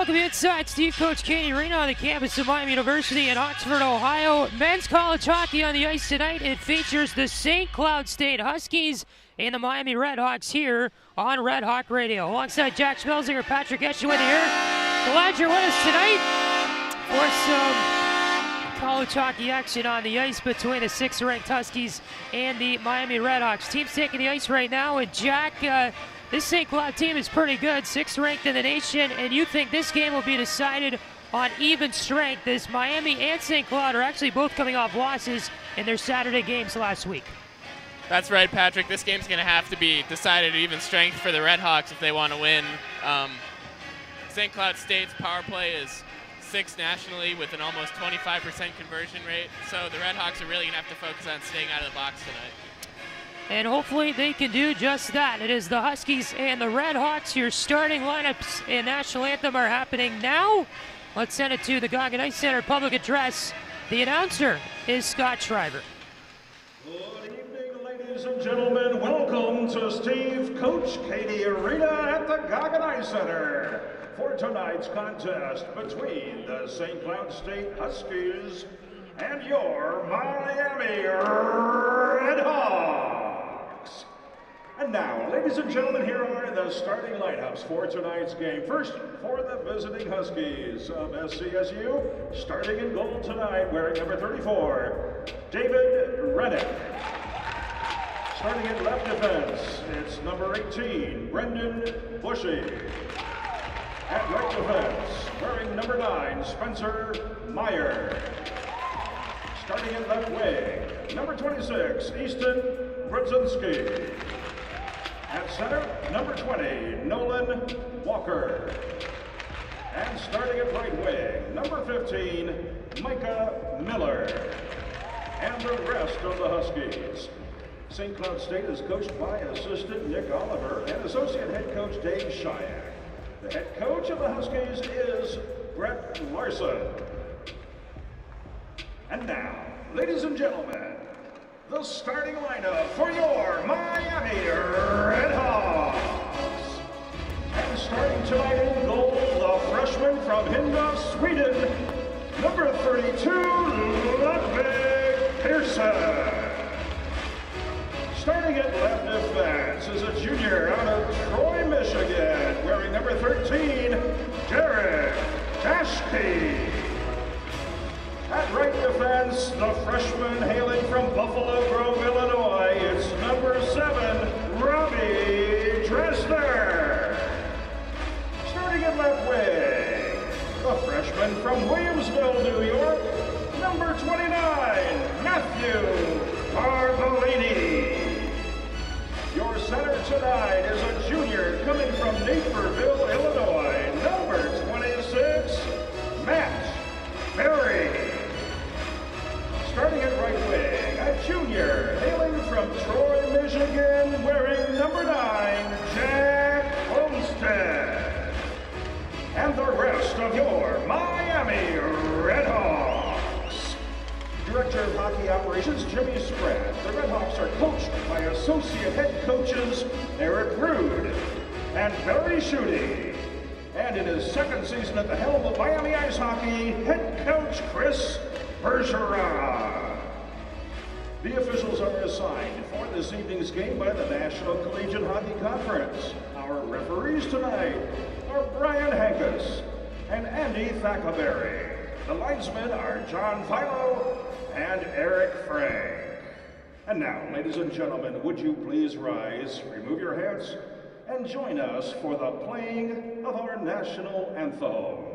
welcome inside Steve Coach Cady Arena on the campus of Miami University in Oxford, Ohio. Men's college hockey on the ice tonight. It features the St. Cloud State Huskies and the Miami RedHawks here on Red Hawk Radio. Alongside Jack Schmelzinger, Patrick Geshan with you here. Glad you're with us tonight for some college hockey action on the ice between the 6th-ranked Huskies and the Miami RedHawks. Teams taking the ice right now, and Jack, this St. Cloud team is pretty good, 6th ranked in the nation, and you think this game will be decided on even strength, as Miami and St. Cloud are actually both coming off losses in their Saturday games last week. That's right, Patrick. This game's going to have to be decided at even strength for the RedHawks if they want to win. St. Cloud State's power play is 6th nationally with an almost 25% conversion rate, so the RedHawks are really going to have to focus on staying out of the box tonight. And hopefully they can do just that. It is the Huskies and the RedHawks. Your starting lineups and national anthem are happening now. Let's send it to the Goggin Ice Center public address. The announcer is Scott Schreiber. Good evening, ladies and gentlemen. Welcome to Steve Coach Cady Arena at the Goggin Ice Center for tonight's contest between the St. Cloud State Huskies and your Miami RedHawks. And now, ladies and gentlemen, here are the starting lineups for tonight's game. First, for the visiting Huskies of SCSU, starting in goal tonight, wearing number 34, David Rennick. Starting in left defense, it's number 18, Brendan Bushy. At right defense, wearing number 9, Spencer Meyer. Starting in left wing, number 26, Easton Brzezinski. At center, number 20, Nolan Walker. And starting at right wing, number 15, Micah Miller. And the rest of the Huskies. St. Cloud State is coached by assistant Nick Oliver and associate head coach Dave Shyak. The head coach of the Huskies is Brett Larson. And now, ladies and gentlemen, the starting lineup for your Miami RedHawks. And starting tonight in goal, the freshman from Hindå, Sweden, number 32, Ludvig Pearson. Starting at left defense is a junior out of Troy, Michigan, wearing number 13, Derek Dashke. At right defense, the freshman hailing from Buffalo Grove, Illinois, it's number 7, Robbie Dresner. Starting at left wing, the freshman from Williamsville, New York, number 29, Matthew Arbolini. Your center tonight is a junior coming from Naperville, Illinois, number 26, Matt Berry. Starting at right wing, a junior hailing from Troy, Michigan, wearing number 9, Jack Olmstead. And the rest of your Miami RedHawks. Director of Hockey Operations, Jimmy Spratt. The RedHawks are coached by associate head coaches Eric Rude and Barry Schutte. And in his second season at the helm of Miami Ice Hockey, head coach Chris Bergeron. The officials are assigned for this evening's game by the National Collegiate Hockey Conference. Our referees tonight are Brian Hankus and Andy Thackelberry. The linesmen are John Philo and Eric Frank. And now, ladies and gentlemen, would you please rise, remove your hats, and join us for the playing of our national anthem.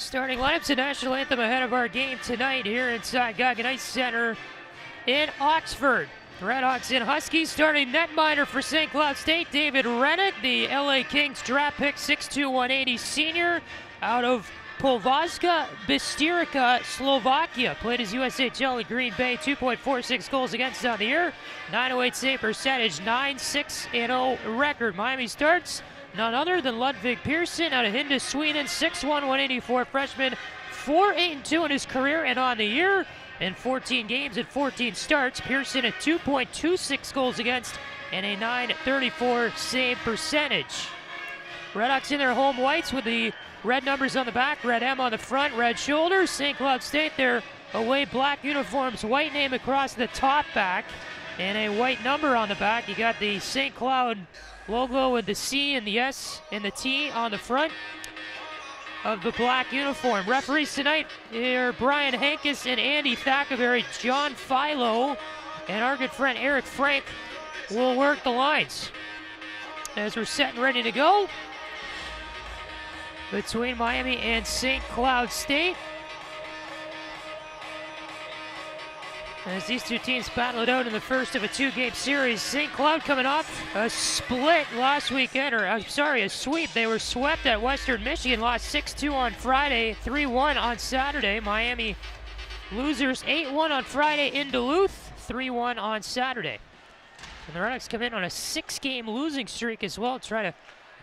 Starting lineups, the national anthem ahead of our game tonight here inside Goggin Ice Center in Oxford. RedHawks and Huskies. Starting netminder for St. Cloud State, David Rennick, the LA Kings draft pick, 6'2", 180 senior out of Polvazka Bystyrka, Slovakia. Played his USHL in Green Bay, 2.46 goals against on the year, 908 save percentage, 9-6-0 record. Miami starts none other than Ludvig Persson out of Hindus, Sweden, 6'1", 184 freshman, 4-8-2 in his career and on the year. In 14 games and 14 starts, Persson at 2.26 goals against and a 934 save percentage. RedHawks in their home whites with the red numbers on the back, red M on the front, red shoulders. St. Cloud State, their away black uniforms, white name across the top back and a white number on the back. You got the St. Cloud logo with the C and the S and the T on the front of the black uniform. Referees tonight are Brian Hankis and Andy Thackerberry. John Philo and our good friend Eric Frank will work the lines as we're set and ready to go between Miami and St. Cloud State. As these two teams battle it out in the first of a two-game series. St. Cloud coming off a split last weekend, or I'm sorry, a sweep. They were swept at Western Michigan, lost 6-2 on Friday, 3-1 on Saturday. Miami losers 8-1 on Friday in Duluth, 3-1 on Saturday. And the RedHawks come in on a 6-game losing streak as well, try to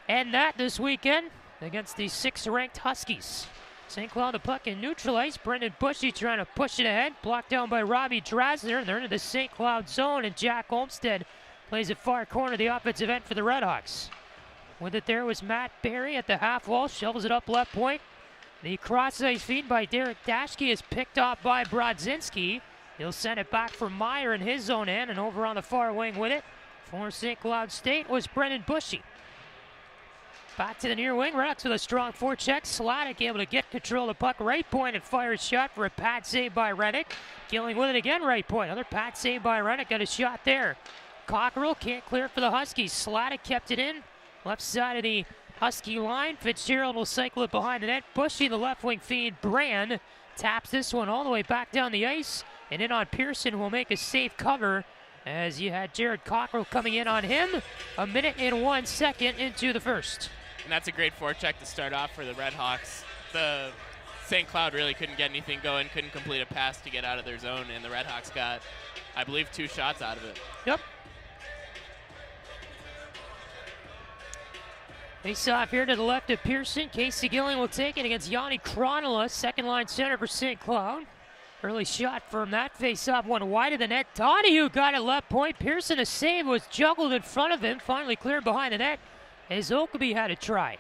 end that this weekend against the 6th-ranked Huskies. St. Cloud the puck in neutral ice. Brendan Bushy trying to push it ahead. Blocked down by Robbie Drasner. They're into the St. Cloud zone, and Jack Olmstead plays at far corner of the offensive end for the RedHawks. With it there was Matt Barry at the half wall. Shovels it up left point. The cross-ice feed by Derek Dashke is picked off by Brodzinski. He'll send it back for Meyer in his zone end, and over on the far wing with it for St. Cloud State was Brendan Bushy. Back to the near wing, RedHawks with a strong forecheck. Sladek able to get control of the puck right point and fire a shot for a pad save by Rennick. Gilling with it again, right point. Another pad save by Rennick, got a shot there. Cockerell can't clear for the Huskies. Sladek kept it in. Left side of the Husky line. Fitzgerald will cycle it behind the net. Bushy, the left wing feed. Brand taps this one all the way back down the ice. And in on Persson, who will make a safe cover as you had Jared Cockerell coming in on him. A minute and 1 second into the first. And that's a great forecheck to start off for the RedHawks. The St. Cloud really couldn't get anything going, couldn't complete a pass to get out of their zone, and the RedHawks got, I believe, 2 shots out of it. Yep. Face off here to the left of Persson. Casey Gilling will take it against Yanni Kronola, second line center for St. Cloud. Early shot from that face off, one wide of the net. Donahue got it left point. Persson, a save, was juggled in front of him, finally cleared behind the net as Okabe had a try.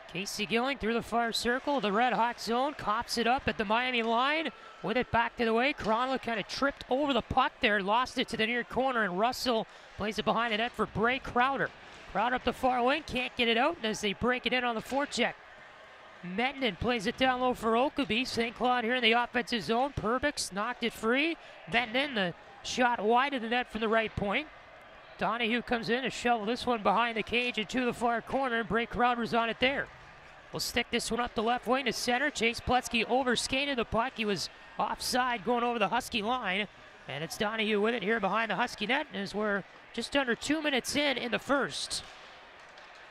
Casey Gilling through the far circle, the Red Hawk zone, cops it up at the Miami line, with it back to the way. Kronola kind of tripped over the puck there, lost it to the near corner, and Russell plays it behind the net for Bray Crowder. Crowder up the far wing, can't get it out as they break it in on the forecheck. Mettinen plays it down low for Okabe. St. Cloud here in the offensive zone. Perbix knocked it free. Mettinen, the shot wide of the net from the right point. Donahue comes in to shovel this one behind the cage and to the far corner, and Bray Crowder's on it there. We'll stick this one up the left wing to center. Chase Pletzky overskated the puck. He was offside going over the Husky line, and it's Donahue with it here behind the Husky net as we're just under 2 minutes in the first.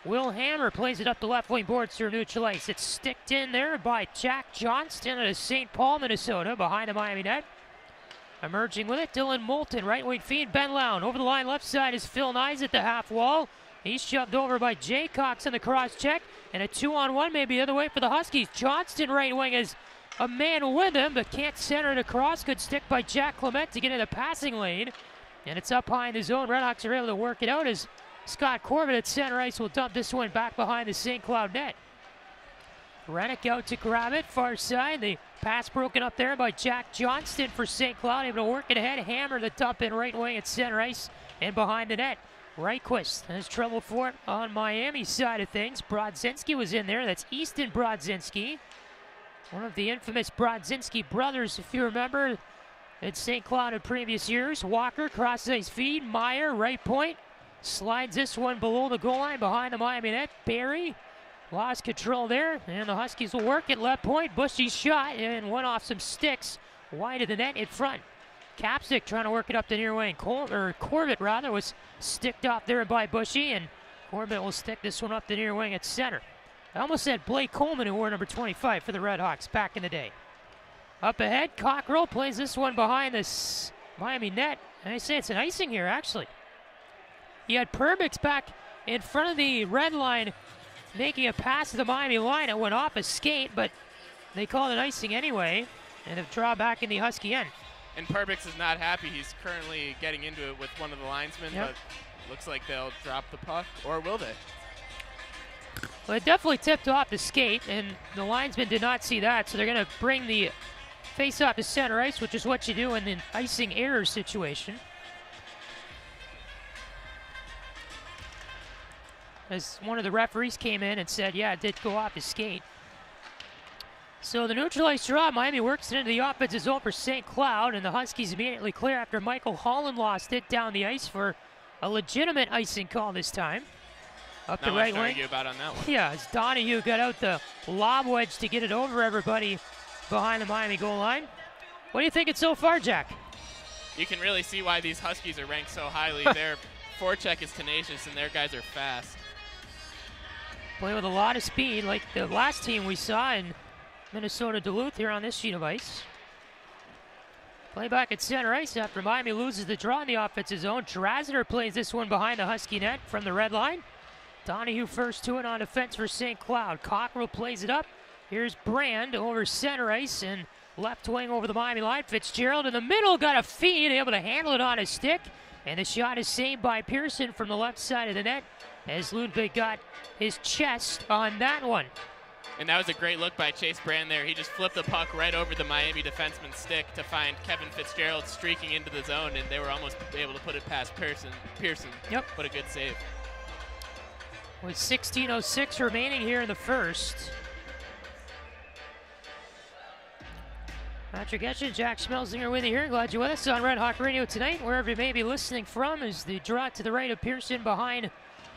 Will Hammer plays it up the left wing boards through neutral ice. It's sticked in there by Jack Johnston out of St. Paul, Minnesota, behind the Miami net. Emerging with it, Dylan Moulton, right wing feed, Ben Lown. Over the line, left side is Phil Nyes at the half wall. He's shoved over by Jay Cox in the cross check, and a 2-on-1 maybe the other way for the Huskies. Johnston right wing is a man with him, but can't center it across. Good stick by Jack Clement to get in the passing lane, and it's up high in the zone. RedHawks are able to work it out as Scott Corbett at center ice will dump this one back behind the St. Cloud net. Rennick out to grab it, far side. The pass broken up there by Jack Johnston for St. Cloud, able to work it ahead. Hammer the dump in right wing at center ice and behind the net. Reichquist has trouble for it on Miami's side of things. Brodzinski was in there. That's Easton Brodzinski, one of the infamous Brodzinski brothers, if you remember, at St. Cloud in previous years. Walker, cross-ice feed. Meyer, right point. Slides this one below the goal line behind the Miami net. Barry lost control there, and the Huskies will work at left point. Bushy's shot and went off some sticks wide of the net in front. Capstick trying to work it up the near wing. Corbett rather was sticked off there by Bushy, and Corbett will stick this one up the near wing at center. I almost said Blake Coleman, who wore number 25 for the RedHawks back in the day. Up ahead, Cockrell plays this one behind this Miami net. And I say it's an icing here, actually. He had Perbix back in front of the red line, making a pass to the Miami line. It went off a skate, but they called it icing anyway, and have draw back in the Husky end. And Perbix is not happy. He's currently getting into it with one of the linesmen, but looks like they'll drop the puck, or will they? Well, it definitely tipped off the skate, and the linesman did not see that, so they're going to bring the face-off to center ice, which is what you do in an icing error situation. As one of the referees came in and said, yeah, it did go off the skate. So the neutralized draw, Miami works it into the offensive zone for St. Cloud, and the Huskies immediately clear after Michael Holland lost it down the ice for a legitimate icing call this time. Up the right wing. Argue about on that one. Yeah, as Donahue got out the lob wedge to get it over everybody behind the Miami goal line. What are you thinking so far, Jack? You can really see why these Huskies are ranked so highly. Their forecheck is tenacious, and their guys are fast. Play with a lot of speed, like the last team we saw in Minnesota Duluth here on this sheet of ice. Play back at center ice after Miami loses the draw in the offensive zone. Drasner plays this one behind the Husky net from the red line. Donahue first to it on defense for St. Cloud. Cockrell plays it up. Here's Brand over center ice and left wing over the Miami line. Fitzgerald in the middle, got a feed, able to handle it on his stick. And the shot is saved by Pearson from the left side of the net as Ludwig got his chest on that one. And that was a great look by Chase Brand there. He just flipped the puck right over the Miami defenseman's stick to find Kevin Fitzgerald streaking into the zone, and they were almost able to put it past Pearson. Yep. What a good save. With 16:06 remaining here in the first. Patrick Geshan, Jack Schmelzinger with you here. Glad you're with us on Red Hawk Radio tonight. Wherever you may be listening from, as the draw to the right of Pearson behind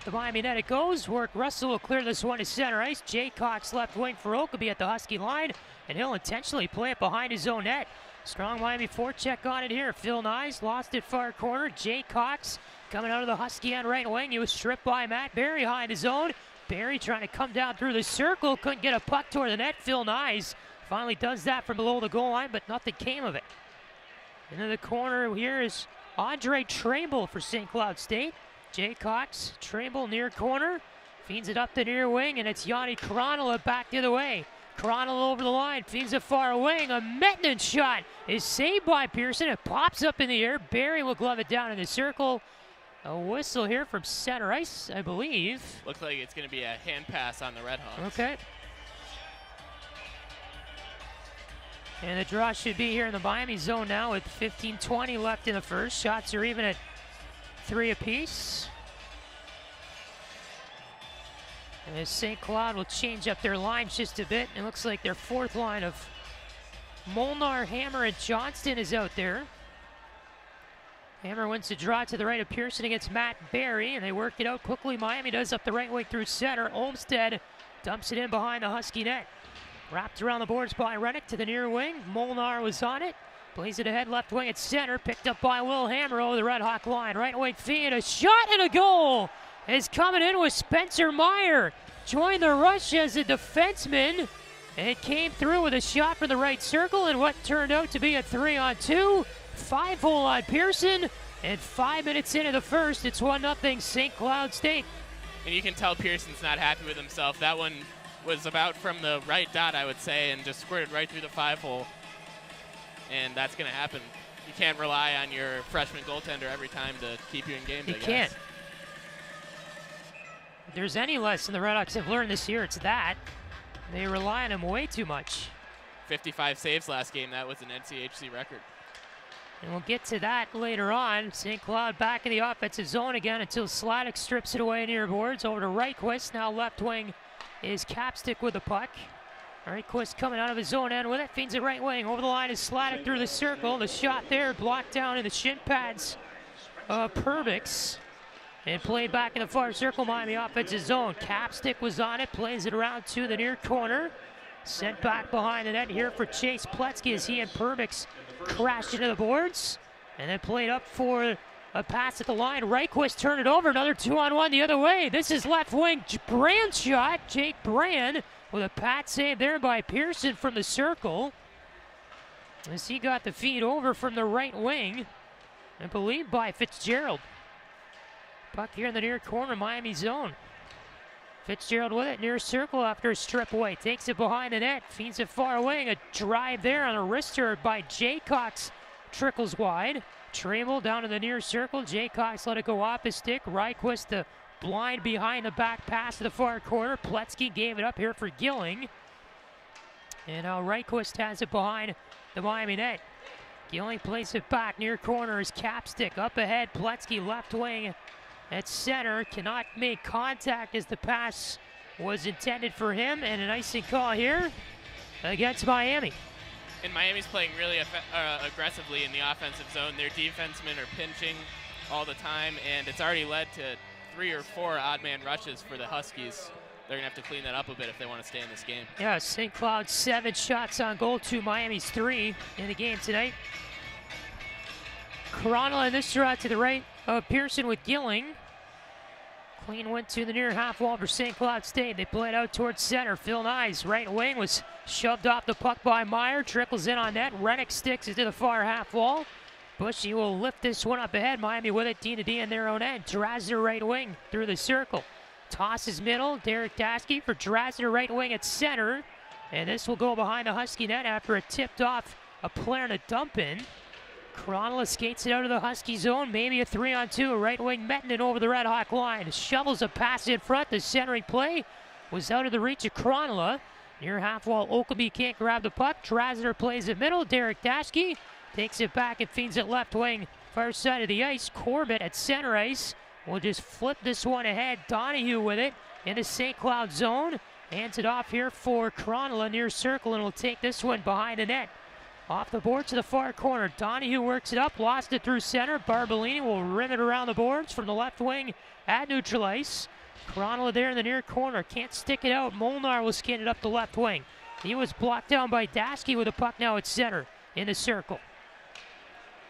the Miami net it goes. Work Russell will clear this one to center ice. Jay Cox left wing for Oak will be at the Husky line, and he'll intentionally play it behind his own net. Strong Miami forecheck on it here. Phil Nyes lost it far corner. Jay Cox coming out of the Husky end right wing. He was stripped by Matt Barry behind his own. Barry trying to come down through the circle. Couldn't get a puck toward the net. Phil Nyes finally does that from below the goal line, but nothing came of it. Into the corner here is Andre Tramble for St. Cloud State. Jay Cox, Tramble near corner, feeds it up the near wing, and it's Yanni Kronala back the other way. Kronala over the line, feeds it far away. A Mettinen shot is saved by Pearson. It pops up in the air. Barry will glove it down in the circle. A whistle here from center ice, I believe. Looks like it's going to be a hand pass on the RedHawks. Okay. And the draw should be here in the Miami zone now with 15:20 left in the first. Shots are even at 3 apiece. As St. Cloud will change up their lines just a bit. It looks like their fourth line of Molnar, Hammer, and Johnston is out there. Hammer wins the draw to the right of Pearson against Matt Barry, and they work it out quickly. Miami does up the right wing through center. Olmstead dumps it in behind the Husky net. Wrapped around the boards by Reddick to the near wing. Molnar was on it. Plays it ahead, left wing at center. Picked up by Will Hammer over the Red Hawk line. Right wing feed, a shot and a goal is coming in with Spencer Meyer. Joined the rush as a defenseman. And came through with a shot from the right circle and what turned out to be a 3-on-2. 5-hole on Pearson. And 5 minutes into the first, it's 1-0 St. Cloud State. And you can tell Pearson's not happy with himself. That one was about from the right dot, I would say, and just squirted right through the 5-hole. And that's going to happen. You can't rely on your freshman goaltender every time to keep you in games, I guess. You can't. If there's any lesson the RedHawks have learned this year, it's that. They rely on him way too much. 55 saves last game. That was an NCHC record. And we'll get to that later on. St. Cloud back in the offensive zone again until Sladek strips it away near boards. Over to Reichquist. Now left wing is Capstick with the puck. Reichquist coming out of his own end with it. Feeds it right wing. Over the line is Sladek through the circle. The shot there blocked down in the shin pads of Perbix. And played back in the far circle, Miami offensive zone. Capstick was on it, plays it around to the near corner. Sent back behind the net here for Chase Pletzky as he and Perbix crashed into the boards. And then played up for a pass at the line. Reichquist turned it over, another 2-on-1 the other way. This is left wing Brand shot. Jake Brand with a pat save there by Pearson from the circle. As he got the feed over from the right wing, I believe by Fitzgerald. Puck here in the near corner, Miami zone. Fitzgerald with it, near circle after a strip away. Takes it behind the net, feeds it far away. A drive there on a wrister by Jaycox. Trickles wide. Trammell down to the near circle. Jaycox let it go off his stick. Reichquist the blind behind the back pass to the far corner. Pletzky gave it up here for Gilling. And now Reichquist has it behind the Miami net. Gilling plays it back near corner. His Capstick up ahead. Pletzky left wing at center, cannot make contact as the pass was intended for him, and an icing call here against Miami. And Miami's playing really aggressively in the offensive zone. Their defensemen are pinching all the time, and it's already led to 3 or 4 odd man rushes for the Huskies. They're going to have to clean that up a bit if they want to stay in this game. Yeah, St. Cloud 7 shots on goal to Miami's 3 in the game tonight. Corolla in this draw to the right of Pearson with Gilling. Clean went to the near half wall for St. Cloud State. They played out towards center. Phil Nyes, right wing, was shoved off the puck by Meyer. Trickles in on net. Rennick sticks it to the far half wall. Bushy will lift this one up ahead. Miami with it, D to D in their own end. Drasner right wing through the circle. Tosses middle. Derek Daskey for Drasner right wing at center. And this will go behind the Husky net after it tipped off a player and a dump in. Cronella skates it out of the Husky zone, maybe a 3-on-2. Right wing Mettinen over the Red Hawk line. Shovels a pass in front. The centering play was out of the reach of Cronella. Near half wall, Okeby can't grab the puck. Drasner plays it middle. Derek Daskey takes it back and feeds it left wing, far side of the ice. Corbett at center ice will just flip this one ahead. Donahue with it in the St. Cloud zone. Hands it off here for Cronella near circle, and will take this one behind the net. Off the board to the far corner. Donahue works it up, lost it through center. Barbolini will rim it around the boards from the left wing at neutral ice. Cronella there in the near corner, can't stick it out. Molnar will skin it up the left wing. He was blocked down by Daskey with a puck now at center in the circle.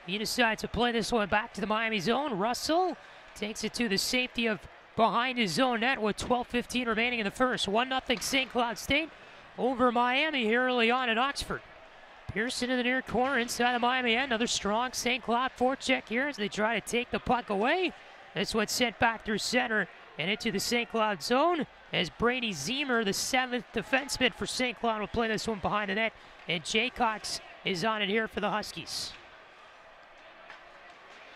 He decides to play this one back to the Miami zone. Russell takes it to the safety of behind his zone net with 12:15 remaining in the first. 1-0 St. Cloud State over Miami here early on in Oxford. Pearson in the near corner inside the Miami end. Another strong St. Cloud forecheck here as they try to take the puck away. This one sent back through center and into the St. Cloud zone as Brady Zemer, the 7th defenseman for St. Cloud, will play this one behind the net. And Jaycox is on it here for the Huskies.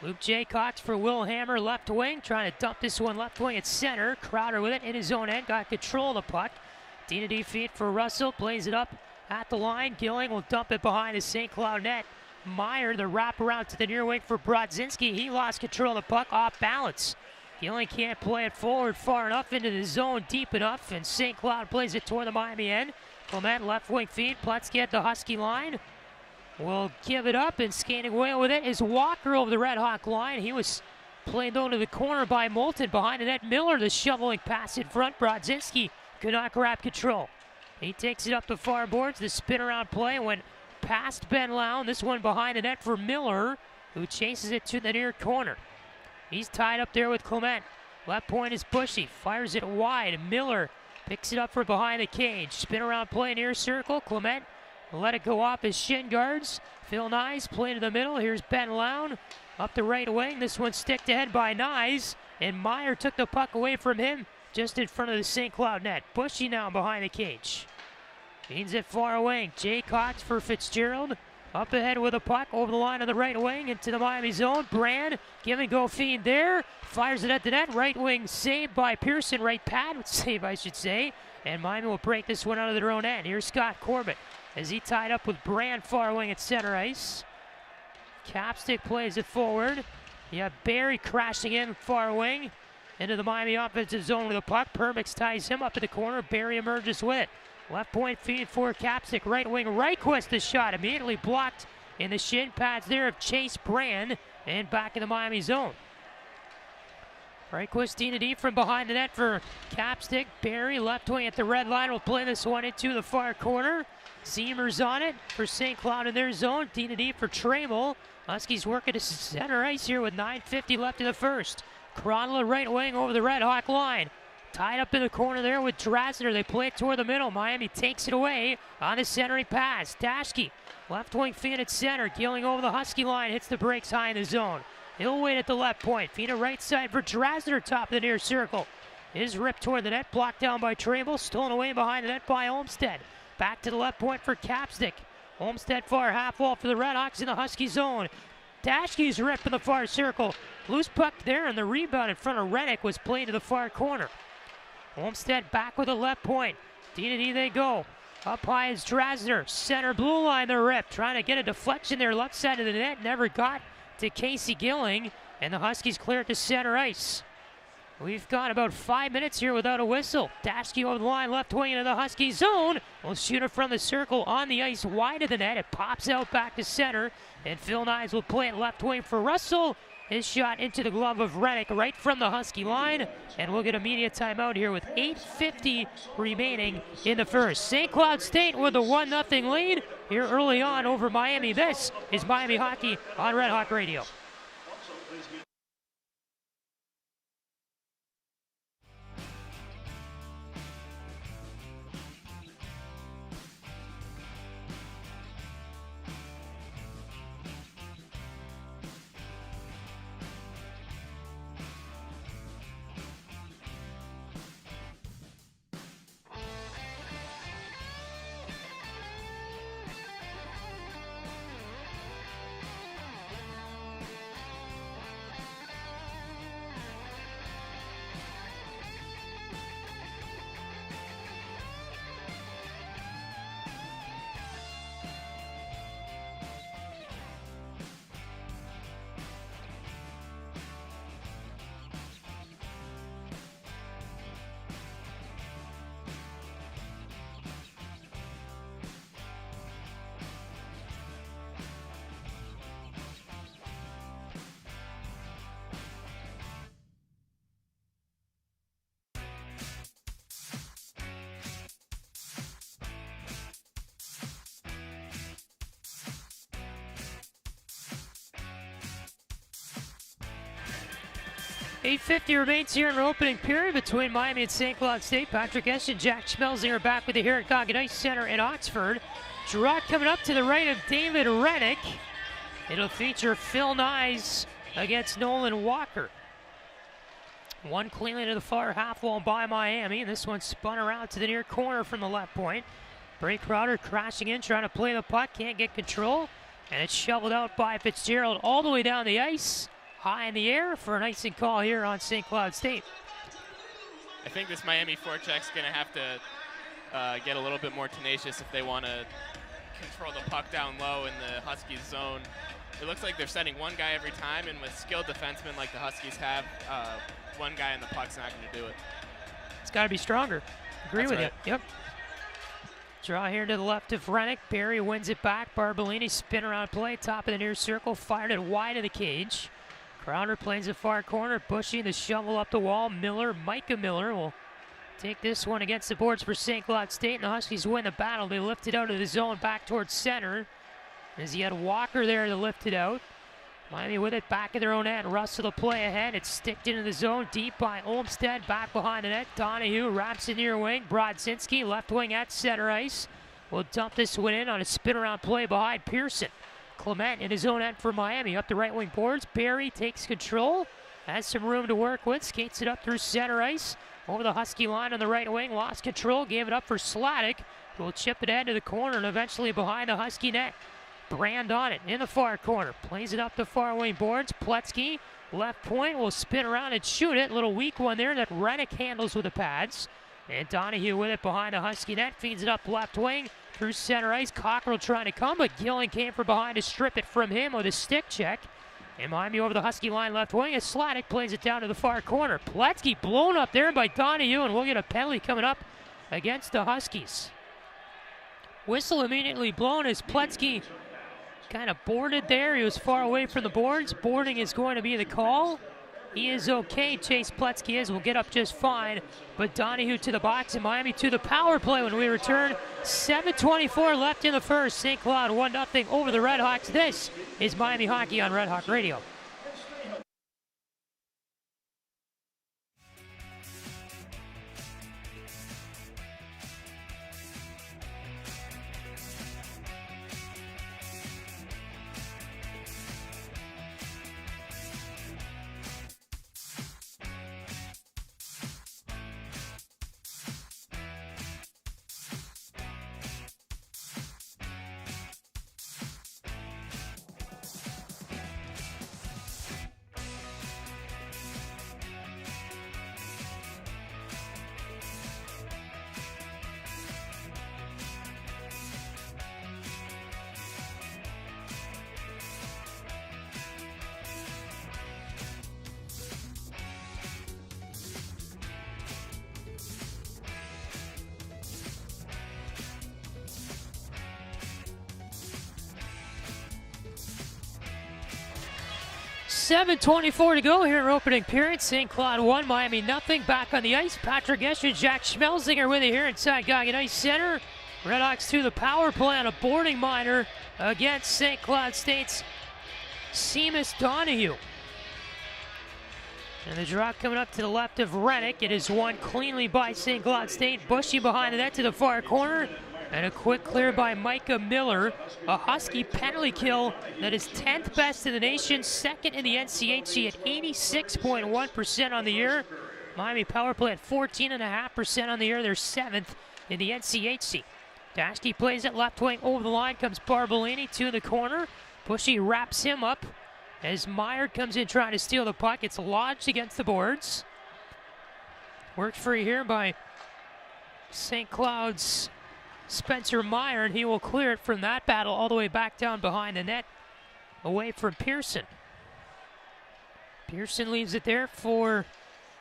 Luke Jaycox for Will Hammer, left wing, trying to dump this one left wing at center. Crowder with it in his own end, got control of the puck. D-to-D feed for Russell, plays it up at the line. Gilling will dump it behind the St. Cloud net. Meyer, the wraparound to the near wing for Brodzinski. He lost control of the puck off balance. Gilling can't play it forward far enough into the zone deep enough, and St. Cloud plays it toward the Miami end. Clement left wing feed. Pletzky at the Husky line. Will give it up, and skating away with it is Walker over the Red Hawk line. He was played though to the corner by Moulton. Behind the net, Miller, the shoveling pass in front. Brodzinski could not grab control. He takes it up the far boards. The spin around play went past Ben Lown. This one behind the net for Miller, who chases it to the near corner. He's tied up there with Clement. Left point is Bushy. Fires it wide. Miller picks it up from behind the cage. Spin around play near circle. Clement let it go off his shin guards. Phil Nyes play to the middle. Here's Ben Lown up the right wing. This one sticked ahead by Nyes, and Meyer took the puck away from him just in front of the St. Cloud net. Bushy now behind the cage. Feeds it far away. Jaycox for Fitzgerald. Up ahead with a puck over the line of the right wing into the Miami zone. Brand, give and go feed there. Fires it at the net. Right wing saved by Pearson. Right pad save, I should say. And Miami will break this one out of their own end. Here's Scott Corbett as he tied up with Brand far wing at center ice. Capstick plays it forward. You have Barry crashing in far wing into the Miami offensive zone with a puck. Perbix ties him up in the corner. Barry emerges with it. Left point feed for Capstick. Right wing Reichquist, the shot immediately blocked in the shin pads there of Chase Brand, and back in the Miami zone. Reichquist D from behind the net for Capstick. Barry, left wing at the red line, will play this one into the far corner. Zemer's on it for St. Cloud in their zone. D for Trammell. Huskies working to center ice here with 9:50 left in the first. Kronla right wing over the Red Hawk line. Tied up in the corner there with Drasner. They play it toward the middle. Miami takes it away on the centering pass. Dashke, left wing feed at center. Gilling over the Husky line. Hits the brakes high in the zone. He'll wait at the left point. Feed it right side for Drasner, top of the near circle. Is ripped toward the net. Blocked down by Trammell. Stolen away behind the net by Olmstead. Back to the left point for Capstick. Olmstead far half wall for the Redhawks in the Husky zone. Dashke's ripped in the far circle. Loose puck there, and the rebound in front of Reddick was played to the far corner. Olmstead back with the left point. D they go. Up high is Drasner. Center blue line, they're ripped. Trying to get a deflection there left side of the net. Never got to Casey Gilling. And the Huskies clear it to center ice. We've got about 5 minutes here without a whistle. Dashke over the line, left wing into the Husky zone. We'll shoot it from the circle on the ice wide of the net. It pops out back to center. And Phil Knies will play it left wing for Russell. His shot into the glove of Reddick right from the Husky line. And we'll get a media timeout here with 8:50 remaining in the first. St. Cloud State with a 1-0 lead here early on over Miami. This is Miami Hockey on Red Hawk Radio. $8:50 remains here in our opening period between Miami and St. Cloud State. Patrick Geshan, Jack Schmelzinger back with you here at Goggin Ice Center in Oxford. Draw coming up to the right of David Reddick. It'll feature Phil Knies against Nolan Walker. One cleanly to the far half wall by Miami, and this one spun around to the near corner from the left point. Bray Crowder crashing in, trying to play the puck, can't get control, and it's shoveled out by Fitzgerald all the way down the ice. High in the air for an icing call here on St. Cloud State. I think this Miami forecheck's going to have to get a little bit more tenacious if they want to control the puck down low in the Huskies zone. It looks like they're sending one guy every time, and with skilled defensemen like the Huskies have, one guy in the puck's not going to do it. It's got to be stronger. Agree That's with right. you. Yep. Draw here to the left of Reddick. Barry wins it back. Barbolini spin around play, top of the near circle, fired it wide of the cage. Crowder plays the far corner, Bushy the shovel up the wall. Micah Miller will take this one against the boards for St. Cloud State, and the Huskies win the battle. They lift it out of the zone back towards center, as he had Walker there to lift it out. Miami with it back in their own end. Russell to play ahead. It's sticked into the zone deep by Olmstead, back behind the net. Donahue wraps it near wing. Brodzinski left wing at center ice. Will dump this one in on a spin around play behind Pearson. Clement in his own end for Miami, up the right wing boards. Barry takes control, has some room to work with, skates it up through center ice, over the Husky line on the right wing, lost control, gave it up for Sladek, who will chip it into the corner and eventually behind the Husky net. Brand on it in the far corner, plays it up the far wing boards. Pletzky, left point, will spin around and shoot it. Little weak one there that Reddick handles with the pads. And Donahue with it behind the Husky net, feeds it up left wing. Through center ice, Cockrell trying to come, but Gilling came from behind to strip it from him with a stick check. And Miami over the Husky line left wing as Sladek plays it down to the far corner. Pletzky blown up there by Donahue, and we'll get a penalty coming up against the Huskies. Whistle immediately blown as Pletzky kind of boarded there. He was far away from the boards. Boarding is going to be the call. he is okay. Chase Pletzky will get up just fine. But Donahue to the box and Miami to the power play when we return. 7:24 left in the first. St. Cloud 1-0 over the RedHawks. This is Miami Hockey on Red Hawk Radio. .7:24 to go here in opening period. St. Cloud 1, Miami nothing. Back on the ice, Patrick Geshan, Jack Schmelzinger with it here inside Goggin Ice Center. RedHawks to the power play on a boarding minor against St. Cloud State's Seamus Donahue. And the draw coming up to the left of Rennick. It is won cleanly by St. Cloud State. Bushy behind the net to the far corner. And a quick clear by Micah Miller. A Husky penalty kill that is 10th best in the nation, second in the NCHC at 86.1% on the year. Miami power play at 14.5% on the year. They're 7th in the NCHC. Dashke plays it left wing over the line. Comes Barbolini to the corner. Bushy wraps him up as Meyer comes in trying to steal the puck. It's lodged against the boards. Worked free here by St. Cloud's Spencer Meyer, and he will clear it from that battle all the way back down behind the net, away from Pearson. Pearson leaves it there for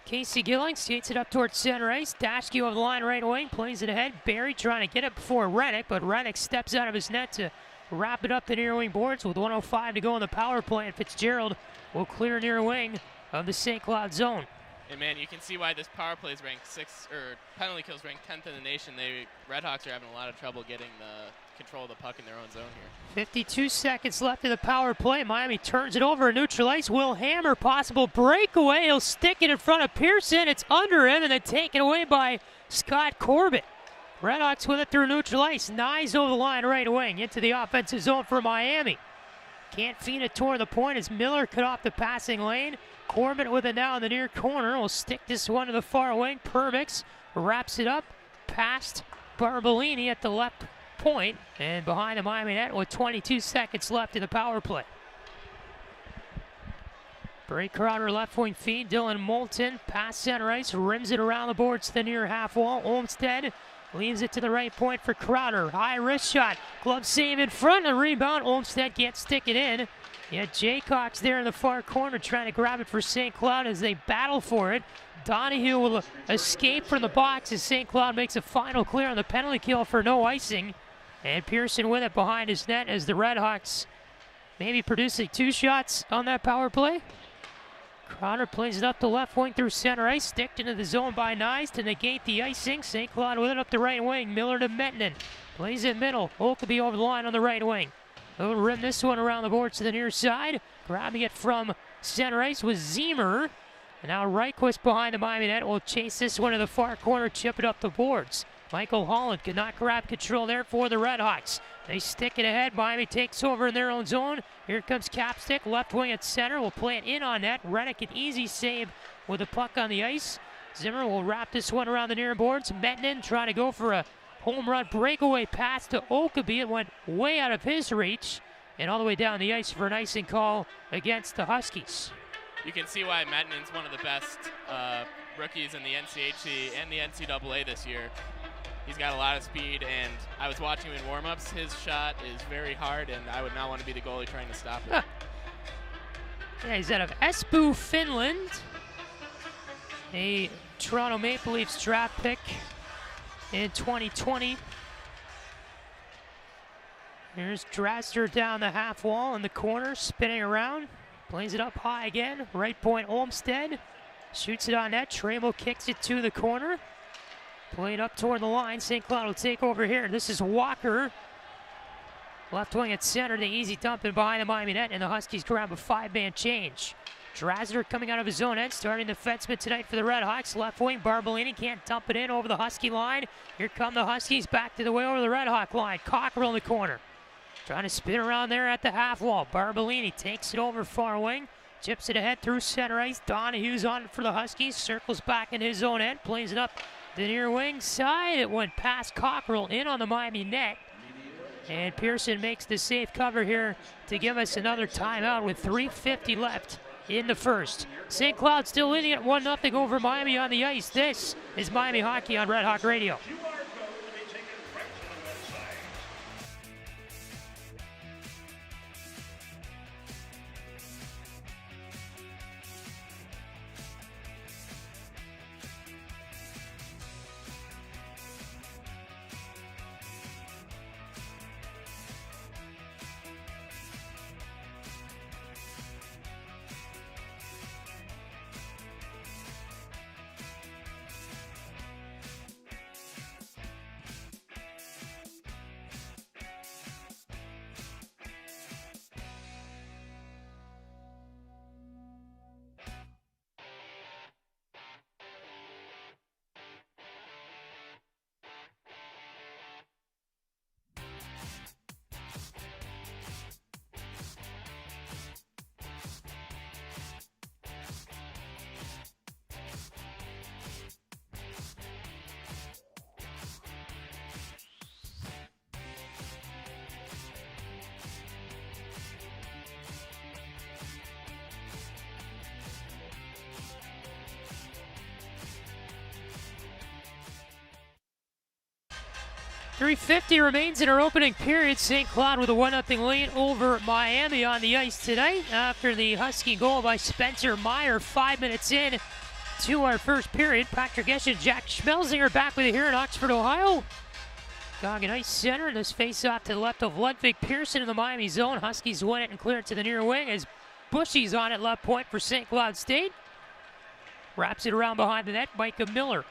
Casey Gilling, skates it up towards center ice. Dashke over the line right wing, plays it ahead. Barry trying to get it before Rennick, but Rennick steps out of his net to wrap it up the near wing boards with 1:05 to go in the power play, and Fitzgerald will clear near wing of the St. Cloud zone. And man, you can see why this power play is ranked 6th, or penalty kills ranked 10th in the nation. RedHawks are having a lot of trouble getting the control of the puck in their own zone here. 52 seconds left in the power play. Miami turns it over, neutral ice. Will Hammer, possible breakaway. He'll stick it in front of Pearson. It's under him, and then taken away by Scott Corbett. RedHawks with it through neutral ice. Nyes over the line right wing into the offensive zone for Miami. Can't feed it toward the point as Miller cut off the passing lane. Corbett with it now in the near corner. Will stick this one to the far wing. Permix wraps it up past Barbolini at the left point and behind the Miami net with 22 seconds left in the power play. Bray Crowder left wing feed. Dylan Moulton past center ice. Rims it around the boards to the near half wall. Olmstead leaves it to the right point for Crowder. High wrist shot. Glove save in front. A rebound. Olmstead can't stick it in. Yet Jaycock's there in the far corner trying to grab it for St. Cloud as they battle for it. Donahue will escape from the box as St. Cloud makes a final clear on the penalty kill for no icing. And Pearson with it behind his net as the RedHawks maybe producing 2 shots on that power play. Crowder plays it up the left wing through center ice. Sticked into the zone by Nyes to negate the icing. St. Cloud with it up the right wing. Miller to Mettinen. Plays it middle. Oakeby over the line on the right wing. He'll rim this one around the boards to the near side. Grabbing it from center ice was Zemer. And now Reichquist behind the Miami net will chase this one to the far corner, chip it up the boards. Michael Holland could not grab control there for the RedHawks. They stick it ahead. Miami takes over in their own zone. Here comes Capstick, left wing at center. Will play it in on net. Rennick an easy save with the puck on the ice. Zimmer will wrap this one around the near boards. Mettinen trying to go for a home run breakaway pass to Oakeby. It went way out of his reach and all the way down the ice for an icing call against the Huskies. You can see why Mettinen's one of the best rookies in the NCHC and the NCAA this year. He's got a lot of speed, and I was watching him in warm-ups. His shot is very hard, and I would not want to be the goalie trying to stop it. Yeah, he's out of Espoo, Finland. A Toronto Maple Leafs draft pick in 2020. Here's Draster down the half wall in the corner, spinning around. Plays it up high again. Right point Olmsted. Shoots it on net. Trammell kicks it to the corner. Played up toward the line. St. Cloud will take over here. This is Walker. Left wing at center. The easy dump in behind the Miami net. And the Huskies grab a 5-man change. Drasner coming out of his own end. Starting the defenseman tonight for the RedHawks. Left wing Barbolini can't dump it in over the Husky line. Here come the Huskies back to the way over the RedHawk line. Cockrell in the corner. Trying to spin around there at the half wall. Barbolini takes it over far wing. Chips it ahead through center ice. Donahue's on it for the Huskies. Circles back in his own end. Plays it up the near wing side. It went past Cockrell in on the Miami net. And Pearson makes the safe cover here to give us another timeout with 3:50 left in the first. St. Cloud still leading at 1-0 over Miami on the ice. This is Miami Hockey on Red Hawk Radio. 3:50 remains in our opening period. St. Cloud with a 1-0 lead over Miami on the ice tonight after the Husky goal by Spencer Meyer 5 minutes in to our first period. Patrick Geshan, Jack Schmelzinger back with you here in Oxford, Ohio. Goggin Ice Center. This face-off to the left of Ludwig Pearson in the Miami zone. Huskies win it and clear it to the near wing as Bushy's on at left point for St. Cloud State. Wraps it around behind the net. Micah Miller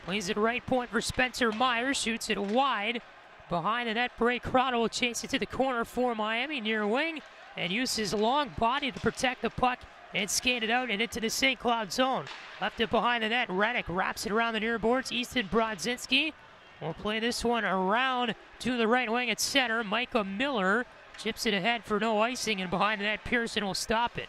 plays it right point for Spencer Meyer. Shoots it wide. Behind the net, Bray Crowder will chase it to the corner for Miami near wing and use his long body to protect the puck and skate it out and into the St. Cloud zone. Left it behind the net. Reddick wraps it around the near boards. Easton Brodzinski will play this one around to the right wing at center. Micah Miller chips it ahead for no icing, and behind the net, Pearson will stop it.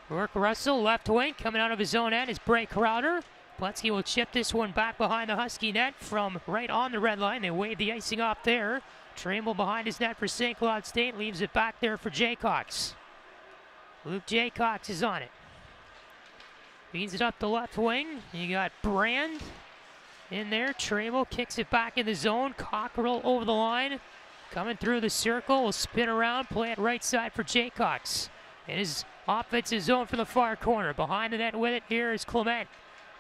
Rourke Russell, left wing, coming out of his own end is Bray Crowder. Pletzky will chip this one back behind the Husky net from right on the red line. They wave the icing off there. Trammell behind his net for St. Cloud State, leaves it back there for Jaycox. Luke Jaycox is on it. Feeds it up the left wing. You got Brand in there. Trammell kicks it back in the zone. Cockrell over the line. Coming through the circle. Will spin around. Play it right side for Jaycox. In his offensive zone from the far corner. Behind the net with it here is Clement.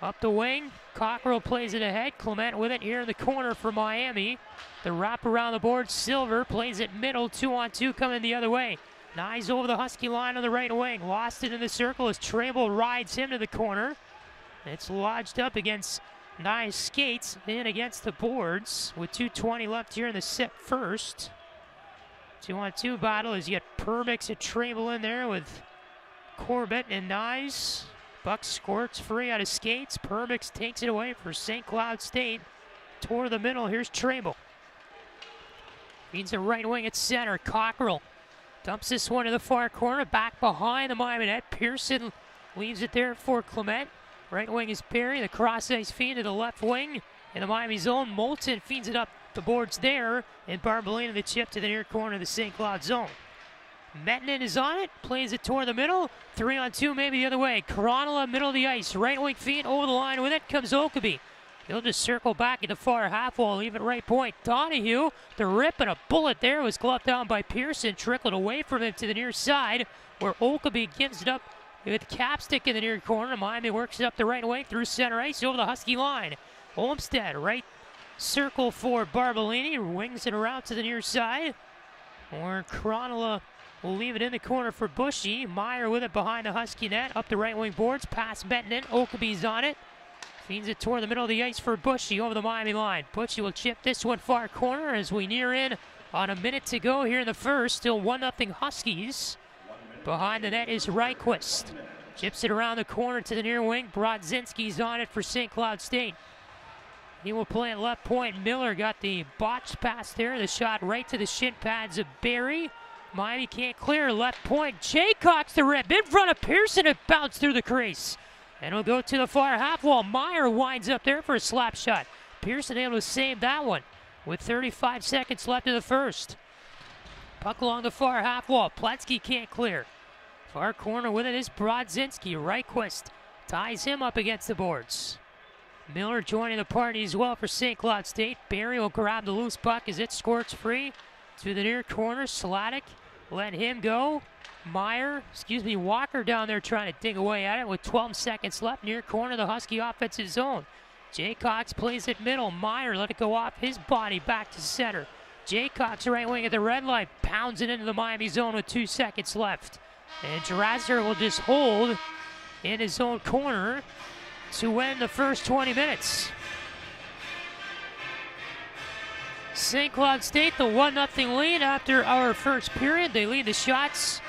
Up the wing. Cockrell plays it ahead. Clement with it here in the corner for Miami. The wrap around the board. Silver plays it middle. 2-on-2 coming the other way. Nyes over the Husky line on the right wing. Lost it in the circle as Trammell rides him to the corner. It's lodged up against Nyes' skates in against the boards with 2:20 left here in the set first. 2-on-2 battle as you get Perbix and Trammell in there with Corbett and Nyes. Buck squirts free out of skates. Perbix takes it away for St. Cloud State. Toward the middle, here's Trammell. Feeds the right wing at center. Cockrell dumps this one to the far corner. Back behind the Miami net. Pearson leaves it there for Clement. Right wing is Perry. The cross ice feed to the left wing in the Miami zone. Moulton feeds it up the boards there. And Barbolini the chip to the near corner of the St. Cloud zone. Mettinen is on it, plays it toward the middle. 3-on-2 maybe the other way. Coronola middle of the ice. Right wing feed over the line with it comes Okabe. He'll just circle back at the far half wall, leave it right point. Donahue, the rip and a bullet there was gloved down by Pearson. Trickled away from him to the near side where Okabe gives it up with Capstick in the near corner. Miami works it up the right wing through center ice over the Husky line. Olmsted, right circle for Barbolini. Wings it around to the near side. Or Coronola will leave it in the corner for Bushy. Meyer with it behind the Husky net. Up the right wing boards. Pass Benton. Okabe's on it. Feeds it toward the middle of the ice for Bushy over the Miami line. Bushy will chip this one far corner as we near in on a minute to go here in the first. Still 1-0 Huskies. Behind the net is Reichquist. Chips it around the corner to the near wing. Brodzinski's on it for St. Cloud State. He will play at left point. Miller got the botched pass there. The shot right to the shin pads of Barry. Miami can't clear. Left point. Jaycock's the rip. In front of Pearson. It bounced through the crease. And it'll go to the far half wall. Meyer winds up there for a slap shot. Pearson able to save that one with 35 seconds left in the first. Puck along the far half wall. Pletsky can't clear. Far corner with it is Brodzinski. Reichquist ties him up against the boards. Miller joining the party as well for St. Cloud State. Barry will grab the loose puck as it squirts free to the near corner. Sladek let him go. Walker down there trying to dig away at it with 12 seconds left. Near corner, the Husky offensive zone. Jaycox plays it middle. Meyer let it go off his body back to center. Jaycox right wing at the red line. Pounds it into the Miami zone with 2 seconds left. And Drasser will just hold in his own corner to win the first 20 minutes. St. Cloud State, the 1-0 lead after our first period. They lead the shots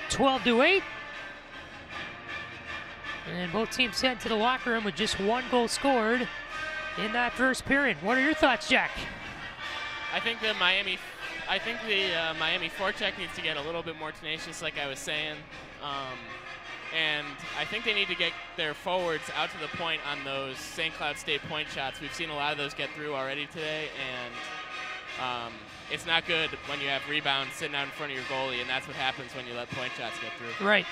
12-8. And both teams head to the locker room with just 1 goal scored in that first period. What are your thoughts, Jack? I think the Miami forecheck needs to get a little bit more tenacious, like I was saying. And I think they need to get their forwards out to the point on those St. Cloud State point shots. We've seen a lot of those get through already today, and it's not good when you have rebounds sitting out in front of your goalie, and that's what happens when you let point shots get through. Right.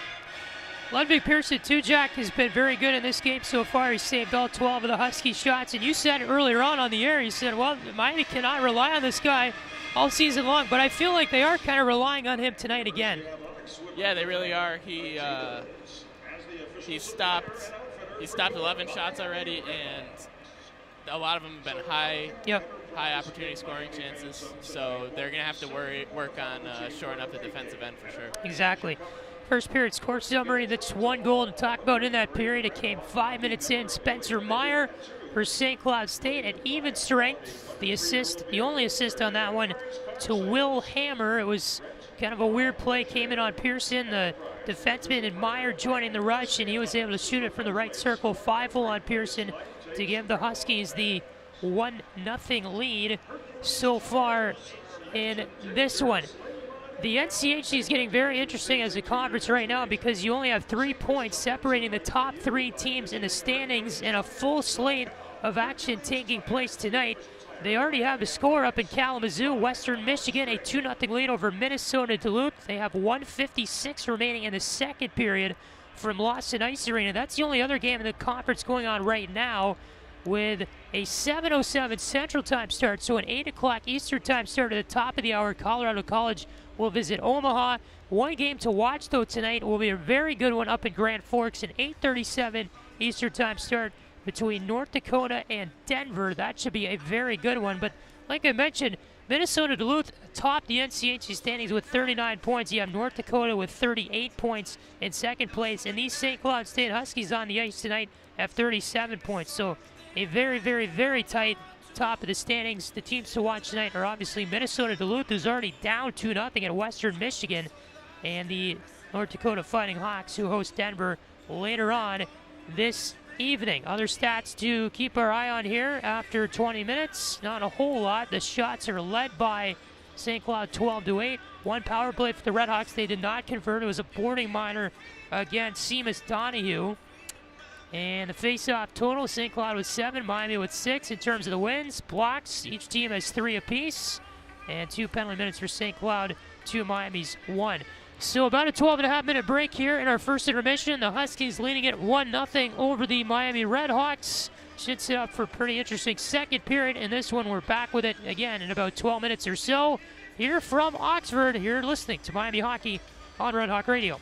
Ludwig Pearson, too, Jack, has been very good in this game so far. He saved all 12 of the Husky shots, and you said earlier on the air, you said, well, Miami cannot rely on this guy all season long, but I feel like they are kind of relying on him tonight again. Yeah, they really are. He stopped 11 shots already, and a lot of them have been high opportunity scoring chances. So they're going to have to work on shoring up the defensive end for sure. Exactly. First period score summary. That's 1 goal to talk about in that period. It came 5 minutes in. Spencer Meyer for St. Cloud State at even strength. The only assist on that one to Will Hammer. It was kind of a weird play. Came in on Pearson, the defenseman, and Meyer joining the rush, and he was able to shoot it from the right circle. 5-0 on Pearson to give the Huskies the 1-0 lead so far in this one. The NCHC is getting very interesting as a conference right now because you only have 3 points separating the top 3 teams in the standings and a full slate of action taking place tonight. They already have a score up in Kalamazoo. Western Michigan, a 2-0 lead over Minnesota Duluth. They have 1:56 remaining in the second period from Lawson Ice Arena. That's the only other game in the conference going on right now with a 7:07 Central Time start. So an 8 o'clock Eastern Time start at the top of the hour. Colorado College will visit Omaha. One game to watch, though, tonight will be a very good one up in Grand Forks. An 8:37 Eastern Time start between North Dakota and Denver. That should be a very good one. But like I mentioned, Minnesota Duluth topped the NCHC standings with 39 points. You have North Dakota with 38 points in second place. And these St. Cloud State Huskies on the ice tonight have 37 points. So a very, very, very tight top of the standings. The teams to watch tonight are obviously Minnesota Duluth, who's already down 2-0 at Western Michigan, and the North Dakota Fighting Hawks, who host Denver later on this evening. Other stats to keep our eye on here after 20 minutes. Not a whole lot. The shots are led by St. Cloud 12-8. 1 power play for the RedHawks. They did not convert. It was a boarding minor against Seamus Donahue. And the face-off total, St. Cloud with 7, Miami with 6 in terms of the wins. Blocks, each team has 3 apiece. And 2 penalty minutes for St. Cloud, 2 Miami's 1. So about a 12.5-minute break here in our first intermission. The Huskies leading it 1-0 over the Miami RedHawks. Should set up for a pretty interesting second period. In this one, we're back with it again in about 12 minutes or so. Here from Oxford, you're listening to Miami Hockey on Red Hawk Radio.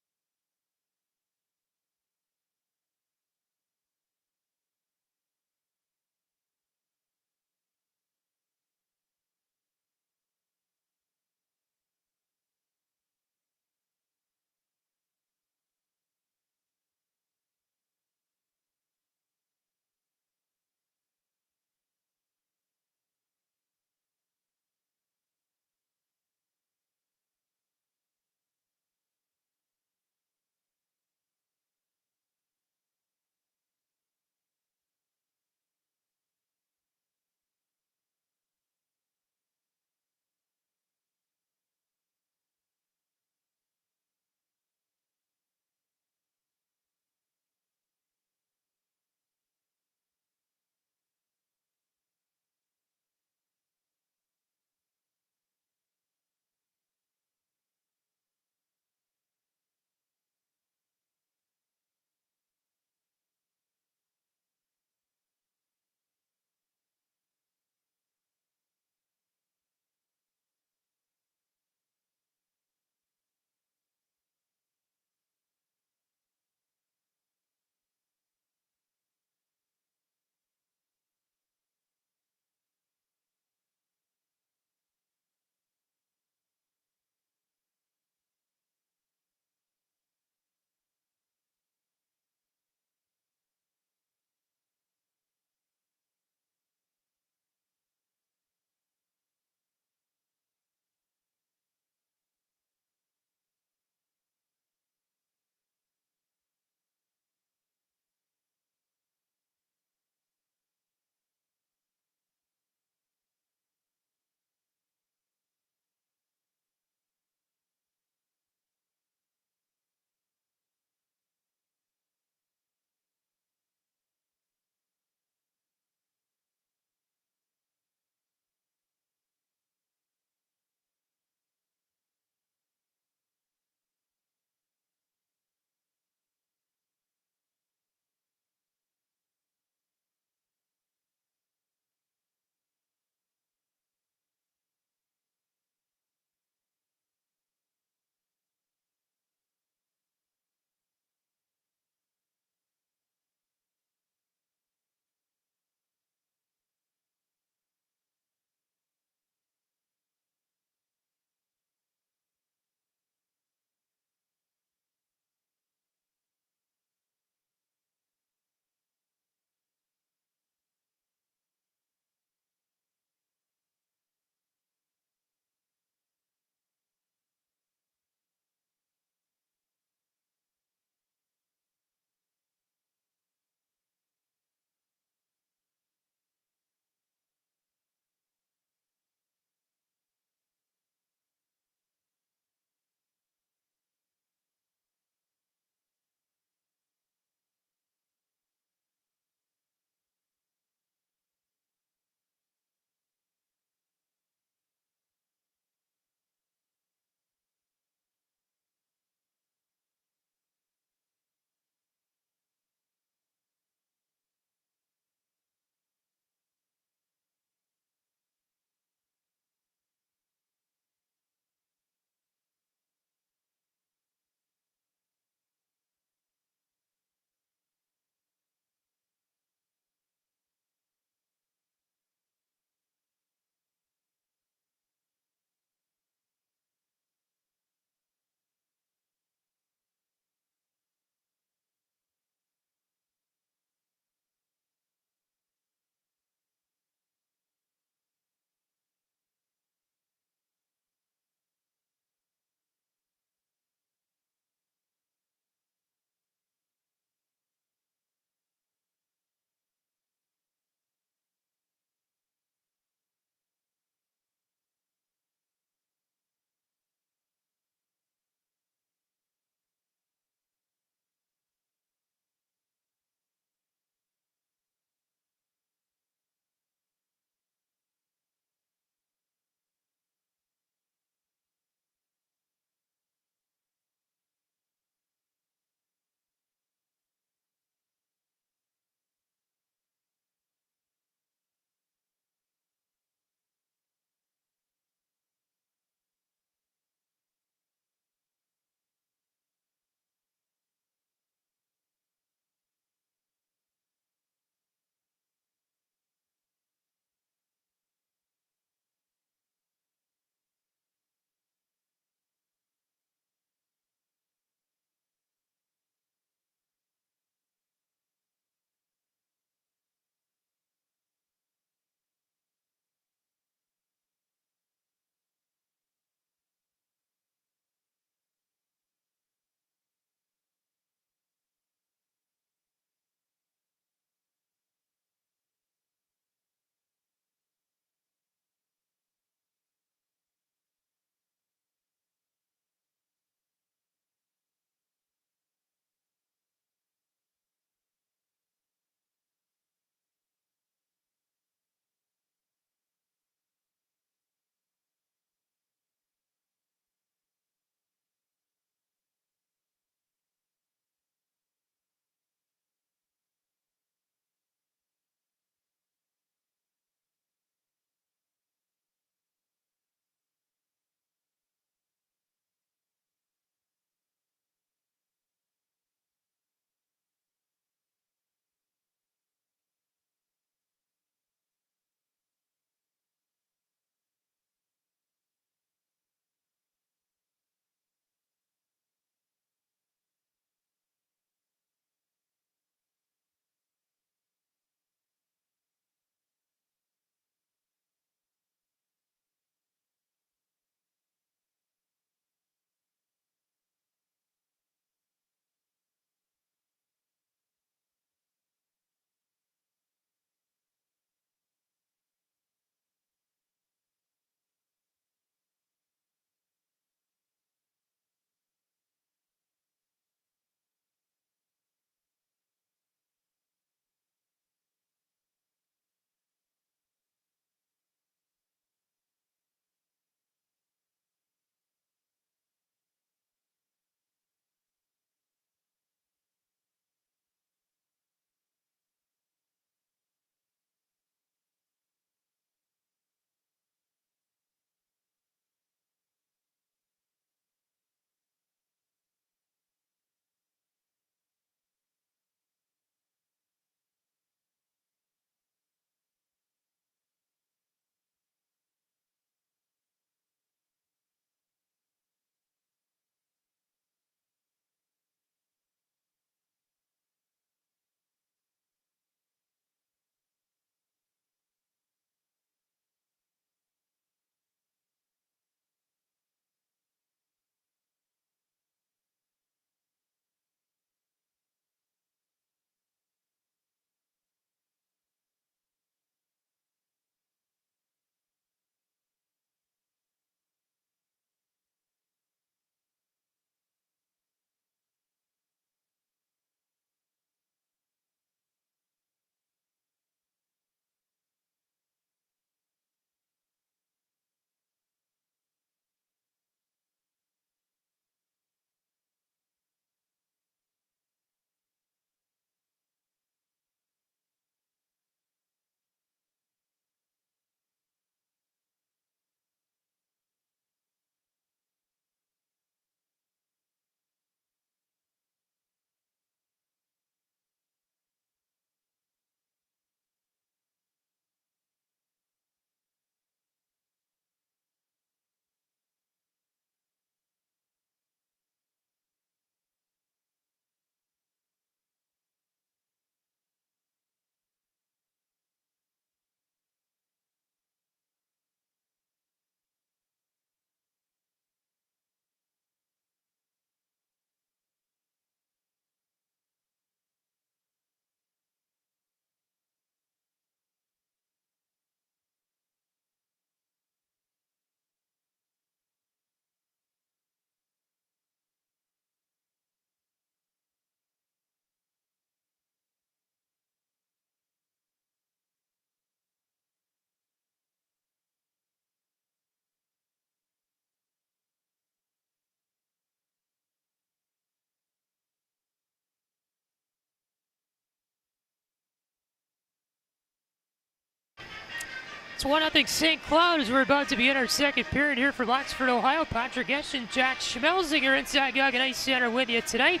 It's 1-0 St. Cloud as we're about to begin our second period here for Oxford, Ohio. Patrick Geshan, Jack Schmelzinger inside Goggin Ice Center with you tonight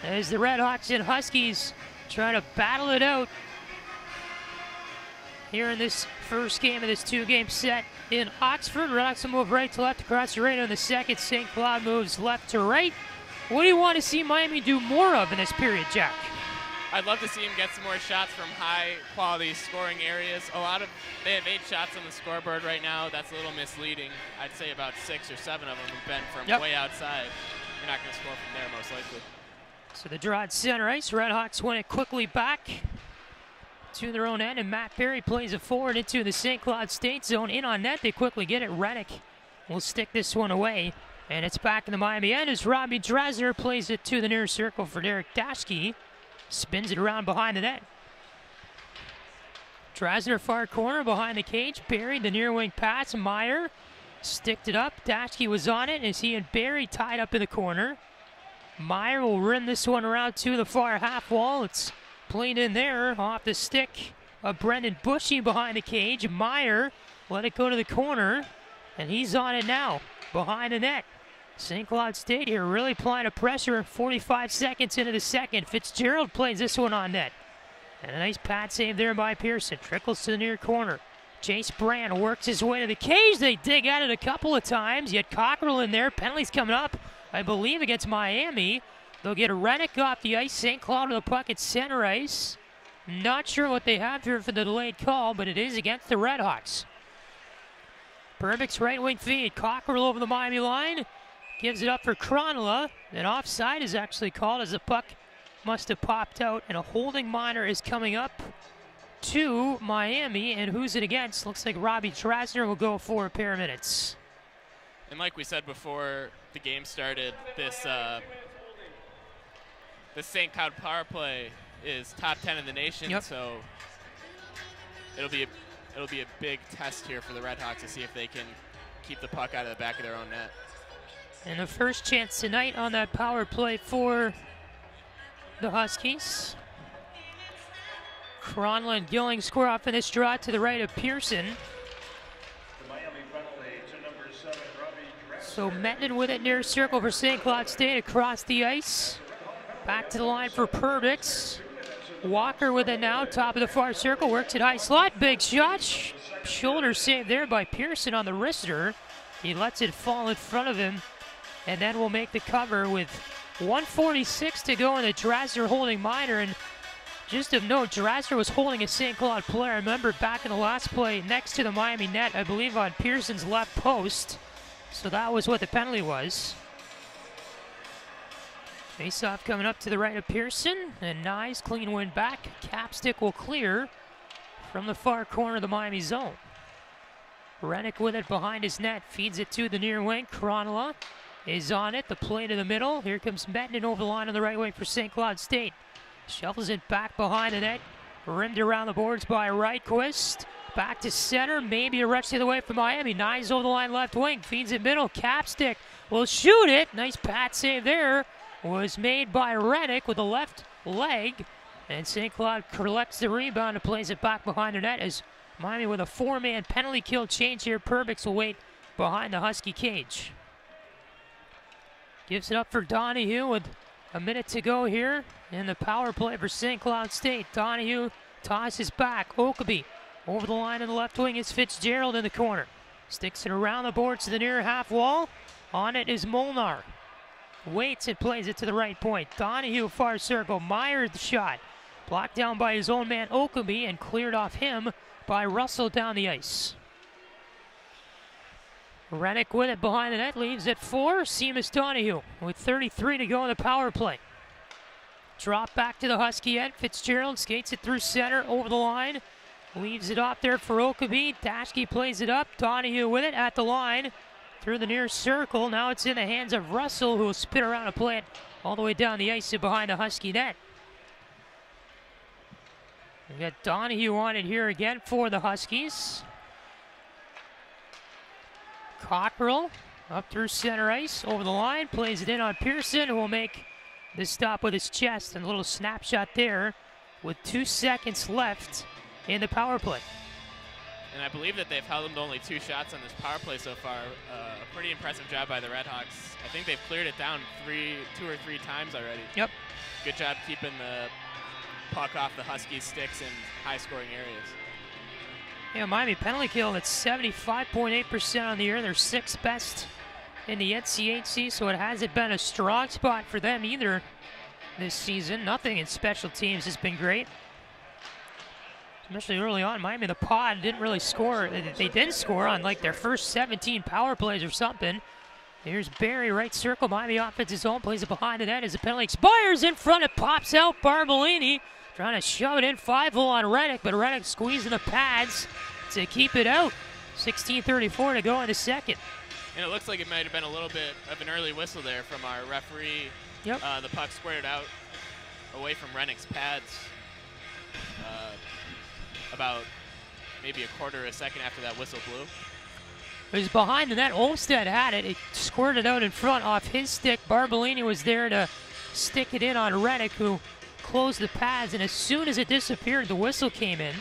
as the RedHawks and Huskies try to battle it out here in this first game of this two-game set in Oxford. RedHawks will move right to left across the arena in the second. St. Cloud moves left to right. What do you want to see Miami do more of in this period, Jack? I'd love to see him get some more shots from high-quality scoring areas. They have 8 shots on the scoreboard right now. That's a little misleading. I'd say about 6 or 7 of them have been from way outside. You're not going to score from there, most likely. So the draw at center ice. RedHawks win it quickly back to their own end, and Matt Perry plays it forward into the St. Cloud State zone. In on net, they quickly get it. Reddick will stick this one away, and it's back in the Miami end as Robbie Drasner plays it to the near circle for Derek Daschke. Spins it around behind the net. Drasner far corner behind the cage. Buried the near wing pass. Meyer sticked it up. Daschke was on it as he and Barry tied up in the corner. Meyer will rim this one around to the far half wall. It's played in there off the stick of Brendan Bushy behind the cage. Meyer let it go to the corner, and he's on it now behind the net. St. Cloud State here really applying a pressure 45 seconds into the second. Fitzgerald plays this one on net. And a nice pad save there by Pearson. Trickles to the near corner. Chase Brand works his way to the cage. They dig at it a couple of times. Yet Cockrell in there. Penalties coming up, I believe, against Miami. They'll get Rennick off the ice. St. Cloud with the puck at center ice. Not sure what they have here for the delayed call, but it is against the RedHawks. Perbix right wing feed. Cockrell over the Miami line. Gives it up for Cronulla. An offside is actually called as the puck must have popped out, and a holding minor is coming up to Miami. And who's it against? Looks like Robbie Drasner will go for a pair of minutes. And like we said before the game started, this St. Cloud power play is top 10 in the nation, so it'll be a big test here for the RedHawks to see if they can keep the puck out of the back of their own net. And the first chance tonight on that power play for the Huskies. Cronulla and Gilling score off in this draw to the right of Pearson. So Mettinen with it near circle for St. Cloud State across the ice. Back to the line for Perbix. Walker with it now, top of the far circle, works it high slot, big shot. Shoulder save there by Pearson on the wrister. He lets it fall in front of him, and then we'll make the cover with 1:46 to go in the Drasner holding minor. And just of note, Drasner was holding a St. Cloud player. I remember back in the last play next to the Miami net, I believe on Pearson's left post. So that was what the penalty was. Face-off coming up to the right of Pearson, and nice clean win back. Capstick will clear from the far corner of the Miami zone. Rennick with it behind his net, feeds it to the near wing. Cronulla is on it, the play to the middle. Here comes Mettinen over the line on the right wing for St. Cloud State. Shuffles it back behind the net, rimmed around the boards by Reichquist. Back to center, maybe a rush the other way from Miami. Nice over the line left wing, feeds it middle. Capstick will shoot it. Nice pat save there. Was made by Rennick with the left leg. And St. Cloud collects the rebound and plays it back behind the net as Miami with a 4-man penalty kill change here. Perbix will wait behind the Husky cage. Gives it up for Donahue with a minute to go here in the power play for St. Cloud State. Donahue tosses back. Okeby over the line on the left wing is Fitzgerald in the corner. Sticks it around the boards to the near half wall. On it is Molnar. Waits and plays it to the right point. Donahue far circle. Meyer the shot. Blocked down by his own man Okeby and cleared off him by Russell down the ice. Rennick with it behind the net, leaves at 4. Seamus Donahue with 33 to go in the power play. Drop back to the Husky end. Fitzgerald skates it through center over the line. Leaves it off there for Okeby. Daschke plays it up. Donahue with it at the line. Through the near circle. Now it's in the hands of Russell, who will spin around and play it all the way down the ice and behind the Husky net. We got Donahue on it here again for the Huskies. Cockrell up through center ice, over the line, plays it in on Pearson, who will make the stop with his chest. And a little snapshot there with 2 seconds left in the power play. and I believe that they've held them to only 2 shots on this power play so far. A pretty impressive job by the RedHawks. I think they've cleared it down 2 or 3 times already. Yep. Good job keeping the puck off the Huskies' sticks in high-scoring areas. Yeah, Miami penalty kill at 75.8% on the year. They're 6th best in the NCHC, so it hasn't been a strong spot for them either this season. Nothing in special teams has been great. Especially early on, Miami, the pod didn't really score. They didn't score on like their first 17 power plays or something. Here's Barry, right circle. Miami offensive zone, plays it behind the net as the penalty expires. In front, it pops out. Barbolini trying to shove it in 5-hole on Reddick, but Reddick squeezing the pads to keep it out. 16:34 to go in the second. And it looks like it might have been a little bit of an early whistle there from our referee. Yep. The puck squirted out away from Rennick's pads about maybe a quarter of a second after that whistle blew. It was behind the net. Olmstead had it. It squirted out in front off his stick. Barbolini was there to stick it in on Reddick, who closed the pads, and as soon as it disappeared, the whistle came in.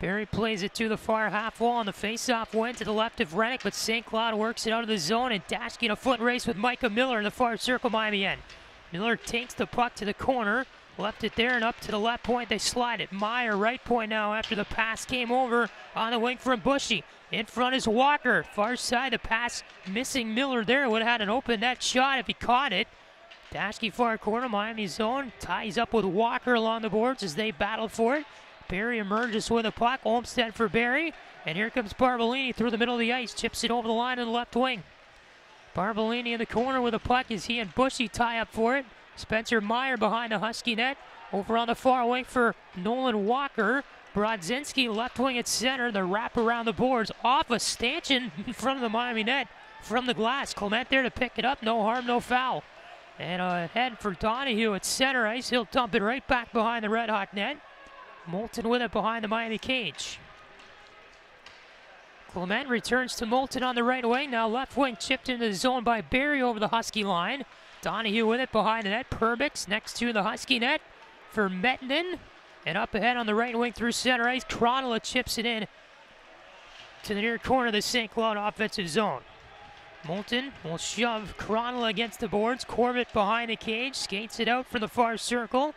Barry plays it to the far half wall, and the faceoff went to the left of Reddick, but St. Cloud works it out of the zone, and Dashke in a foot race with Micah Miller in the far circle, Miami end. Miller takes the puck to the corner, left it there, and up to the left point they slide it. Meyer right point now after the pass came over on the wing from Bushy. In front is Walker. Far side, the pass missing Miller there. Would have had an open net shot if he caught it. Dashke far corner, Miami zone. Ties up with Walker along the boards as they battle for it. Barry emerges with a puck. Olmstead for Barry. And here comes Barbolini through the middle of the ice. Chips it over the line in the left wing. Barbolini in the corner with a puck as he and Bushy tie up for it. Spencer Meyer behind the Husky net. Over on the far wing for Nolan Walker. Brodzinski left wing at center. The wrap around the boards off a stanchion in front of the Miami net from the glass. Clement there to pick it up. No harm, no foul. And ahead for Donahue at center ice. He'll dump it right back behind the Red Hawk net. Moulton with it behind the Miami cage. Clement returns to Moulton on the right wing. Now left wing chipped into the zone by Barry over the Husky line. Donahue with it behind the net. Perbix next to the Husky net for Mettinen. And up ahead on the right wing through center ice, Kronola chips it in to the near corner of the St. Cloud offensive zone. Moulton will shove Kronola against the boards. Corbett behind the cage, skates it out for the far circle.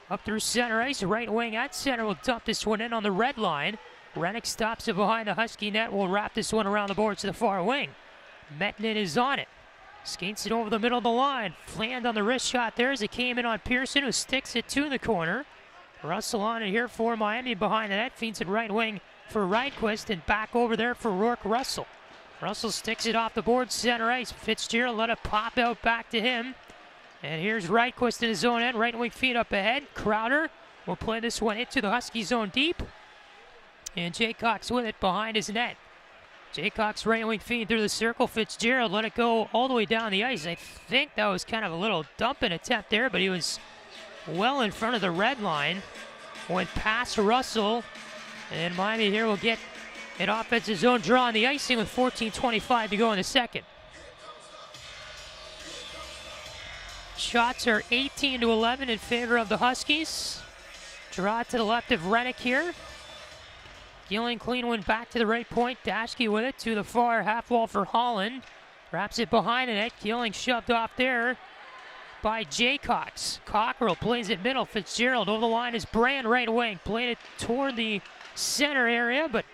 Up through center ice, right wing at center will dump this one in on the red line. Rennick stops it behind the Husky net. Will wrap this one around the boards to the far wing. Mettinen is on it. Skates it over the middle of the line. Fland on the wrist shot there as it came in on Pearson, who sticks it to the corner. Russell on it here for Miami behind the net. Feeds it right wing for Rydquist and back over there for Rourke Russell. Russell sticks it off the board, center ice. Fitzgerald let it pop out back to him. And here's Rydquist in his own end. Right wing feed up ahead. Crowder will play this one into the Husky zone deep. And Jaycox with it behind his net. Jaycox right wing feed through the circle. Fitzgerald let it go all the way down the ice. I think that was kind of a little dumping attempt there, but he was well in front of the red line. Went past Russell. And Miami here will get an offensive zone draw on the icing with 14:25 to go in the second. Shots are 18-11 in favor of the Huskies. Draw to the left of Rennick here. Gilling clean one back to the right point. Dashke with it to the far half wall for Holland. Wraps it behind the net. Gilling shoved off there by Jaycox. Cockrell plays it middle. Fitzgerald over the line is Brand right wing. Played it toward the center area, but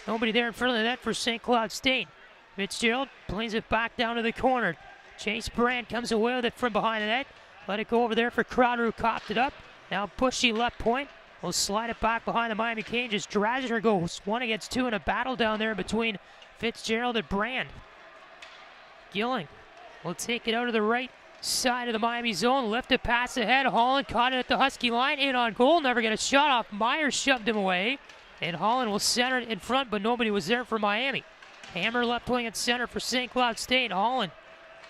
nobody there in front of the net for St. Cloud State. Fitzgerald plays it back down to the corner. Chase Brand comes away with it from behind the net. Let it go over there for Crowder, who copped it up. Now Bushy left point. Will slide it back behind the Miami cage as Drasner goes 1 against 2 in a battle down there between Fitzgerald and Brand. Gilling will take it out of the right side of the Miami zone. Lift a pass ahead. Holland caught it at the Husky line. In on goal. Never get a shot off. Meyer shoved him away. And Holland will center it in front, but nobody was there for Miami. Hammer left wing at center for St. Cloud State. Holland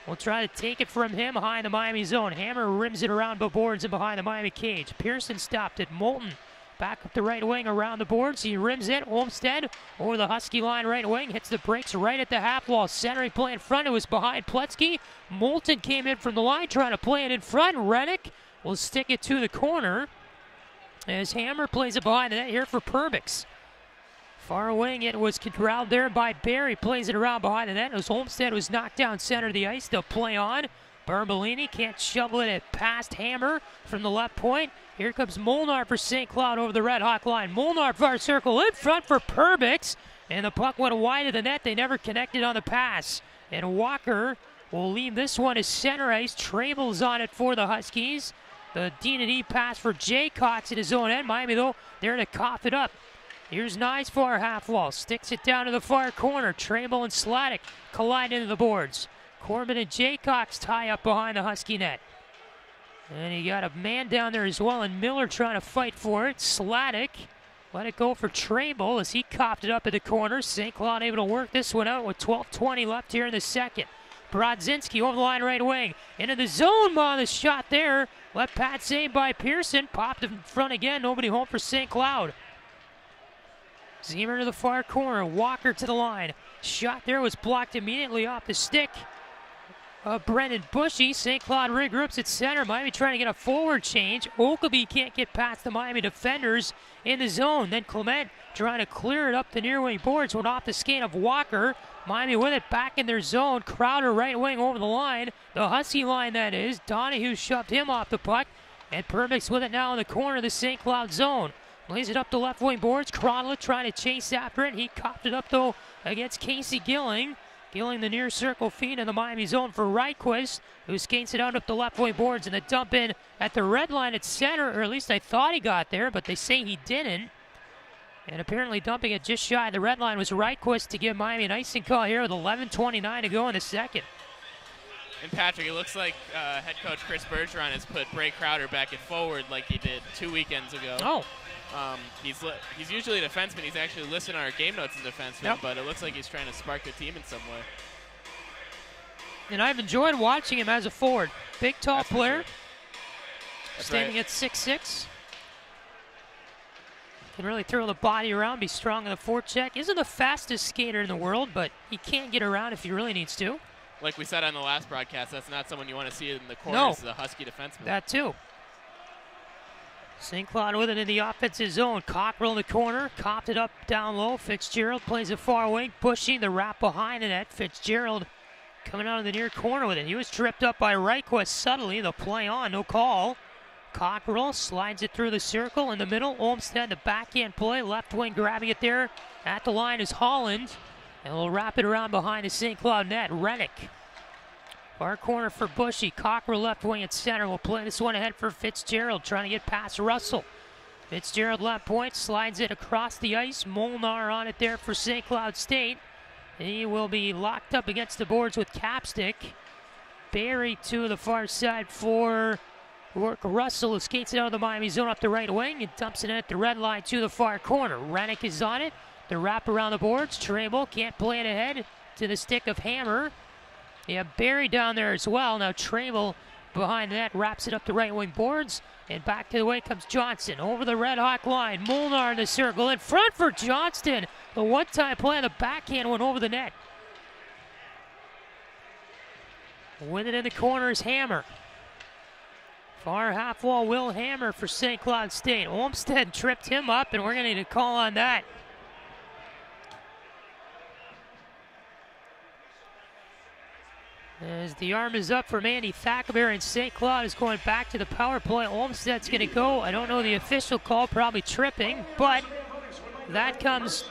will try to take it from him behind the Miami zone. Hammer rims it around the boards and behind the Miami cage. Pearson stopped it. Moulton back up the right wing around the boards. He rims it. Olmstead over the Husky line right wing. Hits the brakes right at the half wall. Centering play in front. It was behind Pletzky. Moulton came in from the line trying to play it in front. Rennick will stick it to the corner as Hammer plays it behind the net here for Perbix. Far wing, it was corralled there by Barry. Plays it around behind the net. As Olmsted was knocked down center of the ice. They'll play on. Barbolini can't shovel it past Hammer from the left point. Here comes Molnar for St. Cloud over the Red Hawk line. Molnar far circle in front for Perbix. And the puck went wide of the net. They never connected on the pass. And Walker will leave this one as center ice. Travel's on it for the Huskies. The D&D pass for Jay Cox at his own end. Miami, though, there to cough it up. Here's Nye's far half wall. Sticks it down to the far corner. Trable and Sladek collide into the boards. Corbin and Jay Cox tie up behind the Husky net. And you got a man down there as well, and Miller trying to fight for it. Sladek let it go for Trable as he coughed it up at the corner. St. Cloud able to work this one out with 12:20 left here in the second. Brodzinski over the line right wing. Into the zone on the shot there. Left pad saved by Pearson. Popped in front again. Nobody home for St. Cloud. Zemer to the far corner. Walker to the line. Shot there was blocked immediately off the stick. Brendan Bushy. St. Cloud regroups at center. Miami trying to get a forward change. Oakeby can't get past the Miami defenders in the zone. Then Clement trying to clear it up the near wing boards. Went off the skate of Walker. Miami with it back in their zone. Crowder right wing over the line. The Husky line, that is. Donahue shoved him off the puck. And Perbix with it now in the corner of the St. Cloud zone. Lays it up the left wing boards. Cronlett trying to chase after it. He coughed it up, though, against Casey Gilling. Gilling the near circle feed in the Miami zone for Reichquist, who skates it out up the left wing boards, and the dump in at the red line at center, or at least I thought he got there, but they say he didn't. And apparently dumping it just shy of the red line was Reichquist to give Miami an icing call here with 11:29 to go in the second. And Patrick, it looks like head coach Chris Bergeron has put Bray Crowder back and forward like he did 2 weekends ago. Oh. He's usually a defenseman. He's actually listed on our game notes as a defenseman, but it looks like he's trying to spark the team in some way. And I've enjoyed watching him as a forward. Big, tall player. Sure. Standing right. at 6'6". Can really throw the body around, be strong in the forecheck. Isn't the fastest skater in the world, but he can get around if he really needs to. Like we said on the last broadcast, that's not someone you want to see in the corners of the Husky defenseman. That too. St. Cloud with it in the offensive zone. Cockrell in the corner. Copped it up down low. Fitzgerald plays it far wing. Pushing the wrap behind the net. Fitzgerald coming out of the near corner with it. He was tripped up by Reichquist subtly. The play on. No call. Cockrell slides it through the circle in the middle. Olmsted, the backhand play. Left wing grabbing it there. At the line is Holland. And we'll wrap it around behind the St. Cloud net. Rennick. Far corner for Bushy. Cockrell left wing at center. We'll play this one ahead for Fitzgerald, trying to get past Russell. Fitzgerald left point, slides it across the ice. Molnar on it there for St. Cloud State. He will be locked up against the boards with Capstick. Barry to the far side for Russell, who skates it out of the Miami zone up the right wing and dumps it in at the red line to the far corner. Rennick is on it. The wrap around the boards. Trable can't play it ahead to the stick of Hammer. You have Barry down there as well. Now Trable behind that wraps it up the right wing boards. And back to the way comes Johnson over the Red Hawk line. Molnar in the circle in front for Johnston. The one-time play on the backhand went over the net. With it in the corner is Hammer. Far half wall Will Hammer for St. Cloud State. Olmsted tripped him up, and we're going to need a call on that. As the arm is up from Andy Thackerberry, and St. Cloud is going back to the power play. Olmsted's going to go. I don't know the official call, probably tripping, but that comes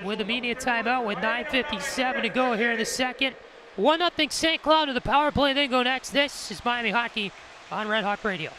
with immediate timeout with 9:57 to go here in the second. 1-0 St. Cloud to the power play, then go next. This is Miami Hockey on Red Hawk Radio.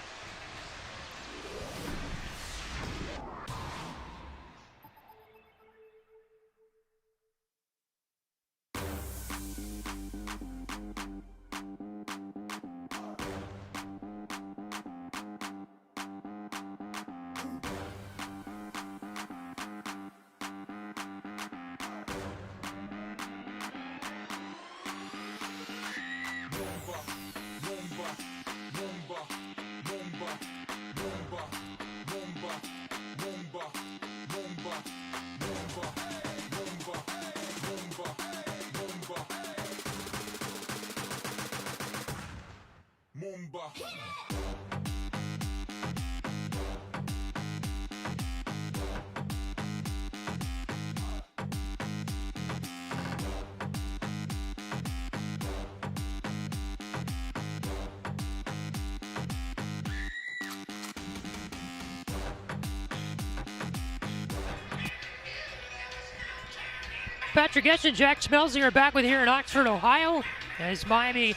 Patrick Geshan, Jack Schmelzinger back with here in Oxford, Ohio. As Miami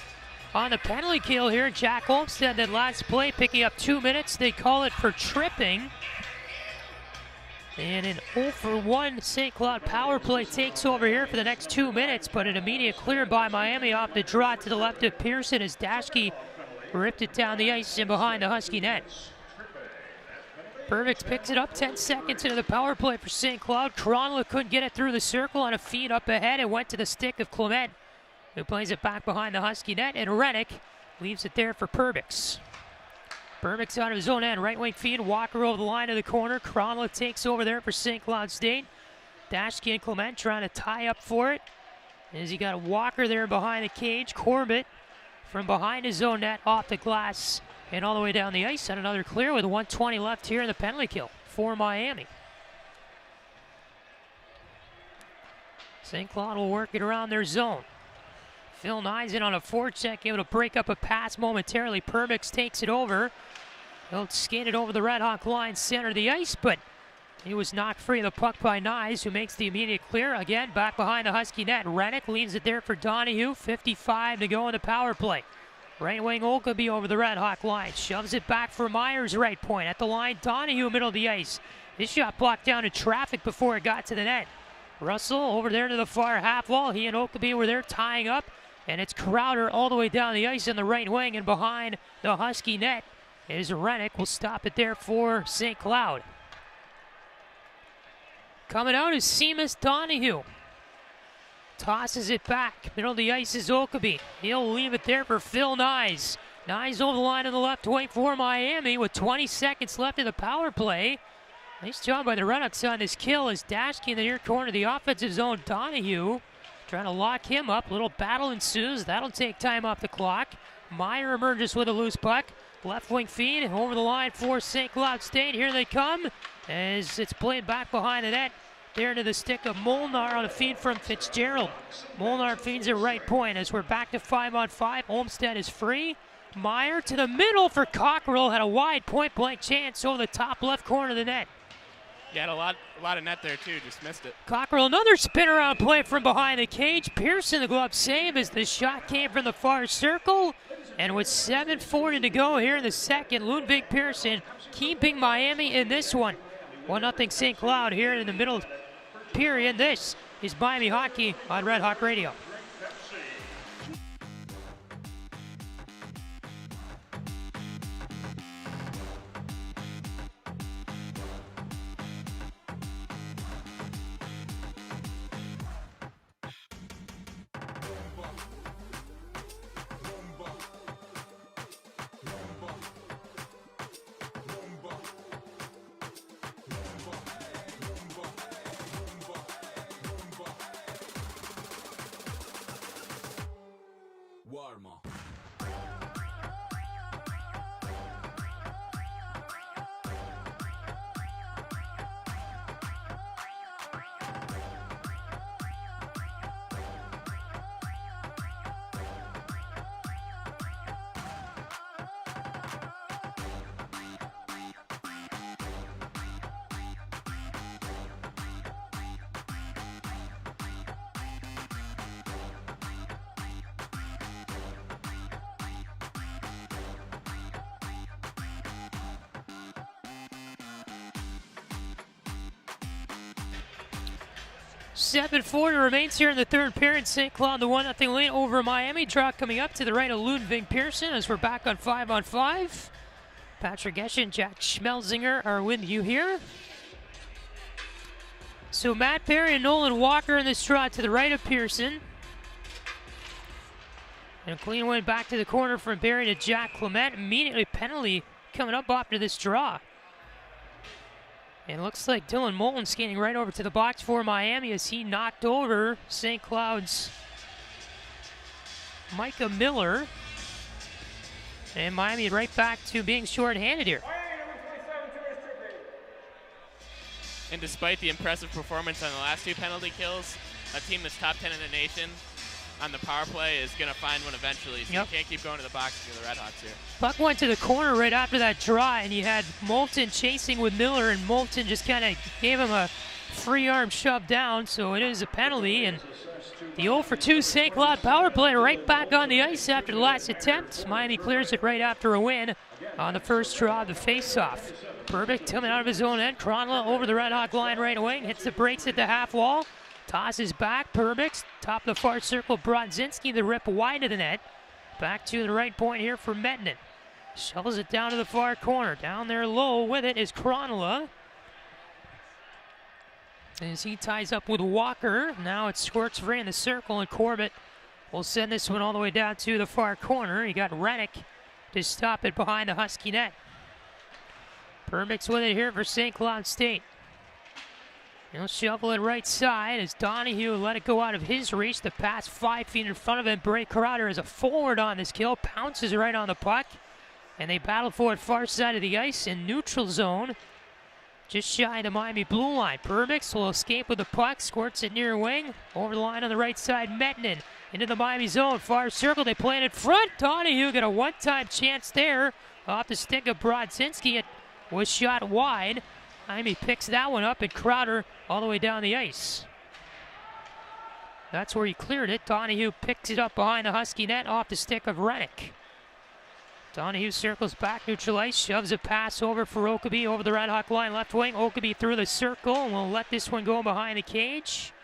on the penalty kill here. Jack Olmstead, that last play, picking up 2 minutes. They call it for tripping. And an 0-for-1 St. Cloud power play takes over here for the next 2 minutes, but an immediate clear by Miami off the draw to the left of Pearson as Dashke ripped it down the ice and behind the Husky net. Burvix picks it up 10 seconds into the power play for St. Cloud. Cronla couldn't get it through the circle on a feed up ahead. It went to the stick of Clement, who plays it back behind the Husky net, and Rennick leaves it there for Perbix. Perbix out of his own end, right wing feed, Walker over the line of the corner. Cronla takes over there for St. Cloud State. Dashke and Clement trying to tie up for it, as he got a Walker there behind the cage. Corbett from behind his own net, off the glass, and all the way down the ice on another clear with 1:20 left here in the penalty kill for Miami. St. Cloud will work it around their zone. Phil Nyes in on a forecheck, able to break up a pass momentarily. Perbix takes it over. He'll skate it over the Red Hawk line, center of the ice, but he was knocked free of the puck by Nyes, who makes the immediate clear. Again, back behind the Husky net. Rennick leaves it there for Donahue. 55 to go in the power play. Right wing Okabe over the Red Hawk line. Shoves it back for Myers, right point. At the line, Donahue, middle of the ice. This shot blocked down in traffic before it got to the net. Russell over there to the far half wall. He and Okabe were there tying up. And it's Crowder all the way down the ice in the right wing and behind the Husky net. Is Rennick will stop it there for St. Cloud. Coming out is Seamus Donahue. Tosses it back. Middle of the ice is Okabe. He'll leave it there for Phil Nyes. Nyes over the line on the left wing for Miami with 20 seconds left in the power play. Nice job by the Redhawks on this kill as Dashke in the near corner of the offensive zone. Donahue trying to lock him up. Little battle ensues. That'll take time off the clock. Meyer emerges with a loose puck. Left wing feed over the line for St. Cloud State. Here they come as it's played back behind the net. There to the stick of Molnar on a feed from Fitzgerald. Molnar feeds it right point as we're back to 5-on-5. Olmstead is free. Meyer to the middle for Cockrell. Had a wide point-blank chance over the top left corner of the net. Yeah, had a lot of net there too, just missed it. Cockrell, another spin around play from behind the cage. Pearson, the glove save as the shot came from the far circle. And with 7:40 to go here in the second, Ludwig Pearson keeping Miami in this one. 1-0 St. Cloud here in the middle period. This is Miami Hockey on Red Hawk Radio. Warma. .740 remains here in the third period. St. Cloud the 1-0 lead over Miami. Draw coming up to the right of Ludwig Pearson as we're back on 5-on-5. Patrick Geshan, Jack Schmelzinger are with you here. So Matt Perry and Nolan Walker in this draw to the right of Pearson. And a clean win back to the corner from Barry to Jack Clement. Immediately penalty coming up after this draw. And it looks like Dylan Moulton skating right over to the box for Miami as he knocked over St. Cloud's Micah Miller. And Miami right back to being short-handed here. And despite the impressive performance on the last two penalty kills, a team that's top 10 in the nation on the power play is going to find one eventually, so Yep. You can't keep going to the box for the Redhawks here. Puck went to the corner right after that draw, and you had Moulton chasing with Miller, and Moulton just kind of gave him a free arm shoved down, so it is a penalty. And the 0 for 2 St. Cloud power play right back on the ice after the last attempt. Miami clears it right after a win on the first draw of the faceoff. Perfect coming out of his own end. Kronla over the Red Hawk line right wing. Hits the brakes at the half wall. Tosses back. Perbix top of the far circle. Brodzinski the rip wide of the net. Back to the right point here for Mettinen. Shovels it down to the far corner. Down there low with it is Kronla. As he ties up with Walker. Now it's Squirts right in the circle, and Corbett will send this one all the way down to the far corner. He got Rennick to stop it behind the Husky net. Perbix with it here for St. Cloud State. He'll shovel it right side as Donahue let it go out of his reach. The pass 5 feet in front of him. Bray Crowder is a forward on this kill. Pounces right on the puck. And they battle for it far side of the ice in neutral zone. Just shy of the Miami blue line. Perbix will escape with the puck. Squirts it near wing. Over the line on the right side. Mettinen into the Miami zone. Far circle. They play it in front. Donahue got a one-time chance there. Off the stick of Brodzinski. It was shot wide. Miami picks that one up, and Crowder all the way down the ice. That's where he cleared it. Donahue picks it up behind the Husky net off the stick of Rennick. Donahue circles back, neutral ice, shoves a pass over for Okabe over the Red Hawk line, left wing. Okabe through the circle, and we'll let this one go behind the cage.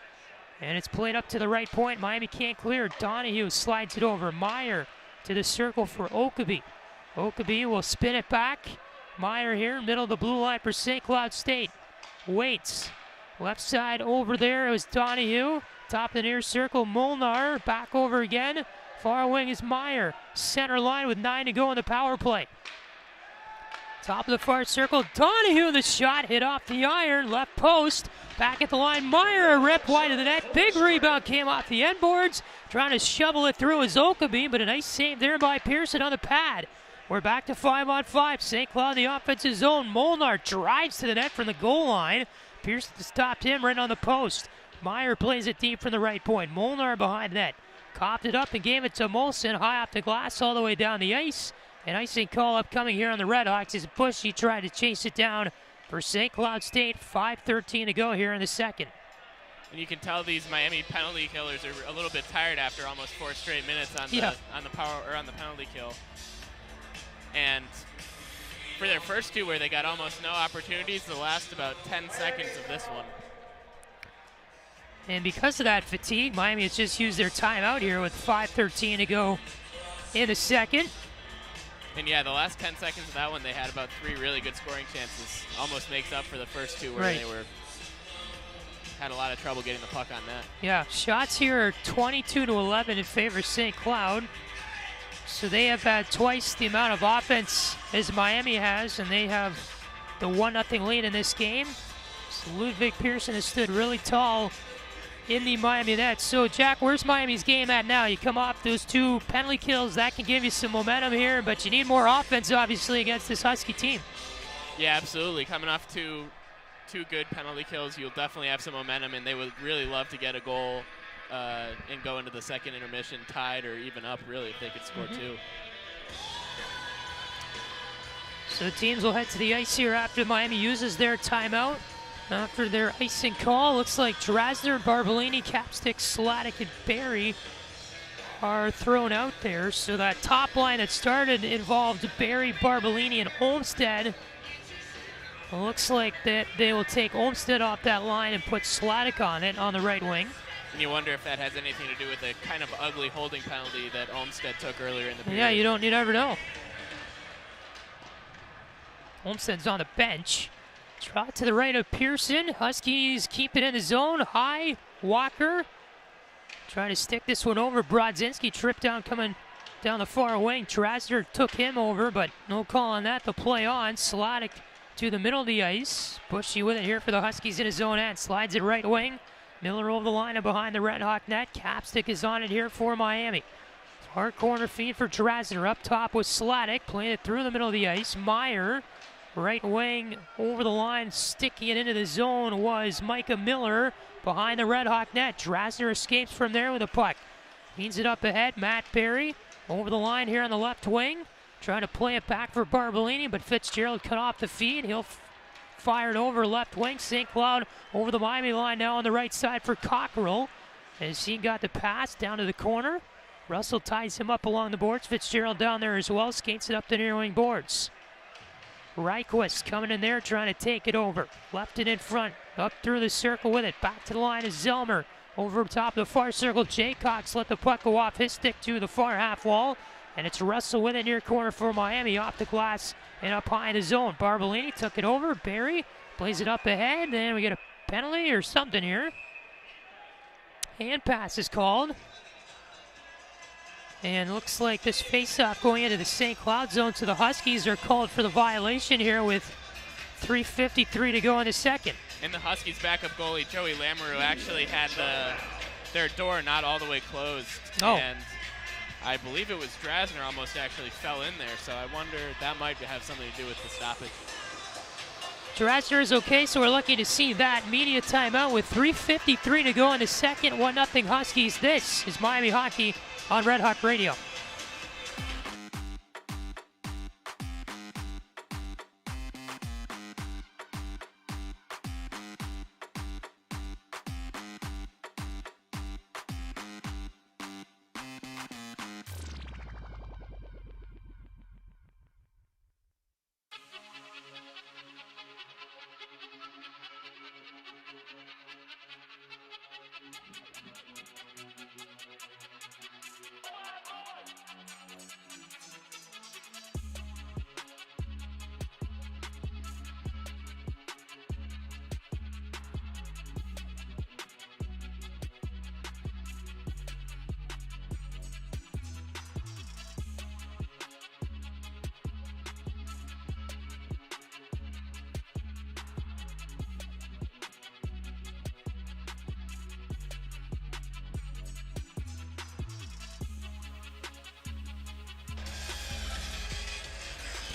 And it's played up to the right point. Miami can't clear. Donahue slides it over. Meyer to the circle for Okabe. Okabe will spin it back. Meyer here, middle of the blue line for St. Cloud State. Waits. Left side over there is Donahue. Top of the near circle, Molnar. Back over again. Far wing is Meyer. Center line with 9 to go in the power play. Top of the far circle, Donahue. The shot hit off the iron. Left post. Back at the line, Meyer. A rip wide of the net. Big rebound came off the end boards. Trying to shovel it through is Okabe, but a nice save there by Pearson on the pad. We're back to 5-on-5. St. Cloud in the offensive zone. Molnar drives to the net from the goal line. Pearson stopped him right on the post. Meyer plays it deep from the right point. Molnar behind net. Copped it up and gave it to Molson. High off the glass all the way down the ice. An icing call upcoming here on the Redhawks as Bushy tried to chase it down for St. Cloud State. 5:13 to go here in the second. And you can tell these Miami penalty killers are a little bit tired after almost 4 straight minutes on the power or on the penalty kill. And for their first two where they got almost no opportunities, the last about 10 seconds of this one. And because of that fatigue, Miami has just used their timeout here with 5:13 to go in the second. And yeah, the last 10 seconds of that one, they had about 3 really good scoring chances. Almost makes up for the first two where they had a lot of trouble getting the puck on net. Yeah, shots here are 22-11 in favor of St. Cloud. So they have had twice the amount of offense as Miami has, and they have the 1-0 lead in this game. So Ludwig Pearson has stood really tall in the Miami net. So Jack, where's Miami's game at now? You come off those 2 penalty kills, that can give you some momentum here, but you need more offense obviously against this Husky team. Yeah, absolutely. Coming off two good penalty kills, you'll definitely have some momentum, and they would really love to get a goal and go into the second intermission tied or even up, really, if they could score 2. So teams will head to the ice here after Miami uses their timeout. After their icing call, looks like Drasner, Barbolini, Capstick, Sladek, and Barry are thrown out there. So that top line that started involved Barry, Barbolini, and Olmstead. It looks like that they will take Olmstead off that line and put Sladek on it on the right wing. And you wonder if that has anything to do with the kind of ugly holding penalty that Olmstead took earlier in the period. Yeah, you never know. Olmstead's on the bench. Draw to the right of Pearson. Huskies keep it in the zone. High, Walker. Trying to stick this one over. Brodzinski tripped down coming down the far wing. Drasner took him over, but no call on that. The play on. Sladek to the middle of the ice. Bushy with it here for the Huskies in his own end. Slides it right wing. Miller over the line and behind the Red Hawk net. Capstick is on it here for Miami. Hard corner feed for Drasner. Up top with Sladek. Playing it through the middle of the ice. Meyer, right wing over the line. Sticking it into the zone was Micah Miller behind the Red Hawk net. Drasner escapes from there with a puck. Feeds it up ahead. Matt Berry over the line here on the left wing. Trying to play it back for Barbolini, but Fitzgerald cut off the feed. He'll fired over left wing. St. Cloud over the Miami line now on the right side for Cockrell. As he got the pass down to the corner. Russell ties him up along the boards. Fitzgerald down there as well, skates it up the near wing boards. Reichwest coming in there trying to take it over. Left it in front, up through the circle with it. Back to the line is Zelmer. Over top of the far circle, Jaycox let the puck go off his stick to the far half wall. And it's Russell with it near corner for Miami, off the glass and up high in the zone. Barbolini took it over. Barry plays it up ahead. And we get a penalty or something here. Hand pass is called. And looks like this face-off going into the St. Cloud zone, so the Huskies are called for the violation here with 3:53 to go in the second. And the Huskies' backup goalie, Joey Lamoureux, actually had their door not all the way closed. Oh. And I believe it was Drasner almost actually fell in there, so I wonder that might have something to do with the stoppage. Drasner is okay, so we're lucky to see that. Media timeout with 3:53 to go in the second. 1-0 Huskies. This is Miami Hockey on Red Hawk Radio.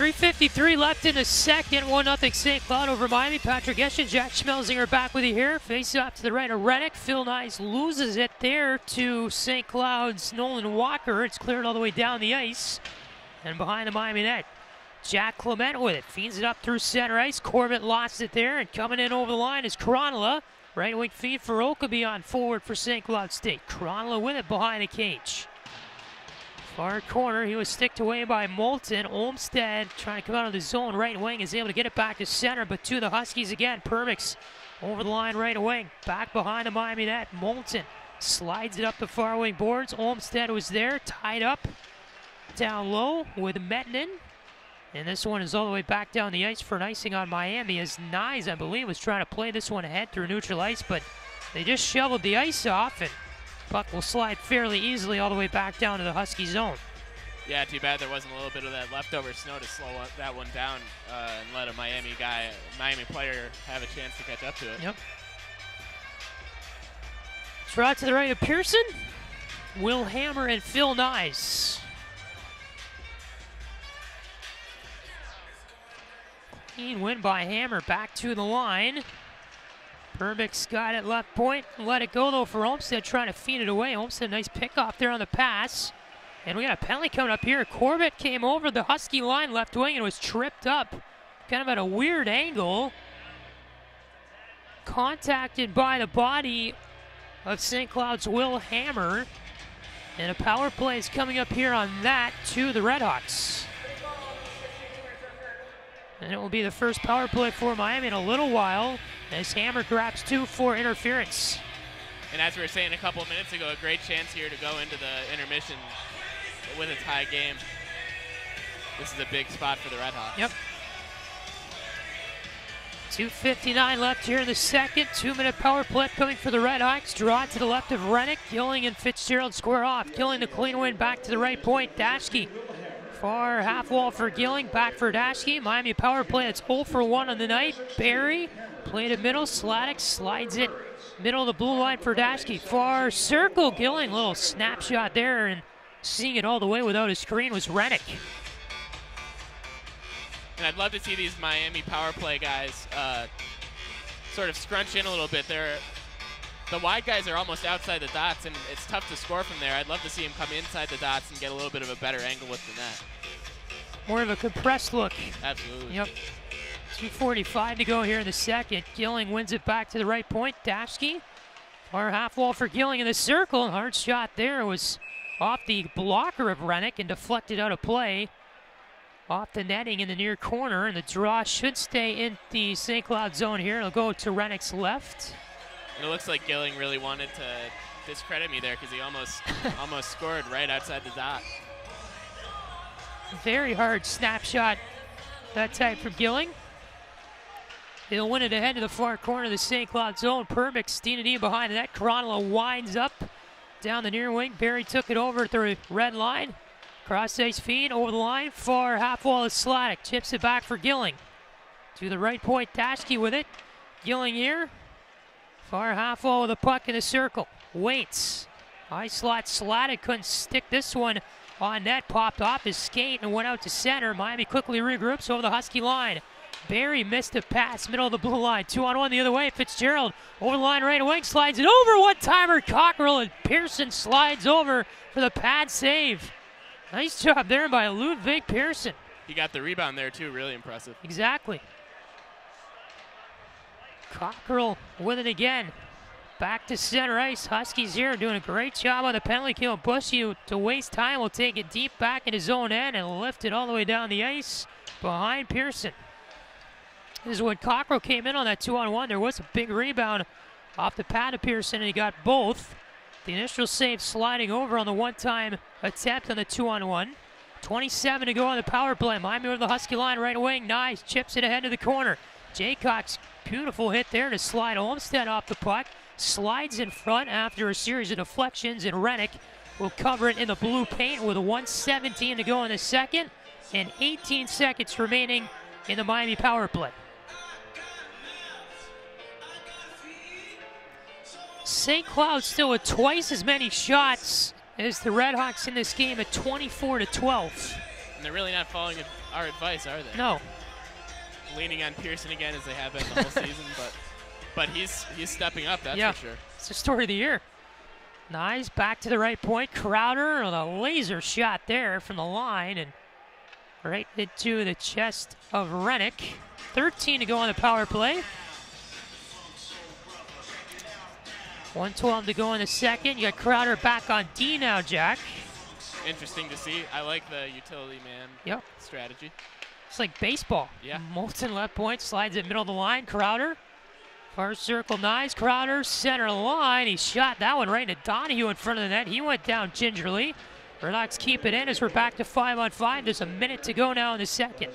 .353 left in the second. 1-0 St. Cloud over Miami. Patrick Geshan, Jack Schmelzinger back with you here. Face off to the right of Rennick. Phil Nyes loses it there to St. Cloud's Nolan Walker. It's cleared all the way down the ice. And behind the Miami net, Jack Clement with it. Feeds it up through center ice. Corbett lost it there. And coming in over the line is Kronola. Right wing feed for Okabe on forward for St. Cloud State. Kronola with it behind the cage. Far corner, he was sticked away by Moulton. Olmstead trying to come out of the zone. Right wing is able to get it back to center, but to the Huskies again. Permix over the line right wing. Back behind the Miami net. Moulton slides it up the far wing boards. Olmstead was there, tied up down low with Mettinen. And this one is all the way back down the ice for an icing on Miami, as Nyes, I believe, was trying to play this one ahead through neutral ice, but they just shoveled the ice off, and puck will slide fairly easily all the way back down to the Husky zone. Yeah, too bad there wasn't a little bit of that leftover snow to slow that one down and let a Miami player have a chance to catch up to it. Yep. Draw to the right of Pearson, Will Hammer, and Phil Nyes. Clean win by Hammer, back to the line. Permix got it left point, let it go though for Olmstead, trying to feed it away. Olmstead, nice pick off there on the pass. And we got a penalty coming up here. Corbett came over the Husky line left wing and was tripped up, kind of at a weird angle. Contacted by the body of St. Cloud's Will Hammer. And a power play is coming up here on that to the RedHawks. And it will be the first power play for Miami in a little while, as Hammer grabs two for interference. And as we were saying a couple of minutes ago, a great chance here to go into the intermission with a tie game. This is a big spot for the RedHawks. Yep. 2:59 left here in the second. 2-minute power play coming for the RedHawks. Draw to the left of Rennick. Gilling and Fitzgerald square off. Gilling the clean win back to the right point. Dashke far half wall for Gilling. Back for Dashke. Miami power play. It's 0 for 1 on the night. Barry played it middle. Sladek slides it middle of the blue line for Dashke. Far circle. Gilling, little snapshot there, and seeing it all the way without a screen was Rennick. And I'd love to see these Miami power play guys sort of scrunch in a little bit. The wide guys are almost outside the dots, and it's tough to score from there. I'd love to see him come inside the dots and get a little bit of a better angle with the net. More of a compressed look. Absolutely. Yep. 2:45 to go here in the second. Gilling wins it back to the right point. Dashke, far half wall for Gilling in the circle. Hard shot there was off the blocker of Rennick and deflected out of play. Off the netting in the near corner, and the draw should stay in the St. Cloud zone here. It'll go to Rennick's left. And it looks like Gilling really wanted to discredit me there because he almost scored right outside the dot. Very hard snapshot that time from Gilling. He'll win it ahead to the far corner of the St. Cloud zone. Perbix, Steenady behind the net. Cronolo winds up down the near wing. Barry took it over at the red line. Cross ice feed over the line. Far half wall is Sladek. Chips it back for Gilling. To the right point, Dashke with it. Gilling here. Far half wall with a puck in the circle. Waits. High slot Sladek couldn't stick this one on net. Popped off his skate and went out to center. Miami quickly regroups over the Husky line. Barry missed a pass, middle of the blue line. 2-on-1 the other way. Fitzgerald over the line right wing. Slides it over. One-timer Cockrell, and Pearson slides over for the pad save. Nice job there by Ludwig Pearson. He got the rebound there too, really impressive. Exactly. Cockrell with it again. Back to center ice. Huskies here doing a great job on the penalty kill. Bushy, to waste time, will take it deep back into his own end and lift it all the way down the ice behind Pearson. This is when Cockrell came in on that 2-on-1. There was a big rebound off the pad of Pearson, and he got both. The initial save sliding over on the one-time attempt on the 2-on-1. 27 to go on the power play. Miami over the Husky line right wing. Nice. Chips it ahead to the corner. Jaycock's beautiful hit there to slide Olmstead off the puck. Slides in front after a series of deflections, and Rennick will cover it in the blue paint with 1:17 to go in the second and 18 seconds remaining in the Miami power play. St. Cloud still with twice as many shots as the RedHawks in this game at 24-12. And they're really not following our advice, are they? No. Leaning on Pearson again as they have been the whole season, but he's stepping up, that's for sure. It's the story of the year. Nice, back to the right point. Crowder with a laser shot there from the line and right into the chest of Rennick. 13 to go on the power play. 1:12 to go in the second. You got Crowder back on D now, Jack. Interesting to see. I like the utility man strategy. It's like baseball. Yeah. Moulton left point, slides it middle of the line. Crowder, far circle, nice. Crowder, center line. He shot that one right into Donahue in front of the net. He went down gingerly. RedHawks keep it in as we're back to 5-on-5. There's a minute to go now in the second.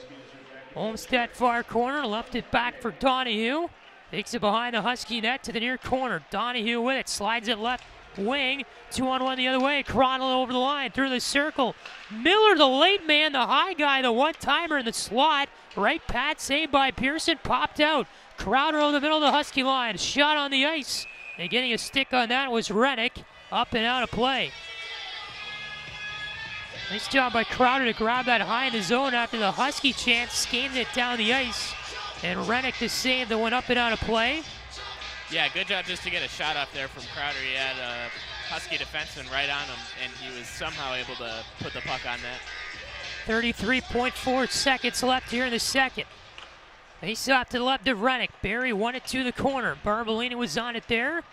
Olmstead far corner, left it back for Donahue. Takes it behind the Husky net to the near corner. Donahue with it, slides it left wing. 2-on-1 the other way. Cronolo over the line, through the circle. Miller, the late man, the high guy, the one-timer in the slot. Right pad saved by Pearson, popped out. Crowder over the middle of the Husky line. Shot on the ice. And getting a stick on that was Rennick. Up and out of play. Nice job by Crowder to grab that high in the zone after the Husky chance. Skated it down the ice. And Rennick to save that went up and out of play. Yeah, good job just to get a shot up there from Crowder. He had a Husky defenseman right on him, and he was somehow able to put the puck on net. 33.4 seconds left here in the second. Face off to the left of Rennick. Barry won it to the corner. Barbolini was on it there.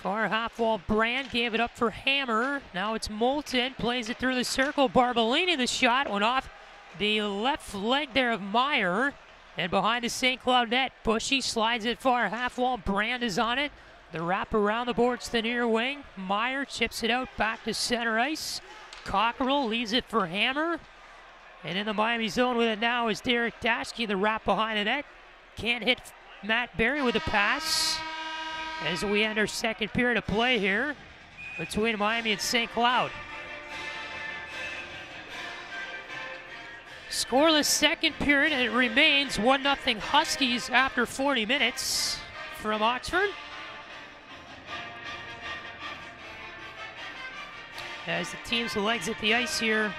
Far half wall, Brand gave it up for Hammer. Now it's Moulton, plays it through the circle. Barbolini, the shot went off the left leg there of Meyer. And behind the St. Cloud net, Bushy slides it far half wall. Brand is on it. The wrap around the boards to the near wing. Meyer chips it out back to center ice. Cockrell leaves it for Hammer. And in the Miami zone with it now is Derek Dashke. The wrap behind the net. Can't hit Matt Barry with a pass. As we enter second period of play here between Miami and St. Cloud. Scoreless second period, and it remains 1-0 Huskies after 40 minutes from Oxford. As the team's legs at the ice here,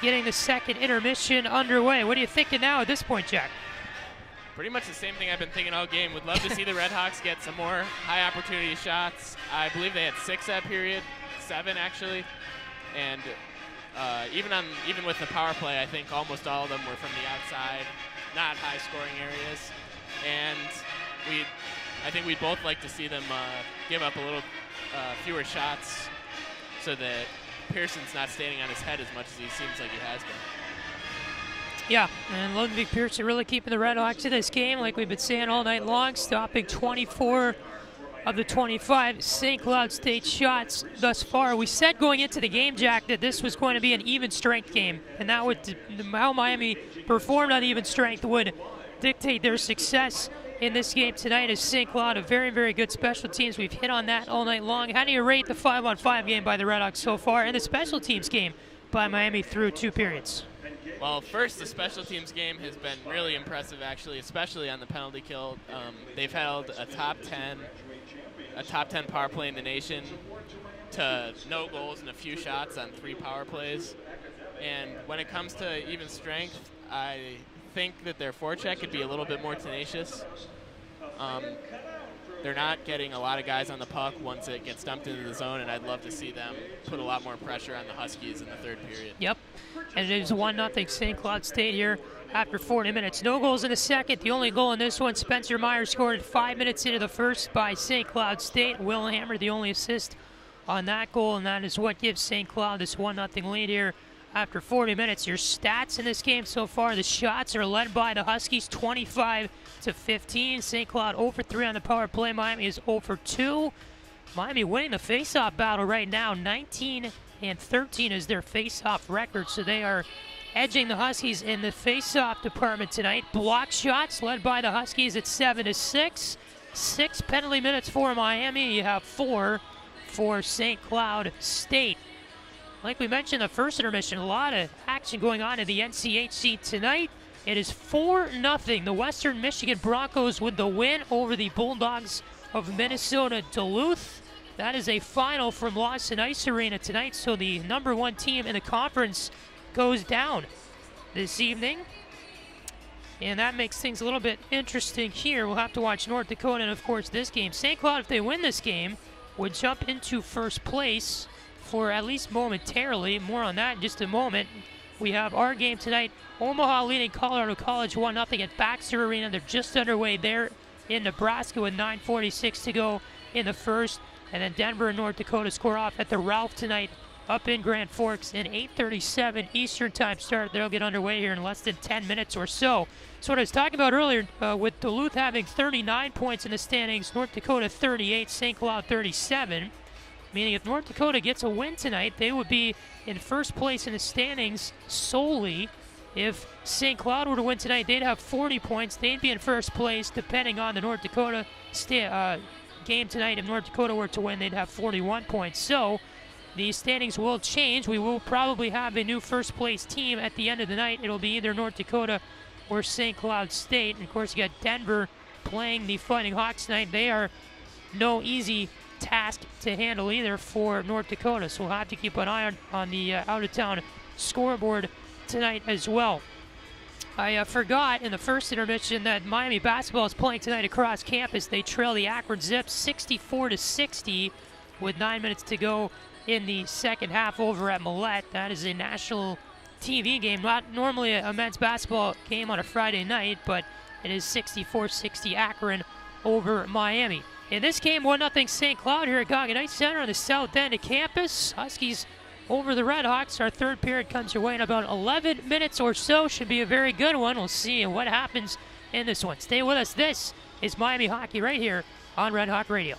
getting the second intermission underway. What are you thinking now at this point, Jack? Pretty much the same thing I've been thinking all game. Would love to see the RedHawks get some more high opportunity shots. I believe they had 6 that period, 7 actually. And Even with the power play, I think almost all of them were from the outside, not high-scoring areas, and I think we'd both like to see them give up a little fewer shots so that Pearson's not standing on his head as much as he seems like he has been. Yeah, and Ludwig Pearson really keeping the RedHawks in this game, like we've been saying all night long, stopping 24 of the 25 St. Cloud State shots thus far. We said going into the game, Jack, that this was going to be an even strength game, and that would how Miami performed on even strength would dictate their success in this game tonight. As St. Cloud, a very, very good special teams. We've hit on that all night long. How do you rate the 5-on-5 game by the RedHawks so far, and the special teams game by Miami through 2 periods? Well, first, the special teams game has been really impressive, actually, especially on the penalty kill. They've held a top 10 power play in the nation to no goals and a few shots on 3 power plays. And when it comes to even strength, I think that their forecheck could be a little bit more tenacious. They're not getting a lot of guys on the puck once it gets dumped into the zone, and I'd love to see them put a lot more pressure on the Huskies in the 3rd period. Yep, and it is 1-0 St. Cloud State here after 40 minutes. No goals in the second. The only goal in this one, Spencer Meyer scored 5 minutes into the first by St. Cloud State. Will Hammer, the only assist on that goal, and that is what gives St. Cloud this 1-0 lead here after 40 minutes. Your stats in this game so far, the shots are led by the Huskies, 25-15. St. Cloud 0-for-3 on the power play. Miami is 0-for-2. Miami winning the faceoff battle right now. 19-13 is their faceoff record, so they are edging the Huskies in the faceoff department tonight. Block shots led by the Huskies at 7-6. 6 penalty minutes for Miami. You have 4 for St. Cloud State. Like we mentioned, the first intermission, a lot of action going on in the NCHC tonight. It is 4-0. The Western Michigan Broncos with the win over the Bulldogs of Minnesota Duluth. That is a final from Lawson Ice Arena tonight, so the number 1 team in the conference goes down this evening. And that makes things a little bit interesting here. We'll have to watch North Dakota and, of course, this game. St. Cloud, if they win this game, would jump into first place for at least momentarily. More on that in just a moment. We have our game tonight. Omaha leading Colorado College 1-0 at Baxter Arena. They're just underway there in Nebraska with 9:46 to go in the first. And then Denver and North Dakota score off at the Ralph tonight up in Grand Forks. An 8:37 Eastern time start. They'll get underway here in less than 10 minutes or so. So what I was talking about earlier, with Duluth having 39 points in the standings, North Dakota 38, St. Cloud 37. Meaning if North Dakota gets a win tonight, they would be in first place in the standings solely. If St. Cloud were to win tonight, they'd have 40 points. They'd be in first place, depending on the North Dakota game tonight. If North Dakota were to win, they'd have 41 points. So the standings will change. We will probably have a new first place team at the end of the night. It'll be either North Dakota or St. Cloud State. And of course, you got Denver playing the Fighting Hawks tonight. They are no easy task to handle either for North Dakota, so we'll have to keep an eye on the out-of-town scoreboard tonight as well. I forgot in the first intermission that Miami basketball is playing tonight across campus. They trail the Akron Zips 64-60 with 9 minutes to go in the second half over at Millette. That is a national TV game, not normally a men's basketball game on a Friday night, but it is 64-60 Akron over Miami. In this game, 1-0 St. Cloud here at Goggin Ice Center on the south end of campus. Huskies over the RedHawks. Our 3rd period comes your way in about 11 minutes or so. Should be a very good one. We'll see what happens in this one. Stay with us. This is Miami Hockey right here on Red Hawk Radio.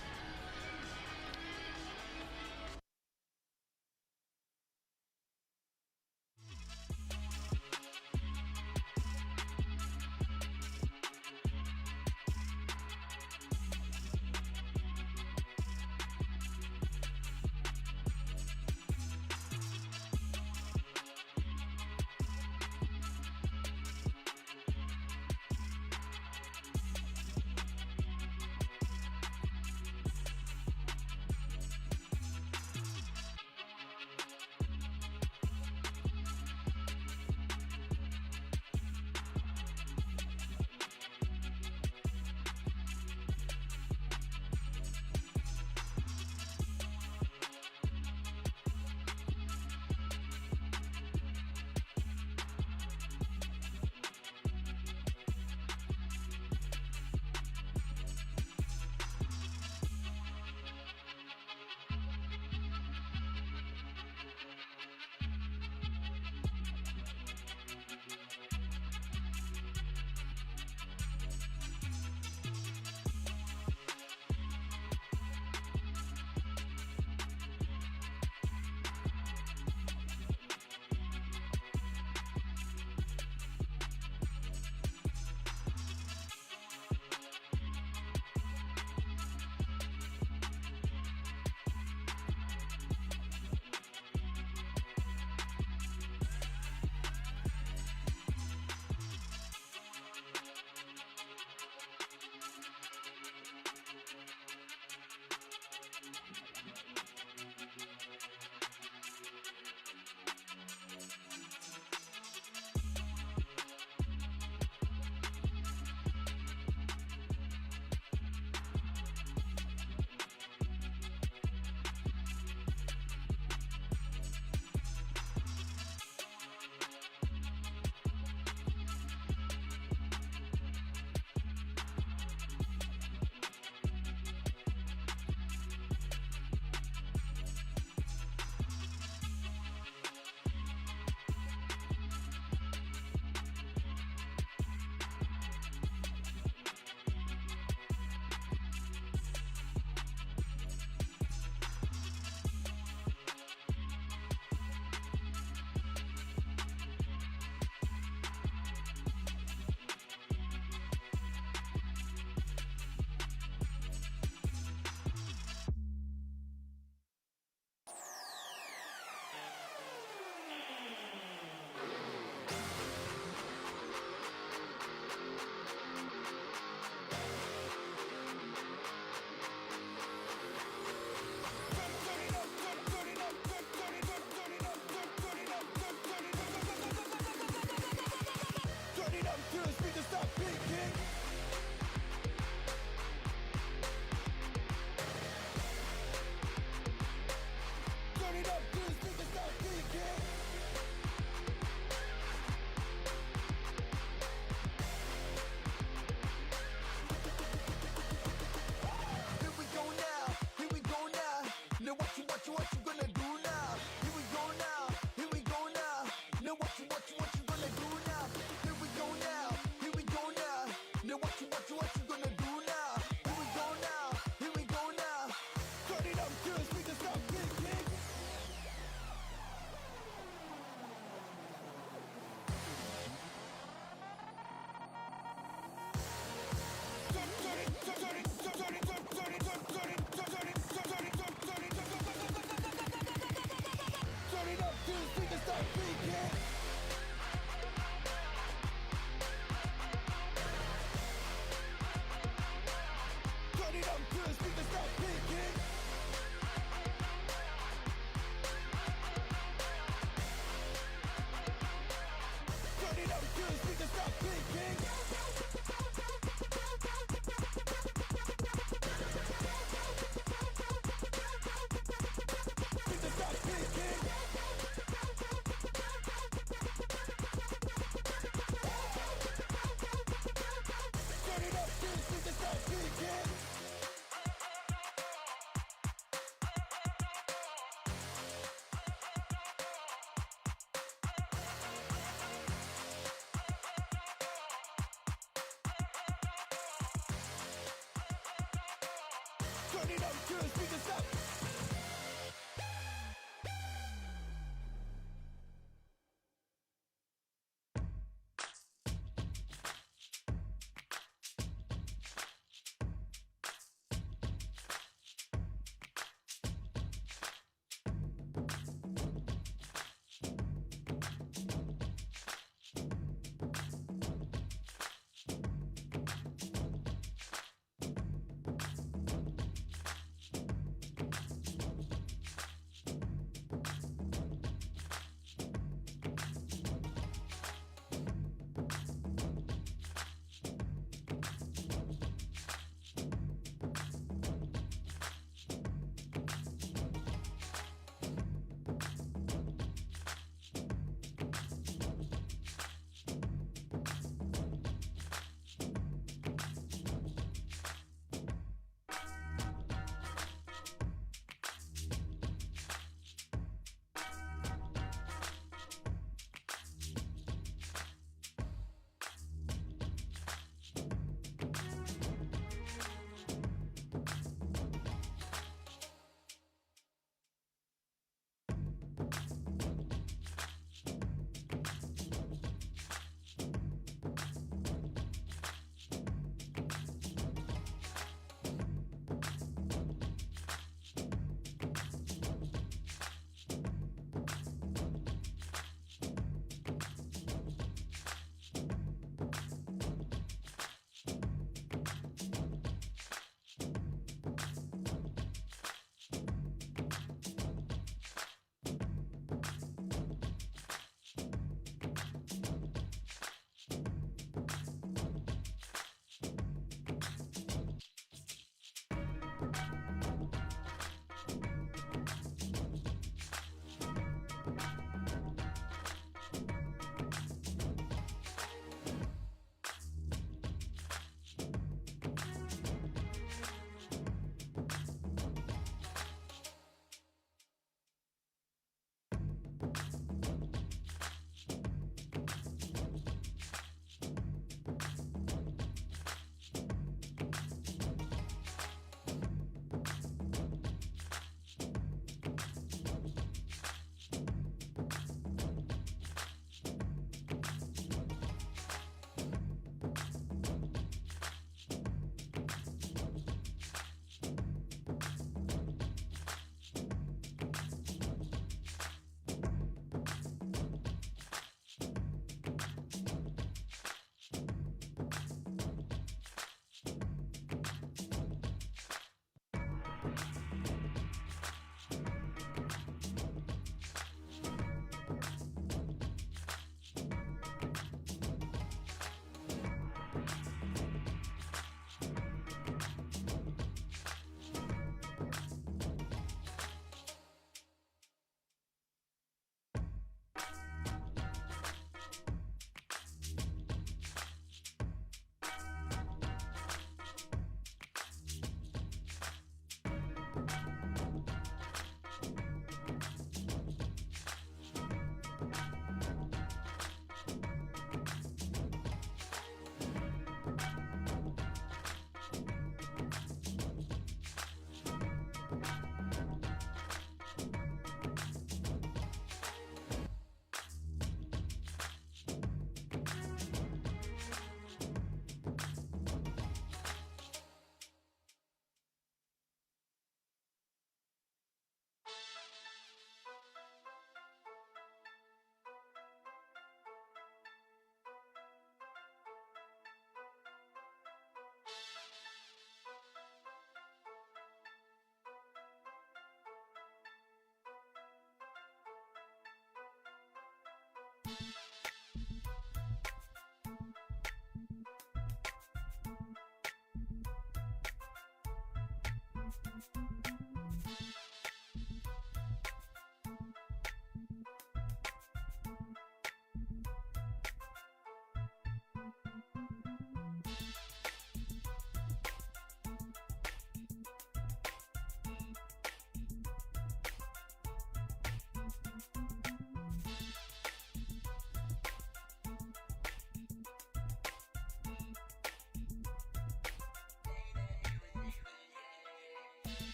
Turn speakers up.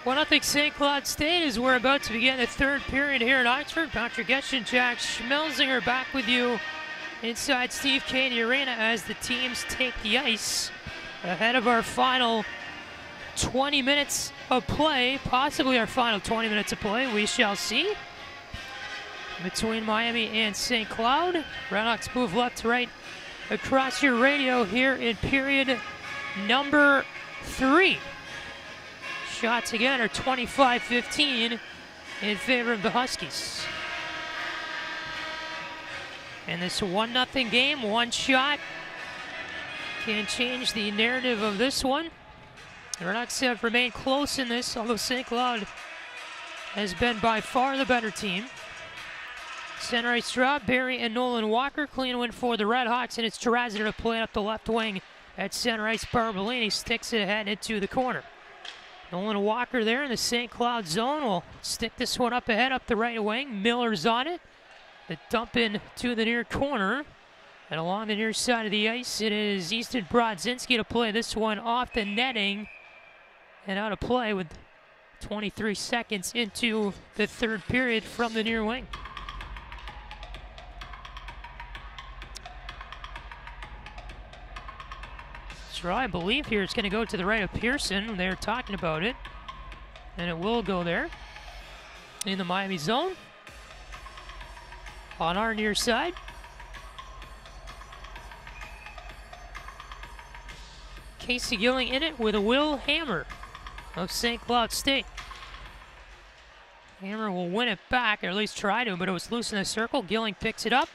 1-0 St. Cloud State as we're about to begin the third period here in Oxford. Patrick Geshan, Jack Schmelzinger back with you inside Steve Cady Arena as the teams take the ice ahead of our final 20 minutes of play, possibly our final 20 minutes of play, we shall see. Between Miami and St. Cloud, RedHawks move left to right across your radio here in period number 3. Shots again are 25-15 in favor of the Huskies. And this 1-0 game, one shot can change the narrative of this one. The RedHawks have remained close in this, although St. Cloud has been by far the better team. Center ice draw, Barry and Nolan Walker. Clean win for the RedHawks, and it's Terrazzer to play up the left wing at center ice. Barbolini sticks it ahead into the corner. Nolan Walker there in the St. Cloud zone will stick this one up ahead, up the right wing. Miller's on it. The dump in to the near corner. And along the near side of the ice, it is Easton Brodzinski to play this one off the netting and out of play with 23 seconds into the third period from the near wing. Draw, I believe here it's going to go to the right of Pearson. They're talking about it, and it will go there in the Miami zone on our near side. Casey Gilling in it with a Will Hammer of St. Cloud State. Hammer will win it back, or at least try to, but it was loose in the circle. Gilling picks it up.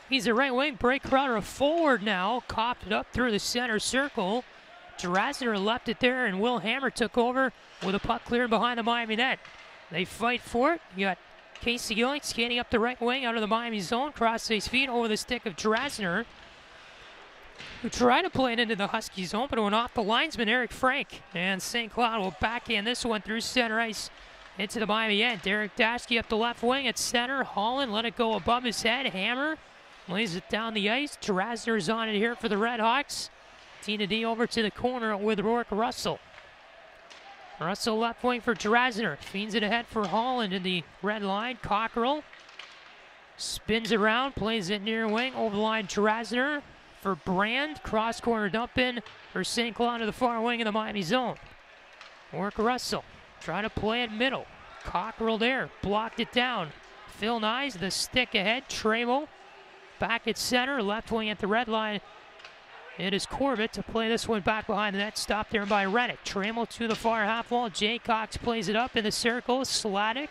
He's a right wing. Bray Crowder forward now. Copped it up through the center circle. Drasner left it there, and Will Hammer took over with a puck cleared behind the Miami net. They fight for it. You got Casey Gilling skating up the right wing out of the Miami zone. Cross his feet over the stick of Drasner, who tried to play it into the Husky zone, but it went off the linesman, Eric Frank. And St. Cloud will backhand this one through center ice into the Miami end. Derek Daschke up the left wing at center. Holland let it go above his head. Hammer lays it down the ice. Drasner's on it here for the RedHawks. Tina D over to the corner with Rourke Russell. Russell left wing for Drasner. Feeds it ahead for Holland in the red line. Cockrell spins around, plays it near wing. Over the line, Drasner for Brand. Cross corner dump in for St. Cloud to the far wing of the Miami zone. Rourke Russell trying to play it middle. Cockrell there, blocked it down. Phil Nyes, the stick ahead. Trammell back at center, left wing at the red line. It is Corbett to play this one back behind the net. Stopped there by Reddick. Trammell to the far half wall. Jay Cox plays it up in the circle. Sladek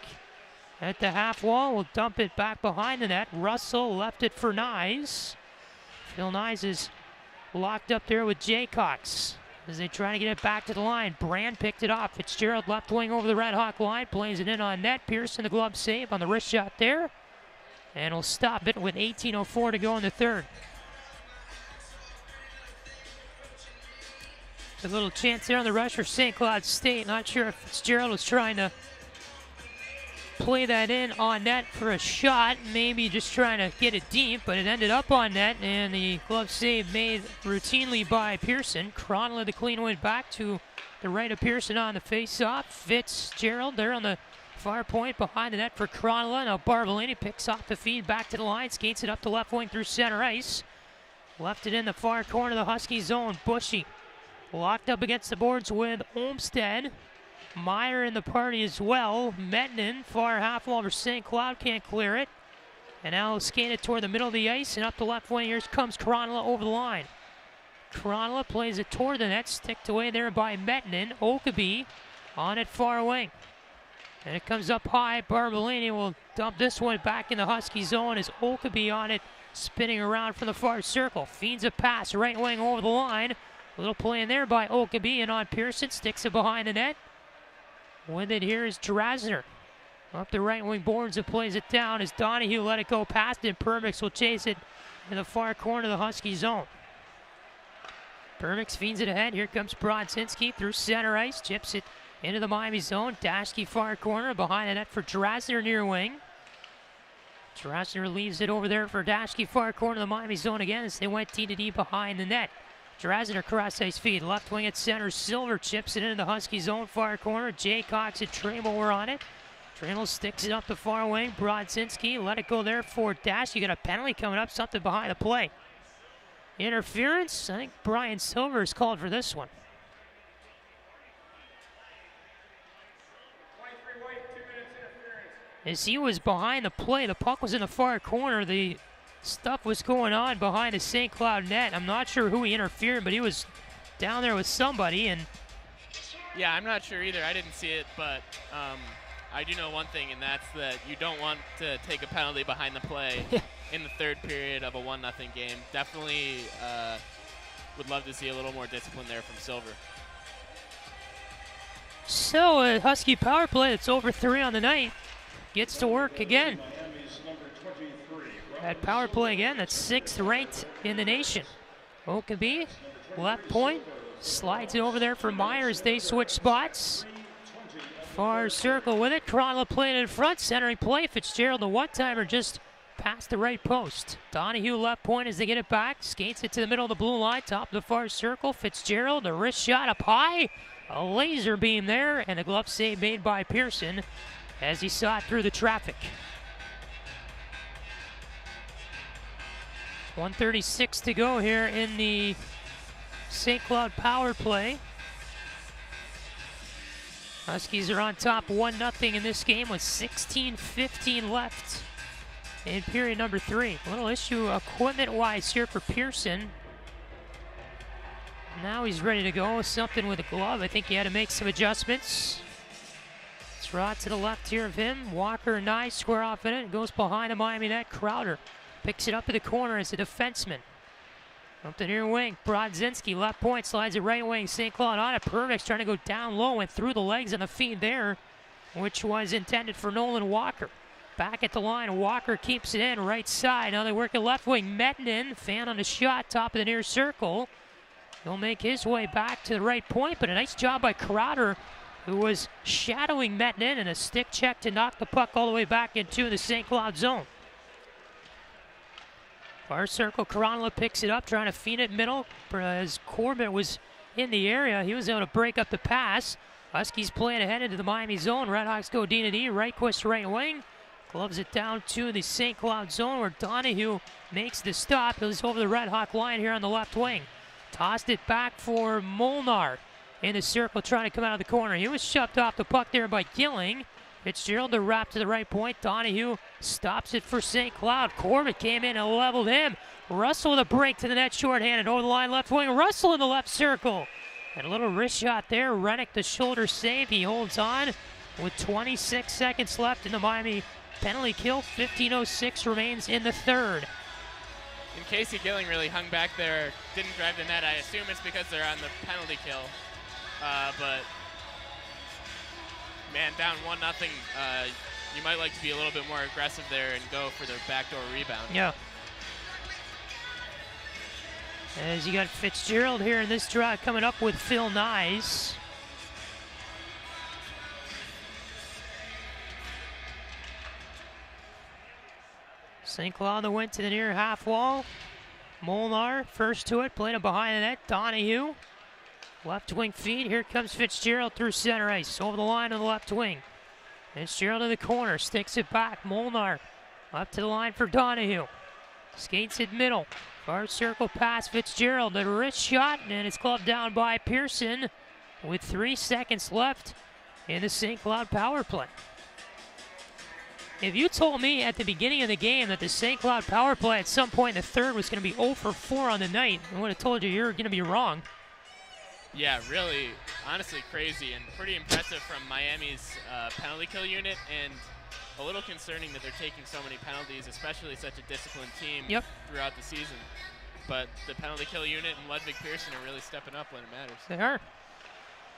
at the half wall will dump it back behind the net. Russell left it for Nyes. Phil Nyes is locked up there with Jay Cox as they try to get it back to the line. Brand picked it off. Fitzgerald left wing over the Red Hawk line. Plays it in on net. Pearson the glove save on the wrist shot there. And will stop it with 18:04 to go in the third. A little chance there on the rush for St. Cloud State. Not sure if Fitzgerald was trying to play that in on net for a shot. Maybe just trying to get it deep, but it ended up on net. And the glove save made routinely by Pearson. Cronley the clean win back to the right of Pearson on the face-off. Fitzgerald there on the far point behind the net for Cronley. Now Barbolini picks off the feed back to the line, skates it up the left wing through center ice. Left it in the far corner of the Husky zone. Bushy locked up against the boards with Olmstead. Meyer in the party as well. Mettinen, far half wall for St. Cloud, can't clear it. And now skated toward the middle of the ice and up the left wing. Here comes Cronley over the line. Cronley plays it toward the net, sticked away there by Mettinen. Okeby on it far wing. And it comes up high. Barbolini will dump this one back in the Husky zone as Okeby on it, spinning around from the far circle. Feeds a pass, right wing over the line. A little play in there by Okeby and on Pearson. Sticks it behind the net. With it here is Drasner. Up the right wing boards and plays it down as Donahue let it go past it. Permix will chase it in the far corner of the Husky zone. Permix feeds it ahead. Here comes Brodzinski through center ice. Chips it into the Miami zone. Daschke far corner behind the net for Drasner near wing. Drasner leaves it over there for Daschke far corner of the Miami zone again as they went D to D behind the net. Drasner cross ice feed, left wing at center. Silver chips it into the Huskies' zone far corner. Jay Cox and Trammell were on it. Trammell sticks it up the far wing. Brodzinski let it go there for Dash. You got a penalty coming up, something behind the play. Interference. I think Brian Silver is called for this one. As he was behind the play, the puck was in the far corner. The stuff was going on behind the St. Cloud net. I'm not sure who he interfered, but he was down there with somebody. And yeah, I'm not sure either. I didn't see it, but I do know one thing, and that's that you don't want to take a penalty behind the play in the third period of a 1-0 game. Definitely would love to see a little more discipline there from Silver. So a Husky power play that's over 3 on the night gets to work again. That power play again, that's 6th ranked in the nation. Okeby, left point, slides it over there for Myers. They switch spots. Far circle with it. Cronla playing in front, centering play. Fitzgerald, the one-timer, just past the right post. Donahue left point as they get it back. Skates it to the middle of the blue line, top of the far circle. Fitzgerald, a wrist shot up high. A laser beam there, and a glove save made by Pearson as he saw it through the traffic. 1:36 to go here in the St. Cloud power play. Huskies are on top 1-0 in this game with 16:15 left in period number 3. A little issue equipment-wise here for Pearson. Now he's ready to go. Something with a glove. I think he had to make some adjustments. Draw to the left here of him. Walker and Nye square off in it. Goes behind the Miami net. Crowder picks it up in the corner as a defenseman. Up the near wing. Brodzinski left point. Slides it right wing. St. Cloud on it. Purvix trying to go down low and through the legs on the feed there, which was intended for Nolan Walker. Back at the line. Walker keeps it in. Right side. Now they work it left wing. Mettinen. Fan on the shot. Top of the near circle. He'll make his way back to the right point, but a nice job by Crowder, who was shadowing Mettinen, and a stick check to knock the puck all the way back into the St. Cloud zone. Far circle, Cronla picks it up, trying to feed it middle. As Corbett was in the area, he was able to break up the pass. Huskies playing ahead into the Miami zone. RedHawks go D to D, Reichquist right wing. Gloves it down to the St. Cloud zone where Donahue makes the stop. He's over the RedHawk line here on the left wing. Tossed it back for Molnar. In the circle, trying to come out of the corner. He was shoved off the puck there by Gilling. Fitzgerald to wrap to the right point. Donahue stops it for St. Cloud. Corbett came in and leveled him. Russell with a break to the net, shorthanded. Over the line, left wing. Russell in the left circle. And a little wrist shot there. Rennick, the shoulder save. He holds on with 26 seconds left in the Miami penalty kill. 15:06 remains in the third. And Casey Gilling really hung back there, didn't drive the net. I assume it's because they're on the penalty kill. But, man, down 1-0, you might like to be a little bit more aggressive there and go for the backdoor rebound. Yeah. As you got Fitzgerald here in this draw coming up with Phil Nyes. St. Cloud went to the near half wall. Molnar first to it, playing it behind the net. Donahue. Left wing feed. Here comes Fitzgerald through center ice. Over the line on the left wing. Fitzgerald in the corner. Sticks it back. Molnar up to the line for Donahue. Skates it middle. Far circle pass. Fitzgerald. A wrist shot. And it's clubbed down by Pearson with 3 seconds left in the St. Cloud power play. If you told me at the beginning of the game that the St. Cloud power play at some point in the third was going to be 0 for 4 on the night, I would have told you you're going to be wrong. Yeah, really, honestly crazy and pretty impressive from Miami's penalty kill unit, and a little concerning that they're taking so many penalties, especially such a disciplined team throughout the season. But the penalty kill unit and Ludwig Pearson are really stepping up when it matters. They are.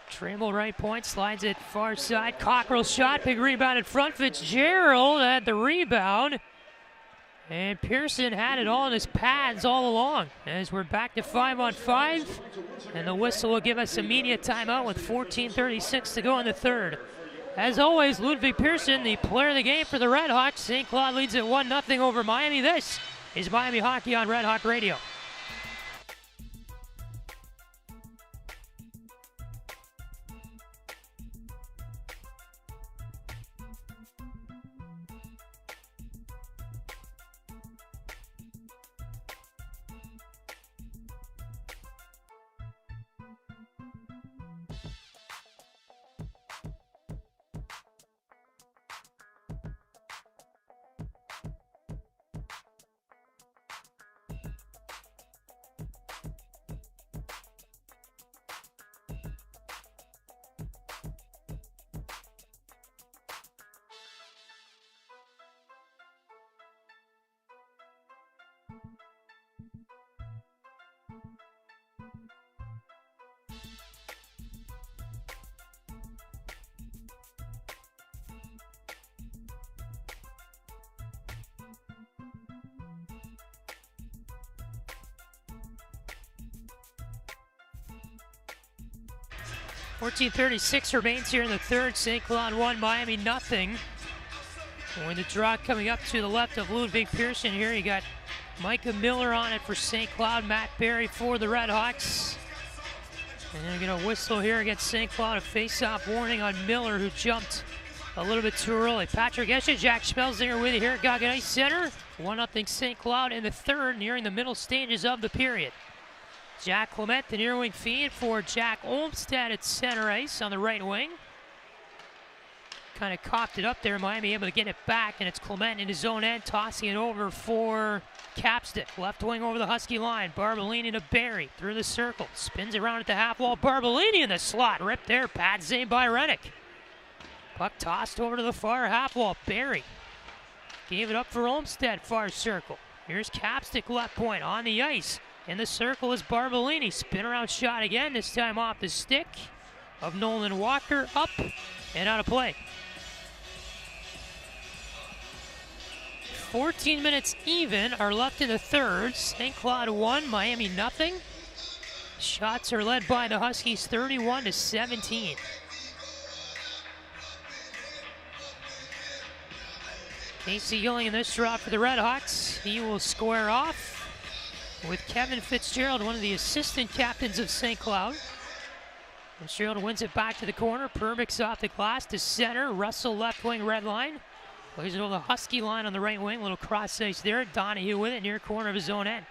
Trammell right point, slides it far side. Cockrell shot, big rebound in front. Fitzgerald had the rebound. And Pearson had it all in his pads all along. As we're back to 5-on-5. And the whistle will give us immediate timeout with 14:36 to go in the third. As always, Ludwig Pearson, the player of the game for the RedHawks. St. Cloud leads at 1-0 over Miami. This is Miami Hockey on Red Hawk Radio. 14:36 remains here in the third. St. Cloud 1, Miami nothing. When the draw coming up to the left of Ludwig Pearson here, you got Micah Miller on it for St. Cloud, Matt Berry for the RedHawks. And they're going to whistle here against St. Cloud, a face-off warning on Miller, who jumped a little bit too early. Patrick Geshan, Jack Schmelzinger with you here at Goggin Ice Center. 1-0 St. Cloud in the third, nearing the middle stages of the period. Jack Clement, the near wing feed for Jack Olmstead at center ice on the right wing. Kind of coughed it up there. Miami able to get it back, and it's Clement in his own end, tossing it over for Capstick. Left wing over the Husky line. Barbolini to Barry through the circle. Spins around at the half wall. Barbolini in the slot. Ripped there. Pad save by Rennick. Puck tossed over to the far half wall. Barry gave it up for Olmstead, far circle. Here's Capstick left point on the ice. In the circle is Barbolini. Spin around shot again, this time off the stick of Nolan Walker. Up and out of play. 14 minutes even are left in the third. St. Cloud 1, Miami nothing. Shots are led by the Huskies 31-17. Casey Gilling in this drop for the RedHawks. He will square off with Kevin Fitzgerald, one of the assistant captains of St. Cloud. Fitzgerald wins it back to the corner. Perbix off the glass to center. Russell left wing, red line. Plays it over the Husky line on the right wing. Little cross ice there. Donahue with it near corner of his own end.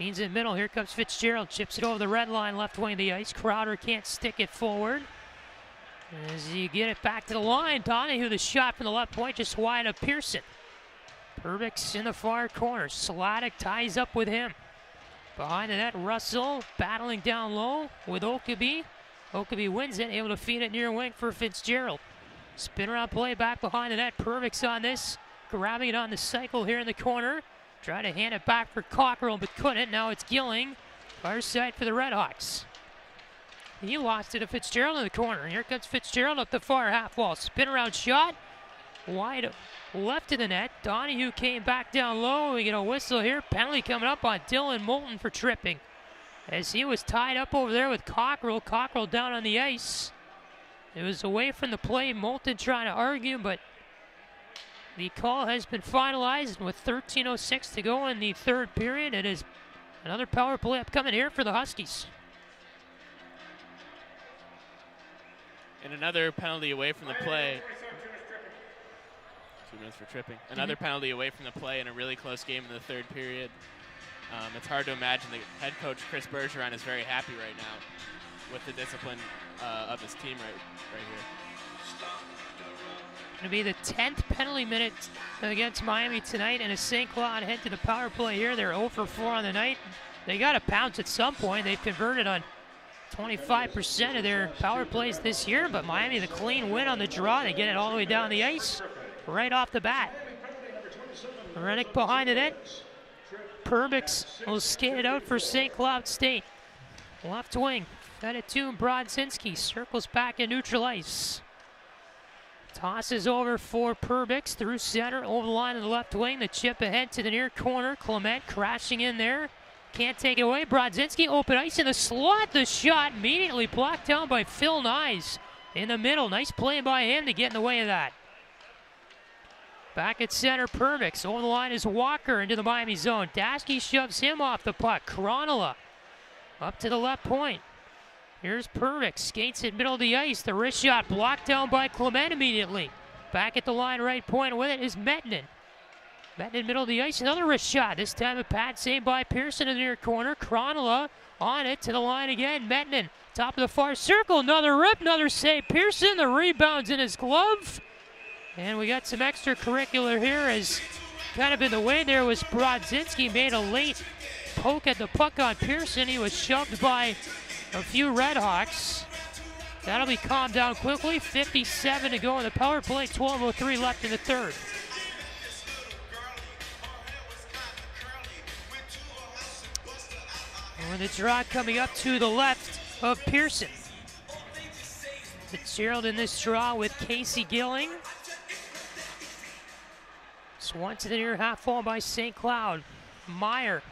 Means in middle. Here comes Fitzgerald. Chips it over the red line, left wing of the ice. Crowder can't stick it forward. As you get it back to the line, Donahue, the shot from the left point, just wide of Pearson. Perbix in the far corner. Sladek ties up with him. Behind the net, Russell battling down low with Okabe. Okabe wins it, able to feed it near wing for Fitzgerald. Spin around play back behind the net. Perbix on this, grabbing it on the cycle here in the corner. Trying to hand it back for Cockrell, but couldn't. Now it's Gilling. Far side for the RedHawks. He lost it to Fitzgerald in the corner. Here comes Fitzgerald up the far half wall. Spin around shot. Wide left of the net. Donahue came back down low. We get a whistle here. Penalty coming up on Dylan Moulton for tripping, as he was tied up over there with Cockrell. Cockrell down on the ice. It was away from the play. Moulton trying to argue, but the call has been finalized. And with 13:06 to go in the third period, it is another power play upcoming here for the Huskies. And another penalty away from the play. 2 minutes for tripping. Another penalty away from the play in a really close game in the third period. It's hard to imagine the head coach, Chris Bergeron, is very happy right now with the discipline of his team right here. Going to be the 10th penalty minute against Miami tonight, and as St. Cloud head to the power play here, they're 0 for 4 on the night. They got to pounce at some point. They've converted on 25% of their power plays this year, but Miami, the clean win on the draw. They get it all the way down the ice right off the bat. Rennick behind the net. Perbix will skate it out for St. Cloud State. Left wing, fed it to Brodzinski. Circles back in neutral ice. Tosses over for Perbix through center, over the line of the left wing. The chip ahead to the near corner. Clement crashing in there. Can't take it away. Brodzinski, open ice in the slot. The shot immediately blocked down by Phil Nyes in the middle. Nice play by him to get in the way of that. Back at center, Perbix. Over the line is Walker into the Miami zone. Daschke shoves him off the puck. Kronola up to the left point. Here's Perbix. Skates it middle of the ice. The wrist shot blocked down by Clement immediately. Back at the line, right point with it is Mettinen. Mettinen middle of the ice. Another wrist shot. This time a pad save by Pearson in the near corner. Kronola on it to the line again. Mettinen top of the far circle. Another rip, another save. Pearson, the rebound's in his glove. And we got some extracurricular here, as kind of in the way there was Brodzinski. Made a late poke at the puck on Pearson. He was shoved by a few RedHawks. That'll be calmed down quickly. 57 to go in the power play. 12:03 left in the third. And the draw coming up to the left of Pearson. Fitzgerald in this draw with Casey Gilling. Swung to the near half wall by St. Cloud. Meyer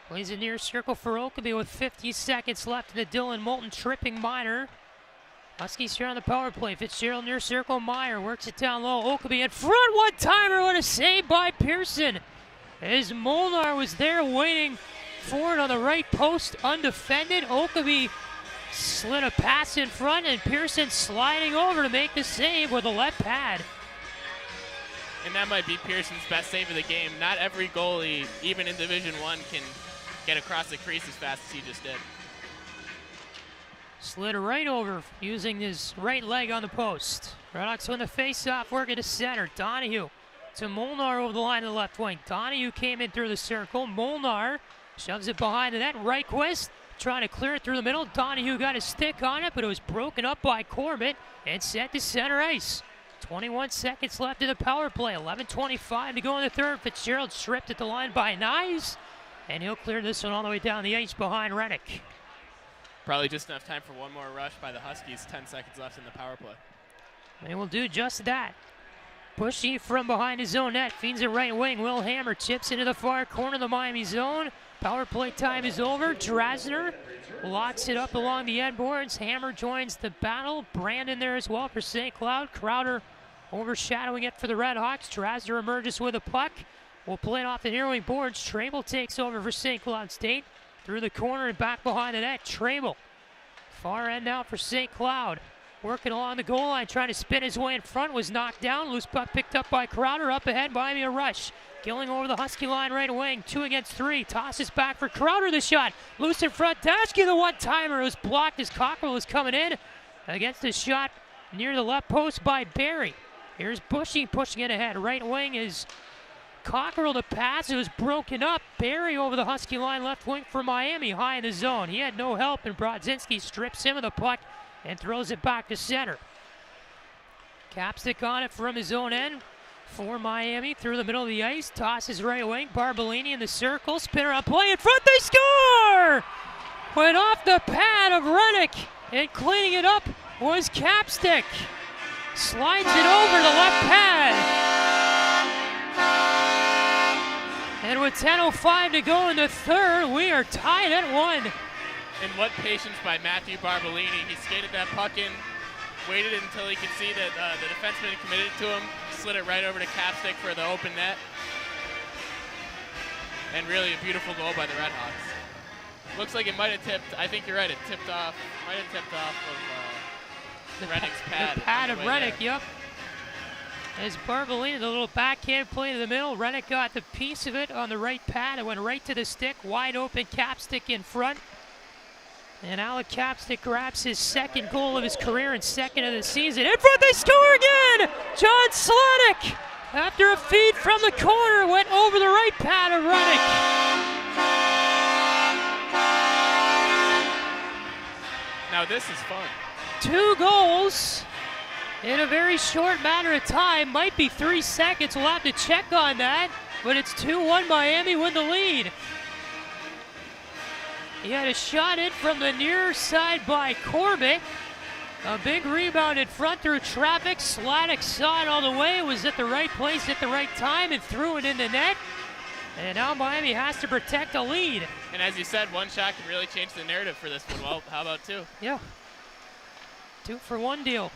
plays a near circle for Okabe with 50 seconds left in the Dylan Moulton tripping minor. Huskies here on the power play. Fitzgerald near circle. Meyer works it down low. Oakeby in front. One-timer. What a save by Pearson. As Molnar was there waiting for it on the right post, undefended. Oakeby slid a pass in front, and Pearson sliding over to make the save with a left pad. And that might be Pearson's best save of the game. Not every goalie, even in Division I, can get across the crease as fast as he just did. Slid right over using his right leg on the post. RedHawks win the face-off, working to center. Donahue to Molnar over the line of the left wing. Donahue came in through the circle. Molnar shoves it behind the net. Reichquist trying to clear it through the middle. Donahue got his stick on it, but it was broken up by Corbett and sent to center ice. 21 seconds left in the power play. 11:25 to go in the third. Fitzgerald stripped at the line by Nyes, and he'll clear this one all the way down the ice behind Reddick. Probably just enough time for one more rush by the Huskies. 10 seconds left in the power play. They will do just that. Pushy from behind his own net. Feeds it right wing. Will Hammer chips into the far corner of the Miami zone. Power play time is over. Drasner locks it up along the end boards. Hammer joins the battle. Brandon there as well for St. Cloud. Crowder overshadowing it for the RedHawks. Drasner emerges with a puck. We'll play it off the near wing boards. Trable takes over for St. Cloud State. Through the corner and back behind the net. Trable. Far end out for St. Cloud. Working along the goal line, trying to spin his way in front. Was knocked down. Loose puck picked up by Crowder. Up ahead, Miami a rush. Gilling over the Husky line right wing. 2 against 3. Tosses back for Crowder. The shot. Loose in front. Dasky the one-timer. It was blocked as Cockrell was coming in against the shot near the left post by Barry. Here's Bushy pushing it ahead. Right wing is Cockrell to pass. It was broken up. Barry over the Husky line left wing for Miami, high in the zone. He had no help, and Brodzinski strips him of the puck and throws it back to center. Capstick on it from his own end for Miami through the middle of the ice. Tosses right wing. Barbolini in the circle. Spinner on play in front. They score! Went off the pad of Reddick, and cleaning it up was Capstick. Slides it over the left pad. And with 10:05 to go in the third, we are tied at 1. And what patience by Matthew Barbolini. He skated that puck in, waited until he could see that the defenseman committed it to him, slid it right over to Capstick for the open net. And really a beautiful goal by the RedHawks. Looks like it might have tipped. I think you're right. It tipped off. Might have tipped off of Reddick's pad. The pad of Reddick, yep. As Barbolini, the little backhand play to the middle. Reddick got the piece of it on the right pad. It went right to the stick. Wide open Capstick in front. And Alec Capstick grabs his second goal of his career and second of the season. In front, they score again! John Slonick, after a feed from the corner, went over the right pad of Reddick. Now this is fun. 2 goals in a very short matter of time. Might be 3 seconds. We'll have to check on that. But it's 2-1 Miami with the lead. He had a shot in from the near side by Corbett. A big rebound in front through traffic. Sladek saw it all the way. Was at the right place at the right time and threw it in the net. And now Miami has to protect a lead. And as you said, one shot can really change the narrative for this one. Well, how about 2? Yeah. 2-for-1 deal.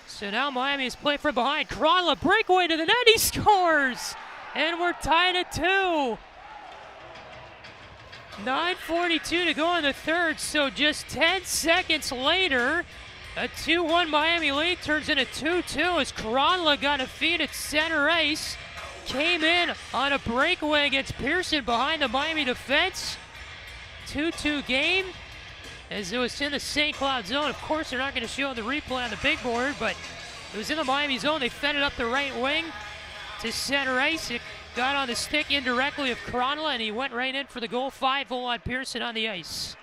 So now Miami is played from behind. Kronla breakaway to the net. He scores! And we're tied at 2. 9:42 to go in the third, so just 10 seconds later, a 2-1 Miami lead turns into 2-2 as Kronla got a feed at center ice. Came in on a breakaway against Pearson behind the Miami defense. 2-2 game as it was in the St. Cloud zone. Of course, they're not going to show the replay on the big board, but it was in the Miami zone. They fed it up the right wing to center ice. It got on the stick indirectly of Kronla, and he went right in for the goal. 5-0 on Pearson on the ice.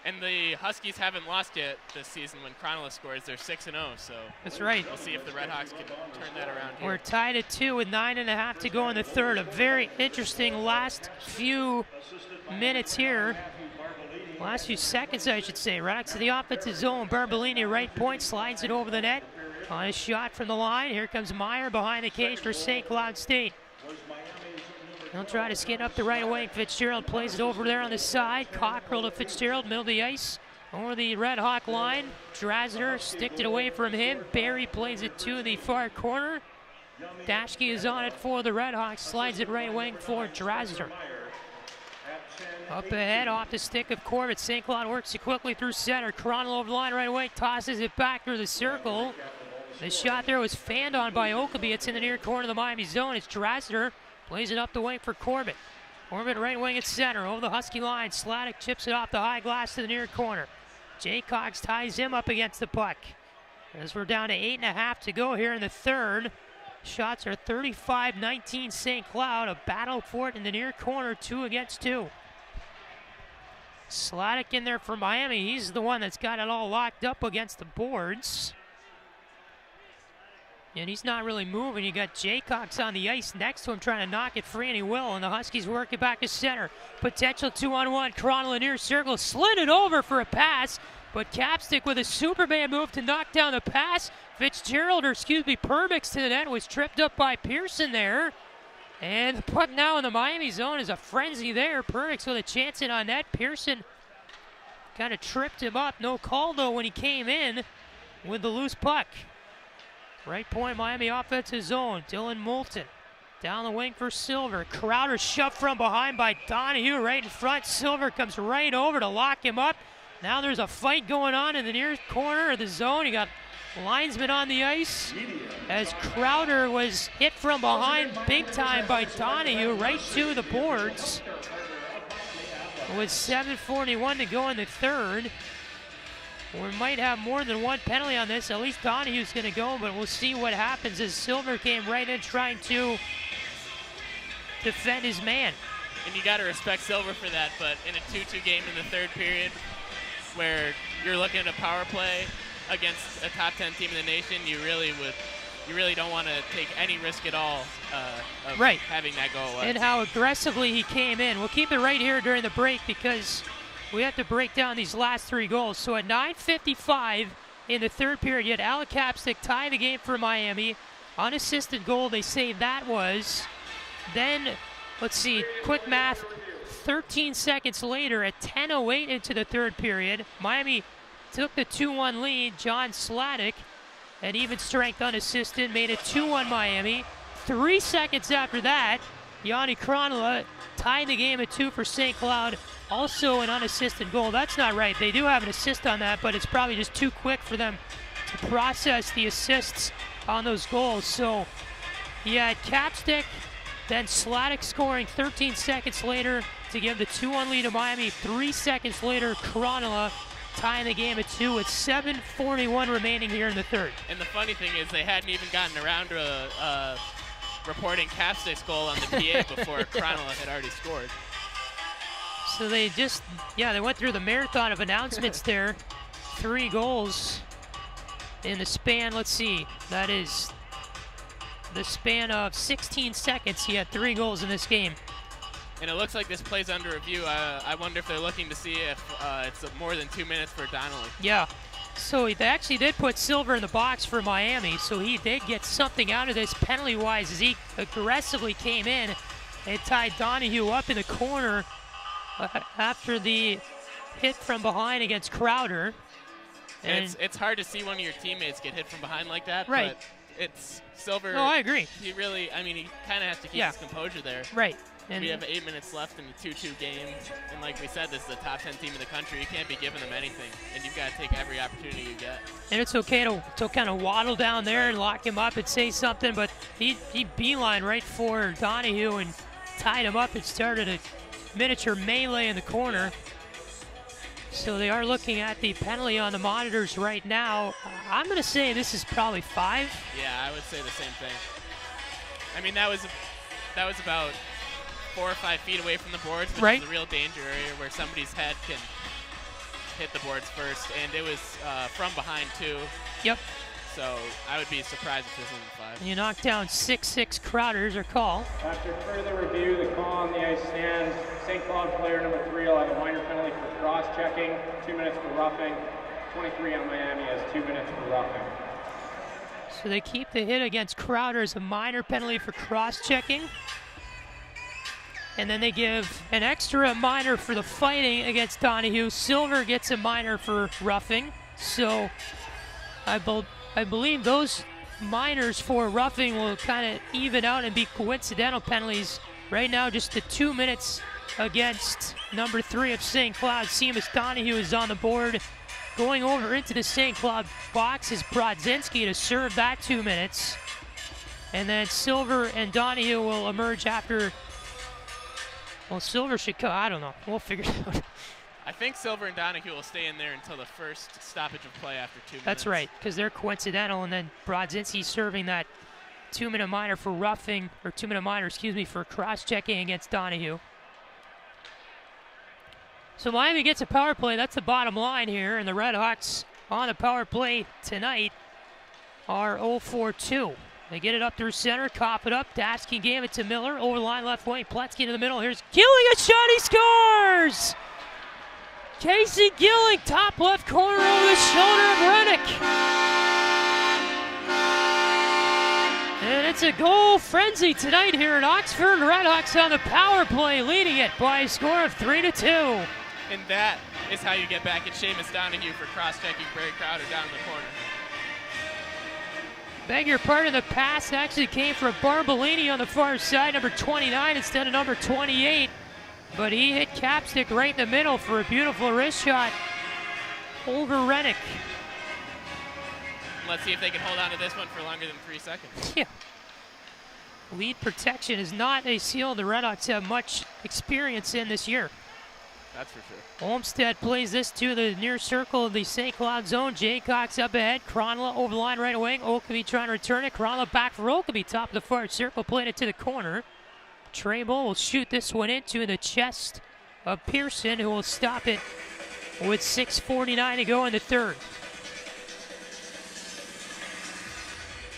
And the Huskies haven't lost yet this season when Kronla scores. They're 6-0, so that's right. We'll see if the RedHawks can turn that around here. We're tied at 2 with 9.5 to go in the third. A very interesting last few minutes here. Last few seconds, I should say. RedHawks to the offensive zone. Barbolini, right point, slides it over the net. On a shot from the line, here comes Meyer behind the cage for St. Cloud State. He'll try to skid up the right wing. Fitzgerald plays it over there on the side. Cockrell to Fitzgerald, middle of the ice. Over the Red Hawk line, Drasner sticked it away from him. Barry plays it to the far corner. Dashke is on it for the Red Hawks, slides it right wing for Drasner. Up ahead, off the stick of Corbett. St. Cloud works it quickly through center. Cronel over the line right away, tosses it back through the circle. The shot there was fanned on by Oakeby. It's in the near corner of the Miami zone. It's Drasner, plays it up the wing for Corbett. Corbett right wing at center, over the Husky line. Sladek chips it off the high glass to the near corner. Jay Cox ties him up against the puck. As we're down to 8.5 to go here in the third. Shots are 35-19 St. Cloud. A battle for it in the near corner, 2 against 2. Sladek in there for Miami. He's the one that's got it all locked up against the boards. And he's not really moving. You got Jay Cox on the ice next to him trying to knock it free, and he will. And the Huskies work it back to center. Potential 2-on-1. Cronel in near circle. Slid it over for a pass. But Capstick with a Superman move to knock down the pass. Perbix to the net, was tripped up by Pearson there. And the puck now in the Miami zone is a frenzy there. Perbix with a chance in on net. Pearson kind of tripped him up. No call though when he came in with the loose puck. Right point Miami offensive zone. Dylan Moulton down the wing for Silver. Crowder shoved from behind by Donahue right in front. Silver comes right over to lock him up. Now there's a fight going on in the near corner of the zone. You got linesman on the ice as Crowder was hit from behind big time by Donahue right to the boards. With 7:41 to go in the third. We might have more than one penalty on this. At least Donahue's going to go, but we'll see what happens as Silver came right in trying to defend his man. And you got to respect Silver for that, but in a 2-2 game in the third period where you're looking at a power play against a top 10 team in the nation, you really don't want to take any risk at all of having that go away. And how aggressively he came in. We'll keep it right here during the break because we have to break down these last 3 goals. So at 9:55 in the third period, you had Alec Capstick tie the game for Miami. Unassisted goal, they say that was. Then, let's see, quick math, 13 seconds later at 10:08 into the third period, Miami took the 2-1 lead. John Sladek, at even strength unassisted, made it 2-1 Miami. 3 seconds after that, Yanni Cronela tied the game at 2 for St. Cloud. Also an unassisted goal. That's not right. They do have an assist on that, but it's probably just too quick for them to process the assists on those goals. So he had Capstick, then Sladek scoring 13 seconds later to give the 2-1 lead to Miami. 3 seconds later, Cronela tying the game at 2 with 7:41 remaining here in the third. And the funny thing is they hadn't even gotten around to reporting Capstick's goal on the PA before Cronela had already scored. So they just, they went through the marathon of announcements there. 3 goals in the span, let's see, that is the span of 16 seconds. He had 3 goals in this game. And it looks like this play's under review. I wonder if they're looking to see if it's more than 2 minutes for Donnelly. Yeah. So they actually did put Silver in the box for Miami, so he did get something out of this penalty-wise as he aggressively came in and tied Donahue up in the corner after the hit from behind against Crowder. And it's hard to see one of your teammates get hit from behind like that, right. But it's Silver. No, I agree. He really, he kind of has to keep his composure there. Right. And we have 8 minutes left in the 2-2 game, and like we said, this is the top 10 team in the country. You can't be giving them anything, and you've got to take every opportunity you get. And it's okay to kind of waddle down there and lock him up and say something, but he beeline right for Donahue and tied him up and started a miniature melee in the corner. So they are looking at the penalty on the monitors right now. I'm going to say this is probably 5. Yeah, I would say the same thing. That was about 4 or 5 feet away from the boards, which is a real danger area where somebody's head can hit the boards first, and it was from behind too. Yep. So I would be surprised if this isn't 5. You knock down 6'6" Crowder's or call. After further review, the call on the ice stands. St. Cloud player number 3 will have a minor penalty for cross-checking, 2 minutes for roughing. 23 on Miami has 2 minutes for roughing. So they keep the hit against Crowder as a minor penalty for cross-checking. And then they give an extra minor for the fighting against Donahue. Silver gets a minor for roughing. So I believe those minors for roughing will kind of even out and be coincidental penalties. Right now, just the 2 minutes against number 3 of St. Cloud. Seamus Donahue is on the board. Going over into the St. Cloud box is Brodzinski to serve that 2 minutes. And then Silver and Donahue will emerge after. Well, Silver should come. I don't know. We'll figure it out. I think Silver and Donahue will stay in there until the first stoppage of play after 2 minutes. That's right, because they're coincidental, and then Brodzinski serving that 2 minute minor for roughing, or 2 minute minor, excuse me, for cross-checking against Donahue. So Miami gets a power play. That's the bottom line here, and the RedHawks on the power play tonight are 0-4-2. They get it up through center, cop it up. Daskin gave it to Miller, over the line left wing. Pletzky to the middle. Here's Gilling, a shot, he scores! Casey Gilling, top left corner over the shoulder of Rennick. And it's a goal frenzy tonight here in Oxford. RedHawks on the power play, leading it by a score of 3-2. And that is how you get back at Seamus Donahue for cross-checking Barry Crowder down in the corner. Beg your pardon, the pass actually came from Barbolini on the far side, number 29 instead of number 28. But he hit Capstick right in the middle for a beautiful wrist shot over Rennick. Let's see if they can hold on to this one for longer than 3 seconds. Yeah. Lead protection is not a skill the RedHawks have much experience in this year. That's for sure. Olmstead plays this to the near circle of the St. Cloud zone. Jaycox up ahead. Cronla over the line right away. Okeby trying to return it. Cronla back for Okeby. Top of the far circle. Played it to the corner. Trable will shoot this one into the chest of Pearson, who will stop it with 6:49 to go in the third.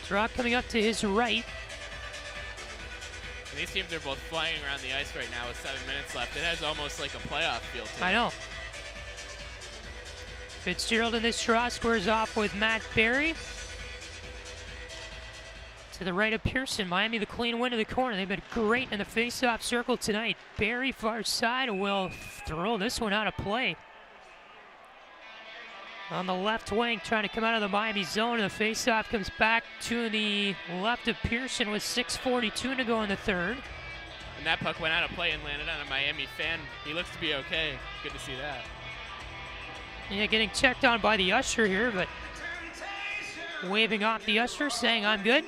Drop coming up to his right. And these teams are both flying around the ice right now with 7 minutes left. It has almost like a playoff feel to it. I know. Fitzgerald in this draw squares off with Matt Berry. To the right of Pearson. Miami the clean win to the corner. They've been great in the face-off circle tonight. Berry far side will throw this one out of play. On the left wing, trying to come out of the Miami zone, and the face-off comes back to the left of Pearson with 6:42 to go in the third. And that puck went out of play and landed on a Miami fan. He looks to be okay. Good to see that. Yeah, getting checked on by the usher here, but waving off the usher, saying I'm good.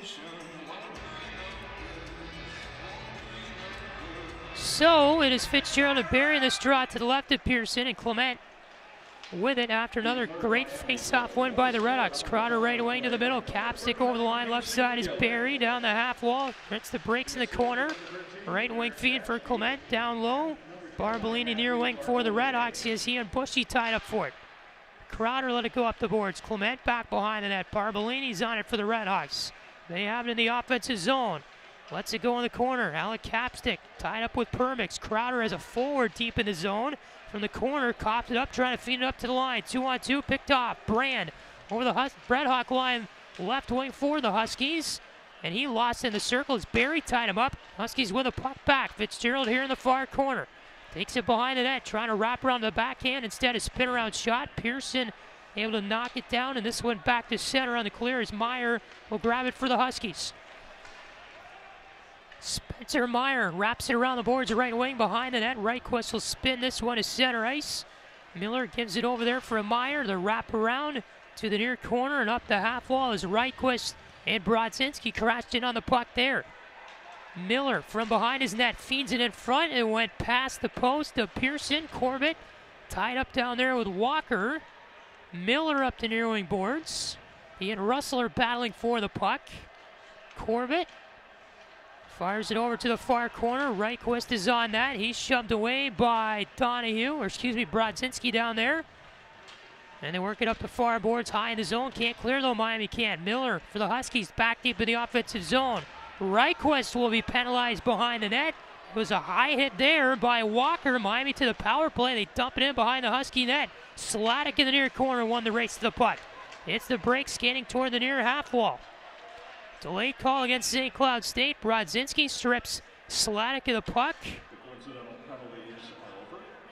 So it is Fitzgerald and Berry in this draw to the left of Pearson, and Clement with it after another great face-off win by the RedHawks. Crowder right away into the middle. Capstick over the line. Left side is Berry down the half wall. Hits the breaks in the corner. Right wing feed for Clement down low. Barbolini near wing for the RedHawks as he and Bushy tied up for it. Crowder let it go up the boards. Clement back behind the net. Barbolini's on it for the RedHawks. They have it in the offensive zone. Lets it go in the corner. Alec Capstick tied up with Permix. Crowder has a forward deep in the zone. From the corner, copped it up, trying to feed it up to the line. 2-on-2, picked off. Brand over the RedHawk line, left wing for the Huskies. And he lost in the circle as Berry tied him up. Huskies with a puck back. Fitzgerald here in the far corner. Takes it behind the net, trying to wrap around the backhand. Instead, a spin around shot. Pearson able to knock it down, and this one back to center on the clear as Meyer will grab it for the Huskies. Spencer Meyer wraps it around the boards right wing behind the net. Reichquist will spin this one to center ice. Miller gives it over there for a Meyer. The wrap around to the near corner and up the half wall as Reichquist and Brodzinski crashed in on the puck there. Miller from behind his net feeds it in front and went past the post of Pearson. Corbett tied up down there with Walker. Miller up to near wing boards. He and Russell are battling for the puck. Corbett fires it over to the far corner. Reichquist is on that. He's shoved away by Brodzinski down there. And they work it up the far boards high in the zone. Can't clear though, Miami can't. Miller for the Huskies back deep in the offensive zone. Reichquist will be penalized behind the net. It was a high hit there by Walker. Miami to the power play. They dump it in behind the Husky net. Sladek in the near corner won the race to the puck. It's the break skating toward the near half wall. Delayed call against St. Cloud State. Brodzinski strips Sladek of the puck.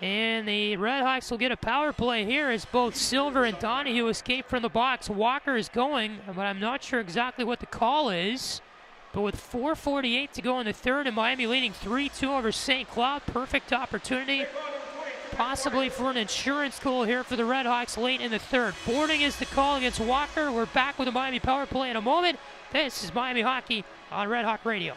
And the RedHawks will get a power play here as both Silver and Donahue escape from the box. Walker is going, but I'm not sure exactly what the call is. But with 4:48 to go in the third, and Miami leading 3-2 over St. Cloud, perfect opportunity possibly for an insurance goal here for the RedHawks late in the third. Boarding is the call against Walker. We're back with a Miami power play in a moment. This is Miami Hockey on Red Hawk Radio.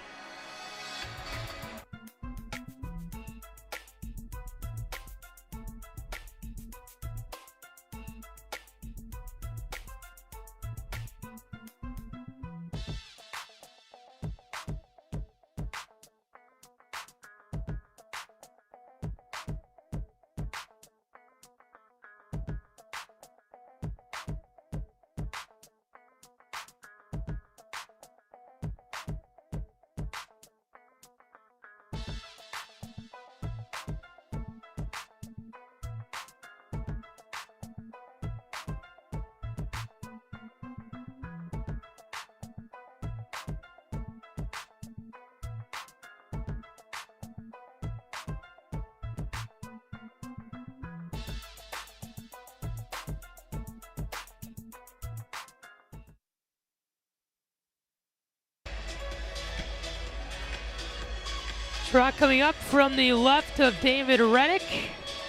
Draw coming up from the left of David Reddick.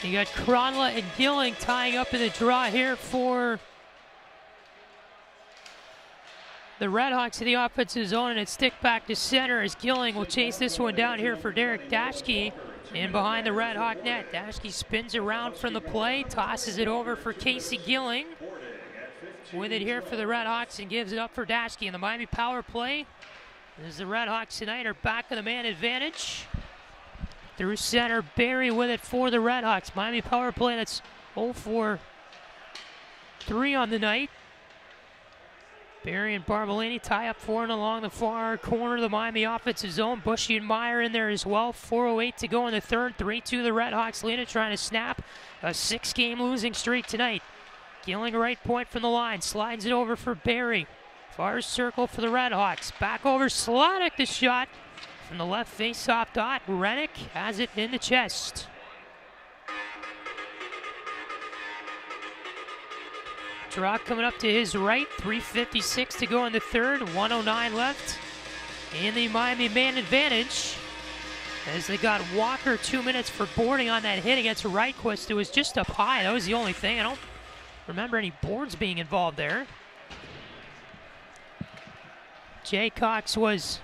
You got Kronla and Gilling tying up in the draw here for the RedHawks in the offensive zone, and it's stick back to center as Gilling will chase this one down here for Derek Dashke. In behind the RedHawk net, Dashke spins around from the play, tosses it over for Casey Gilling. With it here for the RedHawks and gives it up for Dashke. In the Miami power play, as the RedHawks tonight are back in the man advantage. Through center, Barry with it for the RedHawks. Miami power play that's 0-for-3 on the night. Barry and Barbolini tie up for it along the far corner of the Miami offensive zone. Bushy and Meyer in there as well. 4:08 to go in the third. 3-2 the RedHawks lead it, trying to snap a 6-game losing streak tonight. Gilling right point from the line. Slides it over for Barry. Far circle for the RedHawks. Back over Sladek, the shot from the left face-off dot. Reddick has it in the chest. Draw coming up to his right. 3:56 to go in the third. 1:09 left in the Miami man advantage. As they got Walker 2 minutes for boarding on that hit against Reichquist. It was just up high. That was the only thing. I don't remember any boards being involved there. Jay Cox was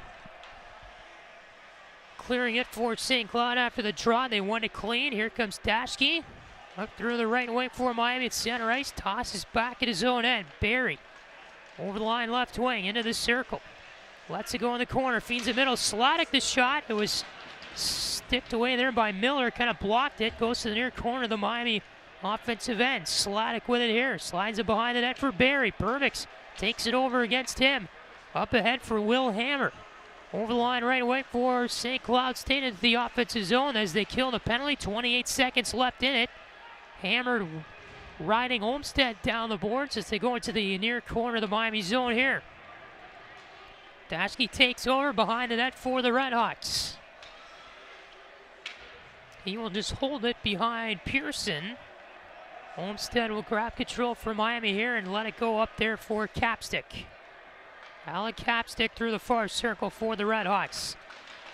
clearing it for St. Cloud after the draw. They won it clean. Here comes Dashke. Up through the right wing for Miami at center ice. Tosses back at his own end. Barry over the line left wing into the circle. Lets it go in the corner. Feeds it middle. Sladek the shot. It was sticked away there by Miller. Kind of blocked it. Goes to the near corner of the Miami offensive end. Sladek with it here. Slides it behind the net for Barry. Perbix takes it over against him. Up ahead for Will Hammer. Over the line right away for St. Cloud State into the offensive zone as they kill the penalty. 28 seconds left in it. Hammer riding Olmstead down the boards as they go into the near corner of the Miami zone here. Dashke takes over behind the net for the RedHawks. He will just hold it behind Pearson. Olmstead will grab control for Miami here and let it go up there for Capstick. Alec Capstick through the far circle for the RedHawks.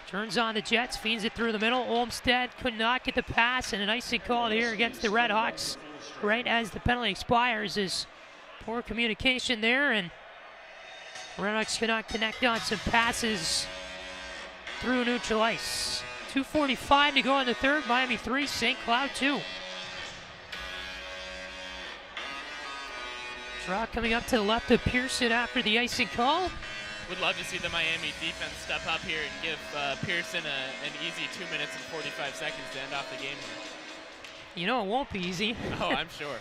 Turns on the Jets, feeds it through the middle. Olmstead could not get the pass, and an icing call here against the RedHawks right as the penalty expires. Is poor communication there, and RedHawks cannot connect on some passes through neutral ice. 2:45 to go in the third. Miami 3, St. Cloud 2. Draw coming up to the left of Pearson after the icing call. Would love to see the Miami defense step up here and give Pearson an easy 2 minutes and 45 seconds to end off the game. You know it won't be easy. Oh, I'm sure.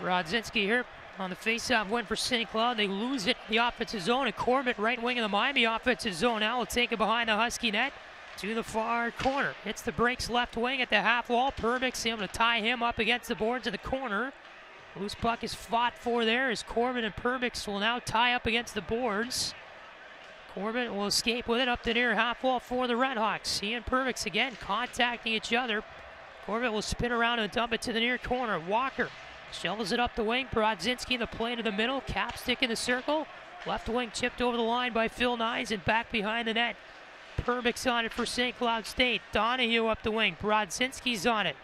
Rodzinski here on the faceoff win for St. Cloud. They lose it in the offensive zone, and Corbett right wing of the Miami offensive zone now will take it behind the Husky net to the far corner. Hits the brakes left wing at the half wall. Perbix able to tie him up against the boards in the corner. Loose puck is fought for there as Corbett and Perbix will now tie up against the boards. Corbett will escape with it up the near half wall for the RedHawks. He and Perbix again contacting each other. Corbett will spin around and dump it to the near corner. Walker shovels it up the wing. Brodzinski the play to the middle. Capstick in the circle. Left wing chipped over the line by Phil Nyes and back behind the net. Perbix on it for St. Cloud State. Donahue up the wing. Brodzinski's on it.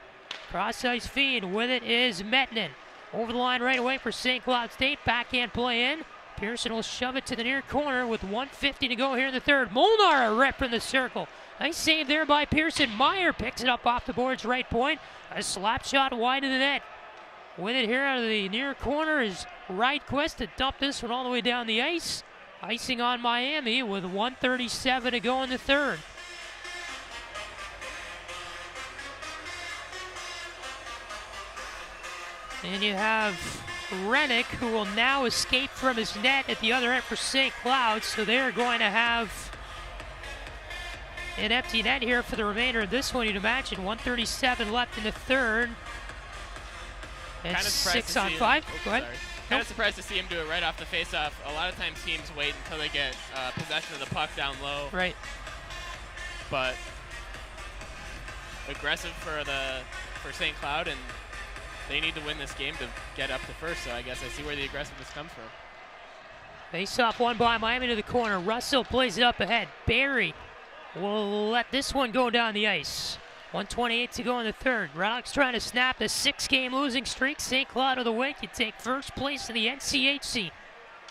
Cross-ice feed. With it is Metnin. Over the line right away for St. Cloud State. Backhand play in. Pearson will shove it to the near corner with 1:50 to go here in the third. Molnar a rip in the circle. Nice save there by Pearson. Meyer picks it up off the boards right point. A slap shot wide of the net. With it here out of the near corner is Rydquist to dump this one all the way down the ice. Icing on Miami with 1:37 to go in the third. And you have Rennick, who will now escape from his net at the other end for St. Cloud, so they're going to have an empty net here for the remainder of this one, you'd imagine. 1:37 left in the third. And 6 on 5. Go ahead. Kind of surprised to see him do it right off the faceoff. A lot of times teams wait until they get possession of the puck down low. Right. But aggressive for St. Cloud, and they need to win this game to get up to first, so I guess I see where the aggressiveness comes from. Face-off won by Miami to the corner. Russell plays it up ahead. Barry will let this one go down the ice. 1:28 to go in the third. RedHawks trying to snap a 6-game losing streak. St. Cloud of the week. You take first place in the NCHC.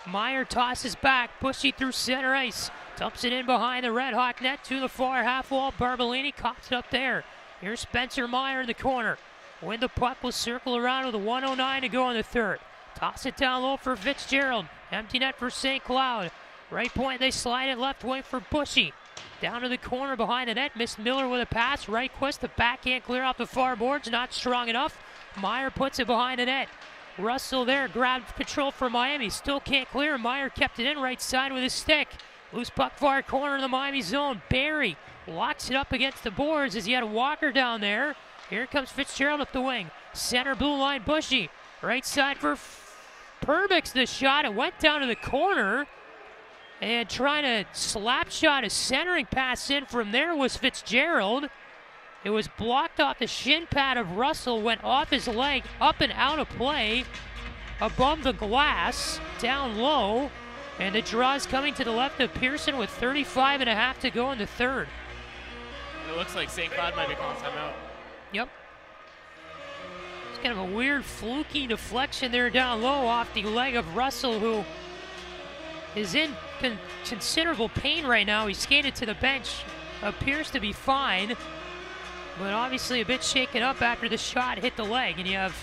Meyer tosses back. Bushy through center ice. Dumps it in behind the RedHawk net to the far half wall. Barbolini cops it up there. Here's Spencer Meyer in the corner. When the puck will circle around with a 1:09 to go in the third. Toss it down low for Fitzgerald. Empty net for St. Cloud. Right point, they slide it left wing for Bushy. Down to the corner behind the net. Missed Miller with a pass. Rydquist, the backhand clear off the far boards. Not strong enough. Meyer puts it behind the net. Russell there grabbed control for Miami. Still can't clear. Meyer kept it in right side with his stick. Loose puck far corner in the Miami zone. Barry locks it up against the boards as he had a Walker down there. Here comes Fitzgerald up the wing. Center blue line, Bushy. Right side for Perbix. The shot, it went down to the corner. And trying to slap shot a centering pass in from there was Fitzgerald. It was blocked off the shin pad of Russell, went off his leg, up and out of play, above the glass, down low. And the draw is coming to the left of Pearson with 35.5 to go in the third. It looks like St. Cloud might be calling timeout. Yep. It's kind of a weird fluky deflection there down low off the leg of Russell, who is in considerable pain right now. He skated to the bench, appears to be fine, but obviously a bit shaken up after the shot hit the leg. And you have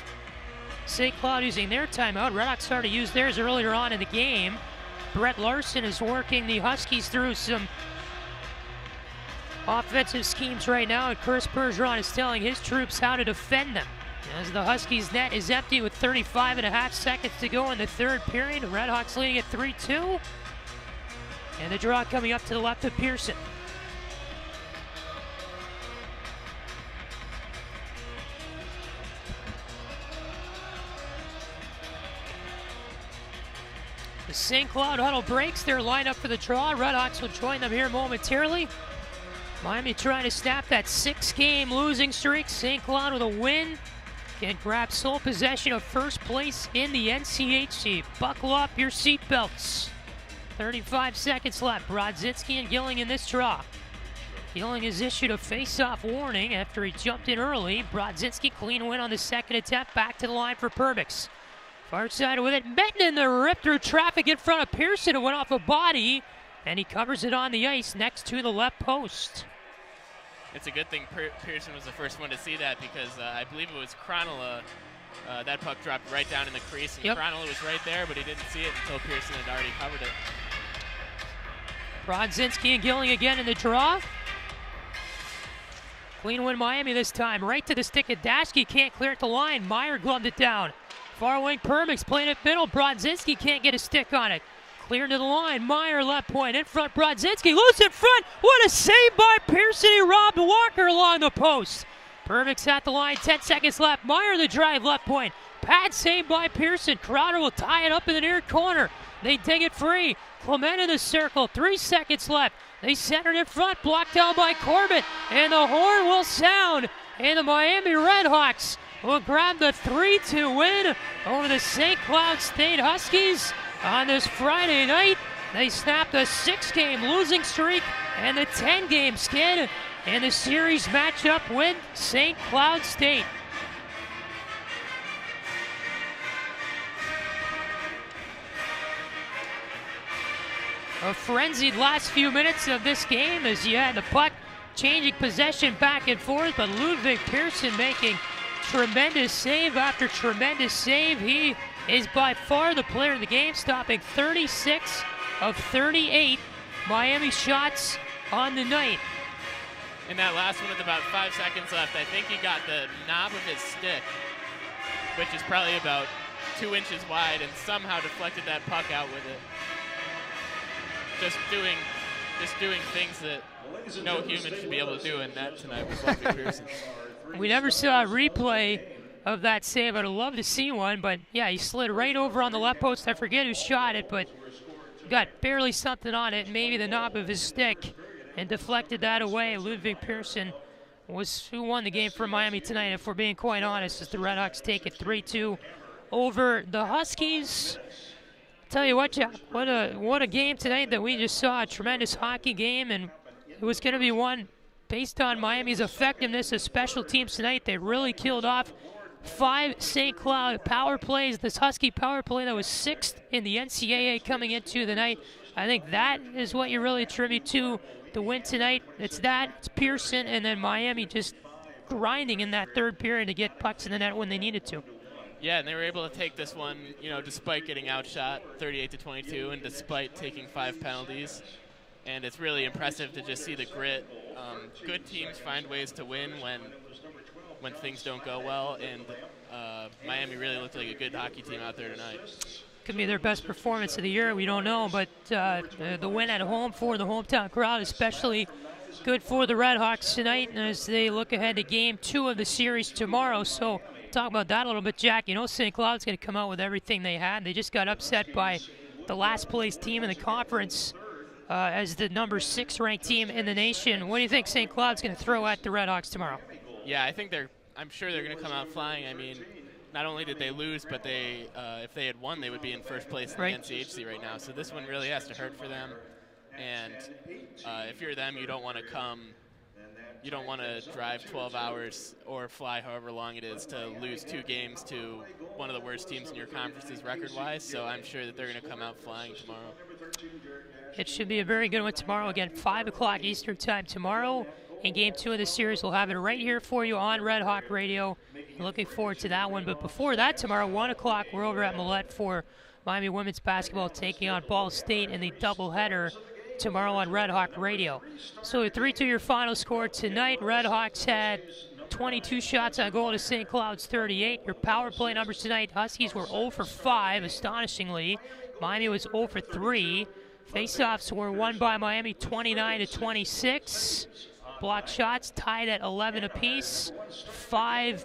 St. Cloud using their timeout. RedHawks started to use theirs earlier on in the game. Brett Larson is working the Huskies through some offensive schemes right now, and Chris Bergeron is telling his troops how to defend them. As the Huskies' net is empty with 35.5 seconds to go in the third period. The RedHawks leading at 3-2. And the draw coming up to the left of Pearson. The St. Cloud huddle breaks. Their lineup for the draw. RedHawks will join them here momentarily. Miami trying to snap that 6-game losing streak. St. Cloud with a win can grab sole possession of first place in the NCHC. Buckle up your seatbelts. 35 seconds left. Brodzinski and Gilling in this draw. Gilling has issued a face-off warning after he jumped in early. Brodzinski clean win on the second attempt. Back to the line for Perbix. Far side with it. Metnin the rip through traffic in front of Pearson. It went off a body, and he covers it on the ice next to the left post. It's a good thing Pearson was the first one to see that, because I believe it was Cronulla. That puck dropped right down in the crease, and Cronulla was right there, but he didn't see it until Pearson had already covered it. Brodzinski and Gilling again in the draw. Clean win Miami this time. Right to the stick of Dashke. Can't clear it the line. Meyer gloved it down. Far wing Perbix playing it middle. Brodzinski can't get a stick on it. Clear to the line. Meyer left point in front. Brodzinski loose in front. What a save by Pearson. He robbed Walker along the post. Perfect's at the line, 10 seconds left. Meyer the drive, left point. Pad saved by Pearson. Crowder will tie it up in the near corner. They dig it free. Clement in the circle, 3 seconds left. They center it in front, blocked down by Corbett. And the horn will sound. And the Miami RedHawks will grab the 3-2 win over the St. Cloud State Huskies on this Friday night. They snapped a 6-game losing streak and a 10-game skid in the series matchup with St. Cloud State. A frenzied last few minutes of this game as you had the puck changing possession back and forth, but Ludwig Pearson making tremendous save after tremendous save. He is by far the player of the game, stopping 36 of 38 Miami shots on the night. In that last one with about 5 seconds left, I think he got the knob of his stick, which is probably about 2 inches wide, and somehow deflected that puck out with it. Just doing things that no human should be able to do in net tonight with Ludwig Pearson. We never saw a replay of that save. I'd love to see one, but yeah, he slid right over on the left post. I forget who shot it, but got barely something on it, maybe the knob of his stick, and deflected that away. Ludwig Pearson was who won the game for Miami tonight, if we're being quite honest, as the RedHawks take it 3-2 over the Huskies. Tell you what, Jack, what a game tonight that we just saw. A tremendous hockey game, and it was going to be one based on Miami's effectiveness of special teams tonight. They really killed off 5 St. Cloud power plays. This Husky power play that was 6th in the NCAA coming into the night. I think that is what you really attribute to the win tonight. It's that, it's Pearson, and then Miami just grinding in that third period to get pucks in the net when they needed to. Yeah, and they were able to take this one, despite getting outshot 38-22 and despite taking 5 penalties. And it's really impressive to just see the grit. Good teams find ways to win when things don't go well, and Miami really looked like a good hockey team out there tonight. Could be their best performance of the year, we don't know, but the win at home for the hometown crowd, especially good for the RedHawks tonight as they look ahead to Game 2 of the series tomorrow. So talk about that a little bit, Jack. St. Cloud's going to come out with everything they had. They just got upset by the last place team in the conference as the number 6 ranked team in the nation. What do you think St. Cloud's going to throw at the RedHawks tomorrow? Yeah, I'm sure they're going to come out flying. I mean, not only did they lose, but if they had won, they would be in first place in the NCHC right now. So this one really has to hurt for them. And if you're them, you don't want to drive 12 hours or fly however long it is to lose 2 games to one of the worst teams in your conferences record-wise. So I'm sure that they're going to come out flying tomorrow. It should be a very good one tomorrow. Again, 5 o'clock Eastern time tomorrow. In Game 2 of the series, we'll have it right here for you on Red Hawk Radio. Looking forward to that one. But before that, tomorrow, 1 o'clock, we're over at Millette for Miami women's basketball taking on Ball State in the doubleheader tomorrow on Red Hawk Radio. So a 3-2 your final score tonight. Red Hawks had 22 shots on goal to St. Cloud's 38. Your power play numbers tonight, Huskies were 0 for 5, astonishingly. Miami was 0 for 3. Faceoffs were won by Miami 29-26. Block shots tied at 11 apiece. 10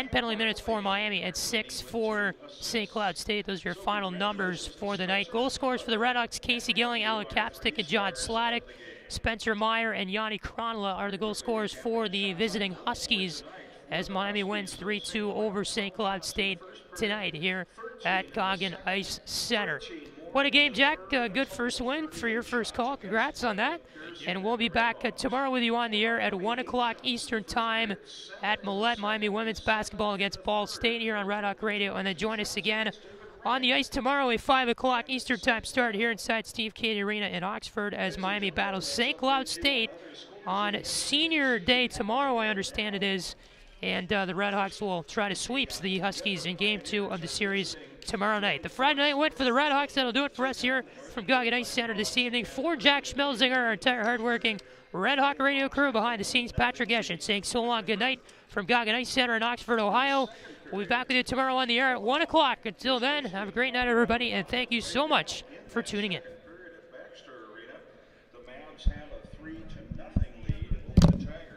penalty minutes for Miami and 6 for St. Cloud State. Those are your final numbers for the night. Goal scorers for the RedHawks: Casey Gilling, Alan Capstick, and John Sladek. Spencer Meyer and Yanni Kronla are the goal scorers for the visiting Huskies as Miami wins 3-2 over St. Cloud State tonight here at Goggin Ice Center. What a game, Jack. Good first win for your first call. Congrats on that. And we'll be back tomorrow with you on the air at 1 o'clock Eastern time at Millette. Miami women's basketball against Ball State here on Red Hawk Radio. And then join us again on the ice tomorrow, a 5 o'clock Eastern time start here inside Steve Cady Arena in Oxford as Miami battles St. Cloud State on Senior Day tomorrow, I understand it is. And the RedHawks will try to sweep the Huskies in Game 2 of the series tomorrow night. The Friday night win for the RedHawks. That'll do it for us here from Goggin Ice Center this evening. For Jack Schmelzinger, our entire hardworking Red Hawk Radio crew behind the scenes, Patrick Geshan saying so long, good night from Goggin Ice Center in Oxford, Ohio. We'll be back with you tomorrow on the air at 1 o'clock. Until then, have a great night, everybody, and thank you so much for tuning in.